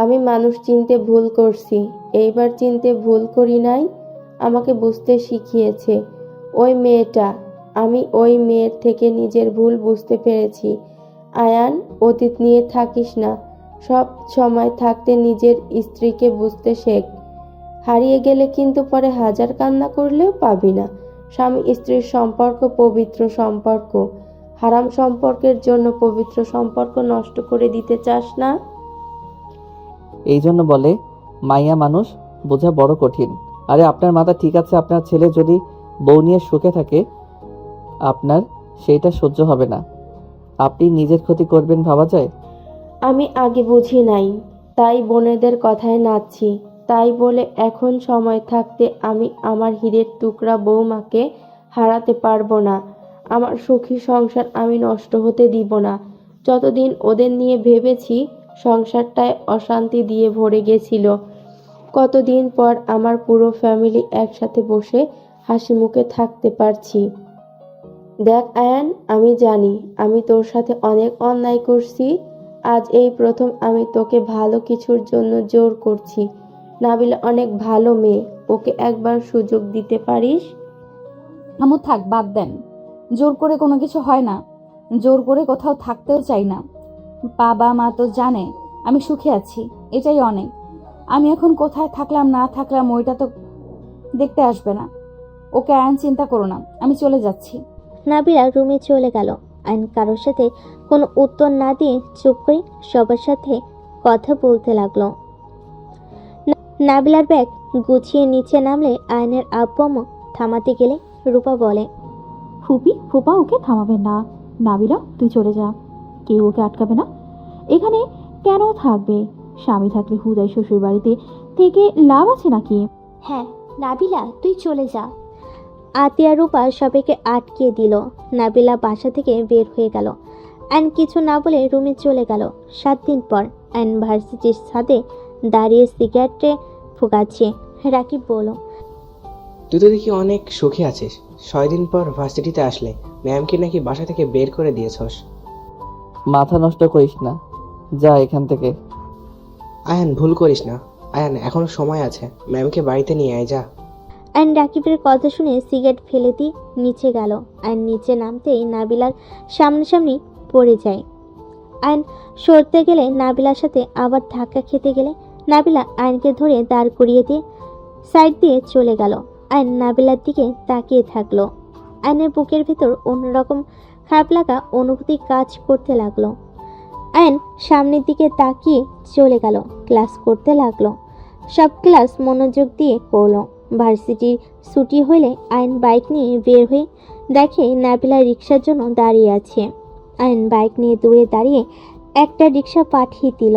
আমি মানুষ চিনতে ভুল করছি, এইবার চিনতে ভুল করি নাই। আমাকে বুঝতে শিখিয়েছে ওই মেয়েটা। আমি ওই মেয়ের থেকে নিজের ভুল বুঝতে পেরেছি। আয়ান, অতীত নিয়ে থাকিস না। সব সময় থাকতে নিজের স্ত্রীকে বুঝতে শেখ। হারিয়ে গেলে কিন্তু পরে হাজার কান্না করলেও পাবি না। স্বামী স্ত্রীর সম্পর্ক পবিত্র সম্পর্ক। হারাম সম্পর্কের জন্য পবিত্র সম্পর্ক নষ্ট করে দিতে চাস না। এই জন্য বলে মাইয়া মানুষ বোঝা বড় কঠিন। আরে আপনার মাথা ঠিক আছে, আপনার ছেলে যদি বউ নিয়ে সুখে থাকে আপনার সেইটা সহ্য হবে না। আপনি নিজের ক্ষতি করবেন ভাবা যায়? আমি আগে বুঝি নাই, তাই বোনেদের কথায় নাচছি। তাই বলে এখন সময় থাকতে আমি আমার হীরের টুকরা বৌমাকে হারাতে পারবো না। আমার সুখী সংসার আমি নষ্ট হতে দিব না। যতদিন ওদের নিয়ে ভেবেছি, সংসারটায় অশান্তি দিয়ে ভরে গেছিল। কতদিন পর আমার পুরো ফ্যামিলি একসাথে বসে হাসি মুখে থাকতে পারছি। দেখ আয়ান, আমি জানি আমি তোর সাথে অনেক অন্যায় করছি। আজ এই প্রথম আমি তোকে ভালো কিছুর জন্য জোর করছি। নাবিলা অনেক ভালো মেয়ে, ওকে একবার সুযোগ দিতে পারিস। আম্মু থাক, বাদ দেন। জোর করে কোনো কিছু হয় না। জোর করে কোথাও থাকতেও চাই না। বাবা মা তো জানে আমি সুখে আছি, এটাই অনেক। আমি এখন কোথায় থাকলাম না থাকলাম ওইটা তো দেখতে আসবে না। ওকে আয়ন, চিন্তা করো না, আমি চলে যাচ্ছি। নাবিলা রুমে চলে গেল। আইন কারোর সাথে কোনো উত্তর না দিয়ে চুপ করে সবার সাথে কথা বলতে লাগলো। নাবিলার ব্যাগ গুছিয়ে নিচে নামলে আয়নের আব্বু আম্মু থামাতে গেলে রূপা বলে, ফুপা ওকে থামাবেন না। নাবিলা, তুই চলে যা, কেউ ওকে আটকাবে না। এখানে কেন থাকবে? স্বামী থাকলে হুদাই শ্বশুর বাড়িতে থেকে লাভ আছে নাকি? হ্যাঁ নাবিলা, তুই চলে যা। আতিয়া রূপা সবাইকে আটকিয়ে দিল। নাবিলা বাসা থেকে বের হয়ে গেল। আইন কিছু না বলে রুমে চলে গেল। 7 দিন পর আইন ভার্সিটির ছাদে দাঁড়িয়ে সিগারেটে ফুগাচ্ছে। রাকিব বলল, তুই তো দেখি অনেক সুখে আছিস। 6 দিন পর ভার্সিটিতে আসলে ম্যামকে নাকি বাসা থেকে বের করে দিয়েছস। মাথা নষ্ট করিস না, যা এখান থেকে। আয়ান, ভুল করিস না। আয়ান, এখনো সময় আছে, ম্যামকে বাড়িতে নিয়ে আয় যা। আইন রাকিবের কথা শুনে সিগারেট ফেলে দিয়ে নিচে গেল। আইন নিচে নামতেই নাবিলার সামনাসামনি পড়ে যায়। আইন সরতে গেলে নাবিলার সাথে আবার ধাক্কা খেতে গেলে নাবিলা আইনকে ধরে দাঁড় করিয়ে দিয়ে সাইড দিয়ে চলে গেল। আইন নাবিলার দিকে তাকিয়ে থাকলো। আইনের বুকের ভেতর অন্যরকম খারাপ লাগা অনুভূতি কাজ করতে লাগলো। আইন সামনের দিকে তাকিয়ে চলে গেল। ক্লাস করতে লাগলো। সব ক্লাস মনোযোগ দিয়ে করলো। ভার্সিটির ছুটি হলে আইন বাইক নিয়ে বের হয়ে দেখে নাবিলা রিক্সার জন্য দাঁড়িয়ে আছে। আইন বাইক নিয়ে দূরে দাঁড়িয়ে একটা রিক্সা পাঠিয়ে দিল।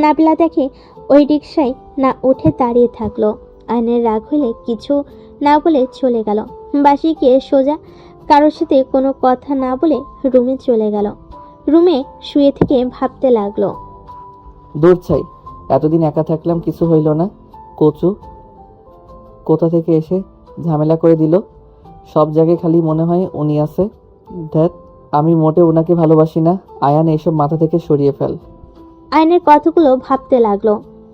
নাবিলা দেখে ওই রিক্সায় না উঠে দাঁড়িয়ে থাকলো। আইনের রাগ হলে কিছু না বলে চলে গেল। বাসে গিয়ে সোজা কারোর সাথে কোনো কথা না বলে রুমে চলে গেল। রুমে শুয়ে থেকে ভাবতে লাগলো, দূর চাই, এতদিন একা থাকলাম, কিছু হইল না। কচু কোথা থেকে এসে ঝামেলা করে দিল। সব জায়গায় খালি মনে হয় উনি আছে। ধ্যাত, আমি মোটে ওনাকে ভালোবাসি না। আয়ান, এইসব মাথা থেকে সরিয়ে ফেল। আইনের কথাগুলো ভাবতে লাগলো।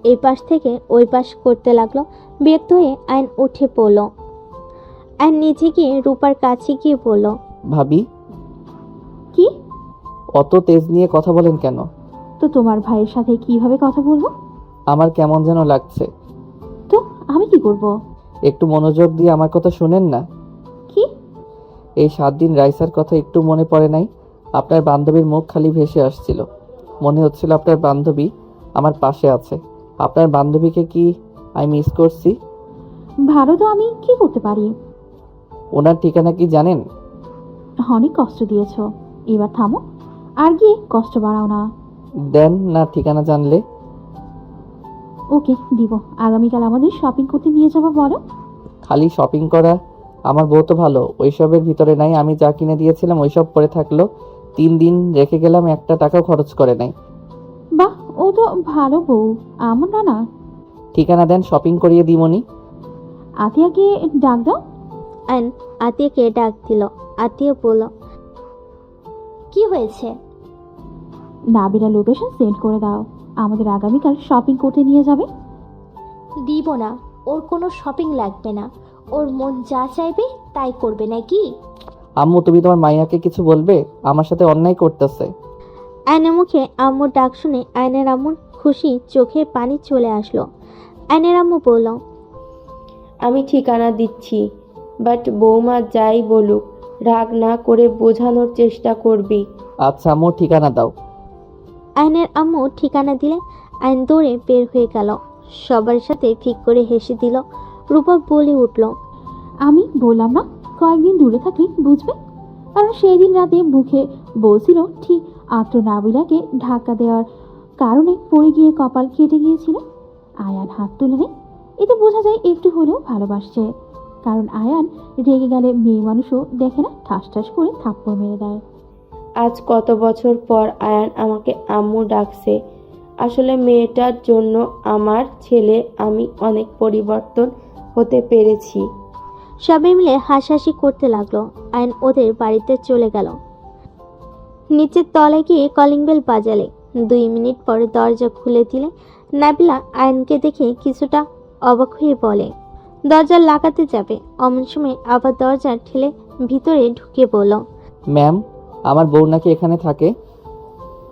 এই পাশ থেকে ওই পাশ করতে লাগলো। বিরক্ত হয়ে আইন উঠে পড়ল। আইন নিচে গিয়ে রূপার কাছে গিয়ে বলল, ভাবি, কি? অত তেজ নিয়ে কথা বলেন কেন? তো তোমার ভাইয়ের সাথে কিভাবে কথা বলবো? আমার কেমন যেন লাগছে। তো আমি কি করব? একটু মনোযোগ দিয়ে আমার কথা শুনেন না। কি? এই 7 দিন রাইসার কথা একটু মনে পড়ে নাই? আপনার বান্ধবীর মুখ খালি ভেসে আসছিল। মনে হচ্ছিল আপনার বান্ধবী আমার পাশে আছে। আপনার বান্ধবীকে কি আমি মিস করছি? ভালো তো আমি কি করতে পারি? ওনার ঠিকানা কি জানেন? অনেক কষ্ট দিয়েছো, এবার থামো, আর গিয়ে কষ্ট বাড়াও না। দেন না ঠিকানা জানলে। ওকে দিব। আগামীকাল আমাদের শপিং করতে নিয়ে যাবো বলো। খালি শপিং করা? আমার বউ তো ভালো, ওইসবের ভিতরে নাই। আমি যা কিনে দিয়েছিলাম ওইসব পরে থাকলো। 3 দিন রেখে গেলাম, একটা টাকাও খরচ করে নাই। বাহ, ও তো ভালো বউ। আমরা না। ঠিকানা দেন, শপিং করিয়ে দিমনি। আতিয়াকে ডাক দাও। আয়ন আতিয়াকে ডাক দিল। আতিয়া বলল, কি হয়েছে? নাবিলা লোকেশন সেন্ড করে দাও, আমাদের আগামীকাল শপিং করতে নিয়ে যাবে। দিব না, ওর কোনো শপিং লাগবে না। ওর মন যা চাইবে তাই করবে নাকি? আম্মু, তুমি তোমার মাইয়াকে কিছু বলবে? আমার সাথে অন্যায় করতেছে। আয়নের মুখে আম্মুর ডাক শুনে আয়নের আম্মুর খুশি চোখে পানি চলে আসলো। আয়নের আম্মু বলল, আমি ঠিকানা দিচ্ছি, বাট বৌমা যাই বলুক রাগ না করে বোঝানোর চেষ্টা করবি। আচ্ছা আম্মু, ঠিকানা দাও। আয়নের আম্মু ঠিকানা দিলে আয়ন দৌড়ে বের হয়ে গেল। সবার সাথে ফিক করে হেসে দিল। রূপা বলে উঠল, আমি বললাম না, কয়েকদিন দূরে থাকলে বুঝবে। কারণ সেই দিন রাতে মুখে বলছিল ঠিক আত্র নাবিলাকে ধাক্কা দেওয়ার কারণে পড়ে গিয়ে কপাল কেটে গিয়েছিল। আয়ান হাত তুলে নেয়, এতে বোঝা যায় একটু হলেও ভালোবাসছে। কারণ আয়ান রেগে গেলে মেয়ে মানুষও দেখে না, ঠাস ঠাস করে থাপ্পড় মেরে দেয়। আজ কত বছর পর আয়ান আমাকে আম্মু ডাকছে। আসলে মেয়েটার জন্য আমার ছেলে আমি অনেক পরিবর্তন হতে পেরেছি। সবাই মিলে হাসাহাসি করতে লাগলো। আয়ন ওদের বাড়িতে চলে গেল। নিচের তলায় গিয়ে কলিং বেল বাজালে। 2 মিনিট পর দরজা খুলে দিলে নাবিলা আয়নকে দেখে কিছুটা অবাক হয়ে বলে, দরজা লাগাতে যাবে, অমন সময় আবার দরজা ঠেলে ভিতরে ঢুকে বলল, ম্যাম, আমার বউ নাকি এখানে থাকে।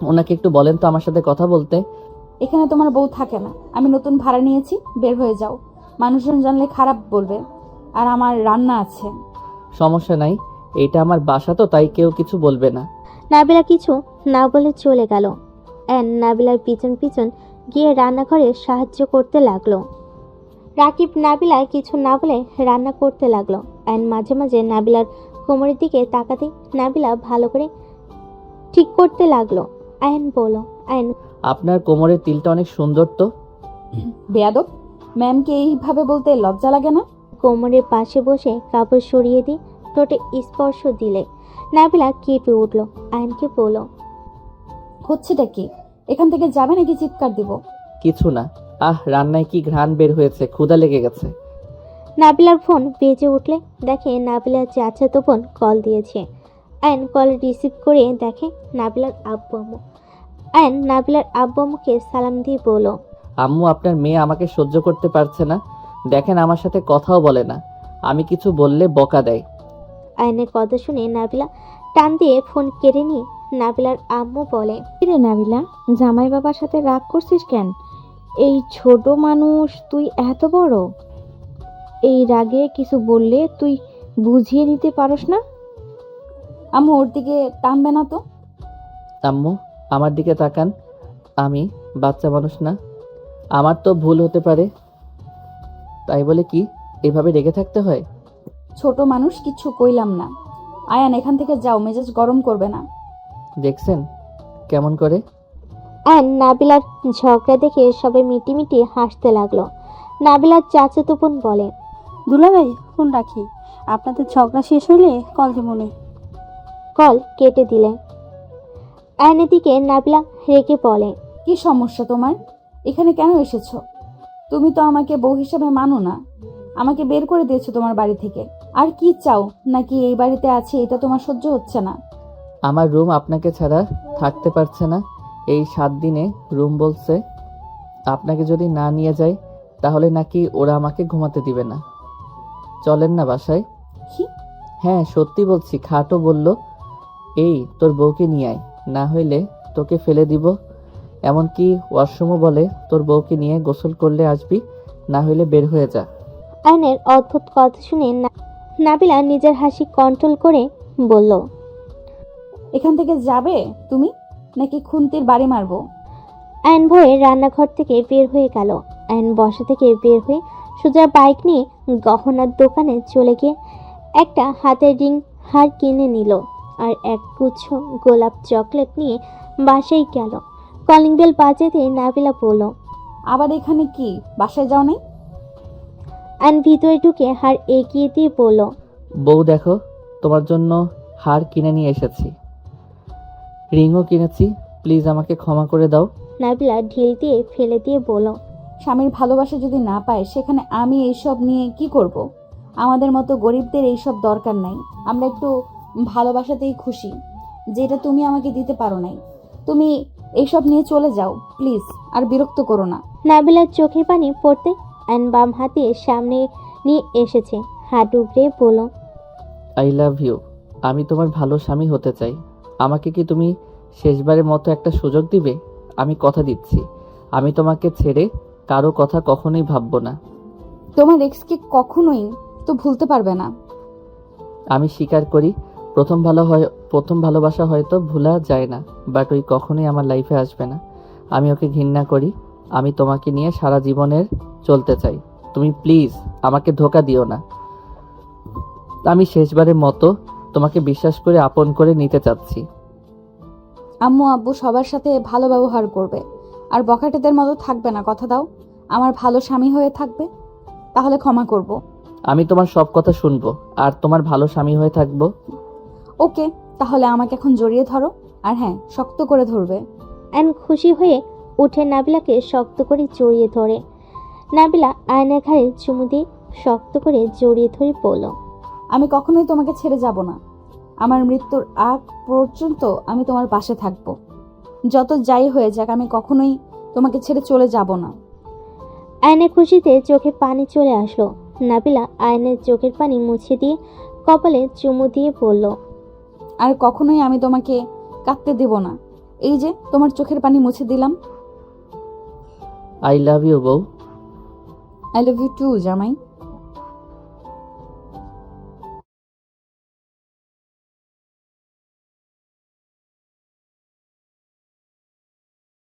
ওনাকে একটু বলেন তো আমার সাথে কথা বলতে। এখানে তোমার বউ থাকে না, আমি নতুন ভাড়া নিয়েছি, বের হয়ে যাও। মানুষজন জানলে খারাপ বলবে। আর আমার রান্না আছে। সমস্যা নাই, এইটা আমার বাসা তো, তাই কেউ কিছু বলবে না। নাবিলা কিছু না বলে চলে গেল। অ্যান নাবিলার পিছন পিছন গিয়ে রান্নাঘরে সাহায্য করতে লাগলো। রাকিব নাবিলা কিছু না বলে রান্না করতে লাগলো। অ্যান মাঝে মাঝে নাবিলার কোমরের দিকে তাকাতে নাবিলা ভালো করে ঠিক করতে লাগলো। আয়ন বলল, আয়ন আপনার কোমরের তিলটা অনেক সুন্দর তো। বেয়াদব, ম্যামকে এইভাবে বলতে লজ্জা লাগে না? কোমরের পাশে বসে কাপড় সরিয়ে দিয়ে ঠোঁটে স্পর্শ দিলে নাবিলা কেঁপে উঠল। আয়নকে বলল, হচ্ছেটা কি? এখান থেকে যাবে নাকি চিৎকার দিব? কিছু না। রান্নায় কি ঘ্রাণ বের হয়েছে, ক্ষুধা লেগে গেছে। নাবিলার ফোন বেজে উঠলে দেখে নাবিলার চাচাতো বোন কল দিয়েছে। আয়ন কল রিসিভ করে দেখে নাবিলার আব্বু আম্মু। আয়ন নাবিলার আব্বু আম্মুকে সালাম দিয়ে বলল, আম্মু, আপনার মেয়ে আমাকে সহ্য করতে পারছে না। দেখেন, আমার সাথে কথাও বলে না। আমি কিছু বললে বকা দেয়। আয়নের কথা শুনে নাবিলা টান দিয়ে ফোন কেড়ে নিয়ে নাবিলার আম্মু বলে, কিরে নাবিলা, জামাই বাবার সাথে রাগ করছিস কেন? এই ছোট মানুষ তুই এত বড়, এই রাগে কিছু বললে তুই বুঝিয়ে নিতে পারস না? আম্মু, ওর দিকে টানবে না তো। আম্মু, আমার দিকে তাকান। আমি বাচ্চা মানুষ না, আমার তো ভুল হতে পারে। তাই বলে কি এভাবে রেগে থাকতে হয়? ছোট মানুষ, কিছু কইলাম না। আয়ান, এখান থেকে যাও, মেজাজ গরম করবে না। দেখছেন কেমন করে? আয়ন নাবিলার ঝগড়া দেখে সবাই মিটিমিটি হাসতে লাগলো। নাবিলার চাচাতো বোন বলে, দুলাভাই, ফোন রাখি, আপনাদের ঝগড়া শেষ হইলে কল দিমনে। কল কেটে দিলে। আয়নের দিকে নাবিলা রেগে বলে, কি সমস্যা তোমার? এখানে কেন এসেছো? তুমি তো আমাকে বউ হিসাবে মানো না। আমাকে বের করে দিয়েছো তোমার বাড়ি থেকে। আর কি চাও? নাকি এই বাড়িতে আছে এটা তোমার সহ্য হচ্ছে না? আমার রুম আপনাকে ছাড়া থাকতে পারছে না। এই 7 দিনে রুম বলছে আপনাকে যদি না নিয়ে যায় তাহলে নাকি ওরা আমাকে ঘুমাতে দিবে না। চলেন না বাসায়। কি? হ্যাঁ, সত্যি বলছি। খাটও বলল, এই তোর বউকে নিয়ে আয়, না হইলে তোকে ফেলে দিব। এমনকি ওয়াশরুমও বলে তোর বউকে নিয়ে গোসল করলে আসবি, না হইলে বের হয়ে যা। আয়নের অদ্ভুত কথা শুনে নাবিলা নিজের হাসি কন্ট্রোল করে বলল, এখান থেকে যাবে তুমি, নাকি খুন্তির বাড়ি মারবো? আয়ন ভয়ে রান্নাঘর থেকে বের হয়ে গেল। আয়ন বসা থেকে বের হয়ে সোজা বাইক নিয়ে গহনার দোকানে চলে গিয়ে একটা হাতের রিং হার কিনে নিল আর এক গুচ্ছ গোলাপ চকলেট নিয়ে বাসায় গেল। কলিং বেল বাজাতে নাবিলা বলল, আবার এখানে কি বাসায় যাও নাই? আয়ন ভিতরে ঢুকে হার এগিয়ে দিয়ে বলল, বউ দেখো, তোমার জন্য হার কিনে নিয়ে এসেছি, রিংও কিনেছি, প্লিজ আমাকে ক্ষমা করে দাও। নাবিলা ঢিল দিয়ে ফেলে দিয়ে বলল, স্বামীর ভালোবাসা যদি না পায় সেখানে আমি এইসব নিয়ে কি করব? আমাদের মতো গরিবদের এইসব দরকার নাই। আমরা একটু ভালোবাসাতেই খুশি, যেটা তুমি আমাকে দিতে পারো নাই। তুমি এইসব নিয়ে চলে যাও প্লিজ, আর বিরক্ত করো না। নাবিলার চোখের পানি পড়তে আয়ন বাম হাতে সামনে নিয়ে এসেছে, হাত উগড়ে বলল, আই লাভ ইউ। আমি তোমার ভালো স্বামী হতে চাই। আমাকে কি তুমি শেষবারের মতো একটা সুযোগ দিবে? আমি কথা দিচ্ছি, আমি তোমাকে ছেড়ে কারো কথা কখনোই ভাববো না। তোমার এক্সকে কখনোই তো ভুলতে পারবে না। আমি স্বীকার করি, প্রথম ভালোবাসা হয়তো ভোলা যায় না, বাট ওই কখনোই আমার লাইফে আসবে না। আমি ওকে ঘৃণা করি। আমি তোমাকে নিয়ে সারা জীবনের চলতে চাই। তুমি প্লিজ আমাকে ধোঁকা দিও না। আমি শেষবারের মতো তোমাকে বিশ্বাস করে আপন করে নিতে চাচ্ছি। আম্মু আব্বু সবার সাথে ভালো ব্যবহার করবে, আর বখাটেদের মতো থাকবে না, কথা দাও। আমার ভালো স্বামী হয়ে থাকবে, তাহলে ক্ষমা করব। আমি তোমার সব কথা শুনবো আর তোমার ভালো স্বামী হয়ে থাকবো। ওকে, তাহলে আমাকে এখন জড়িয়ে ধরো, আর হ্যাঁ, শক্ত করে ধরবে। আয়ন খুশি হয়ে উঠে নাবিলাকে শক্ত করে জড়িয়ে ধরে। নাবিলা আয়নের ঘাড়ে চুমু দিয়ে শক্ত করে জড়িয়ে ধরে বলল, আমি কখনোই তোমাকে ছেড়ে যাব না। আমার মৃত্যুর আগ পর্যন্ত আমি তোমার পাশে থাকব। যত যাই হয়ে যাক, আমি কখনোই তোমাকে ছেড়ে চলে যাব না। আয়নের খুশিতে চোখে পানি চলে আসলো। নাবিলা আয়নের চোখের পানি মুছে দিয়ে কপালে চুমু দিয়ে বলল, আর কখনোই আমি তোমাকে কাঁদতে দেব না। এই যে তোমার চোখের পানি মুছে দিলাম। আই লাভ ইউ বউ। আই লাভ ইউ টু জামাই।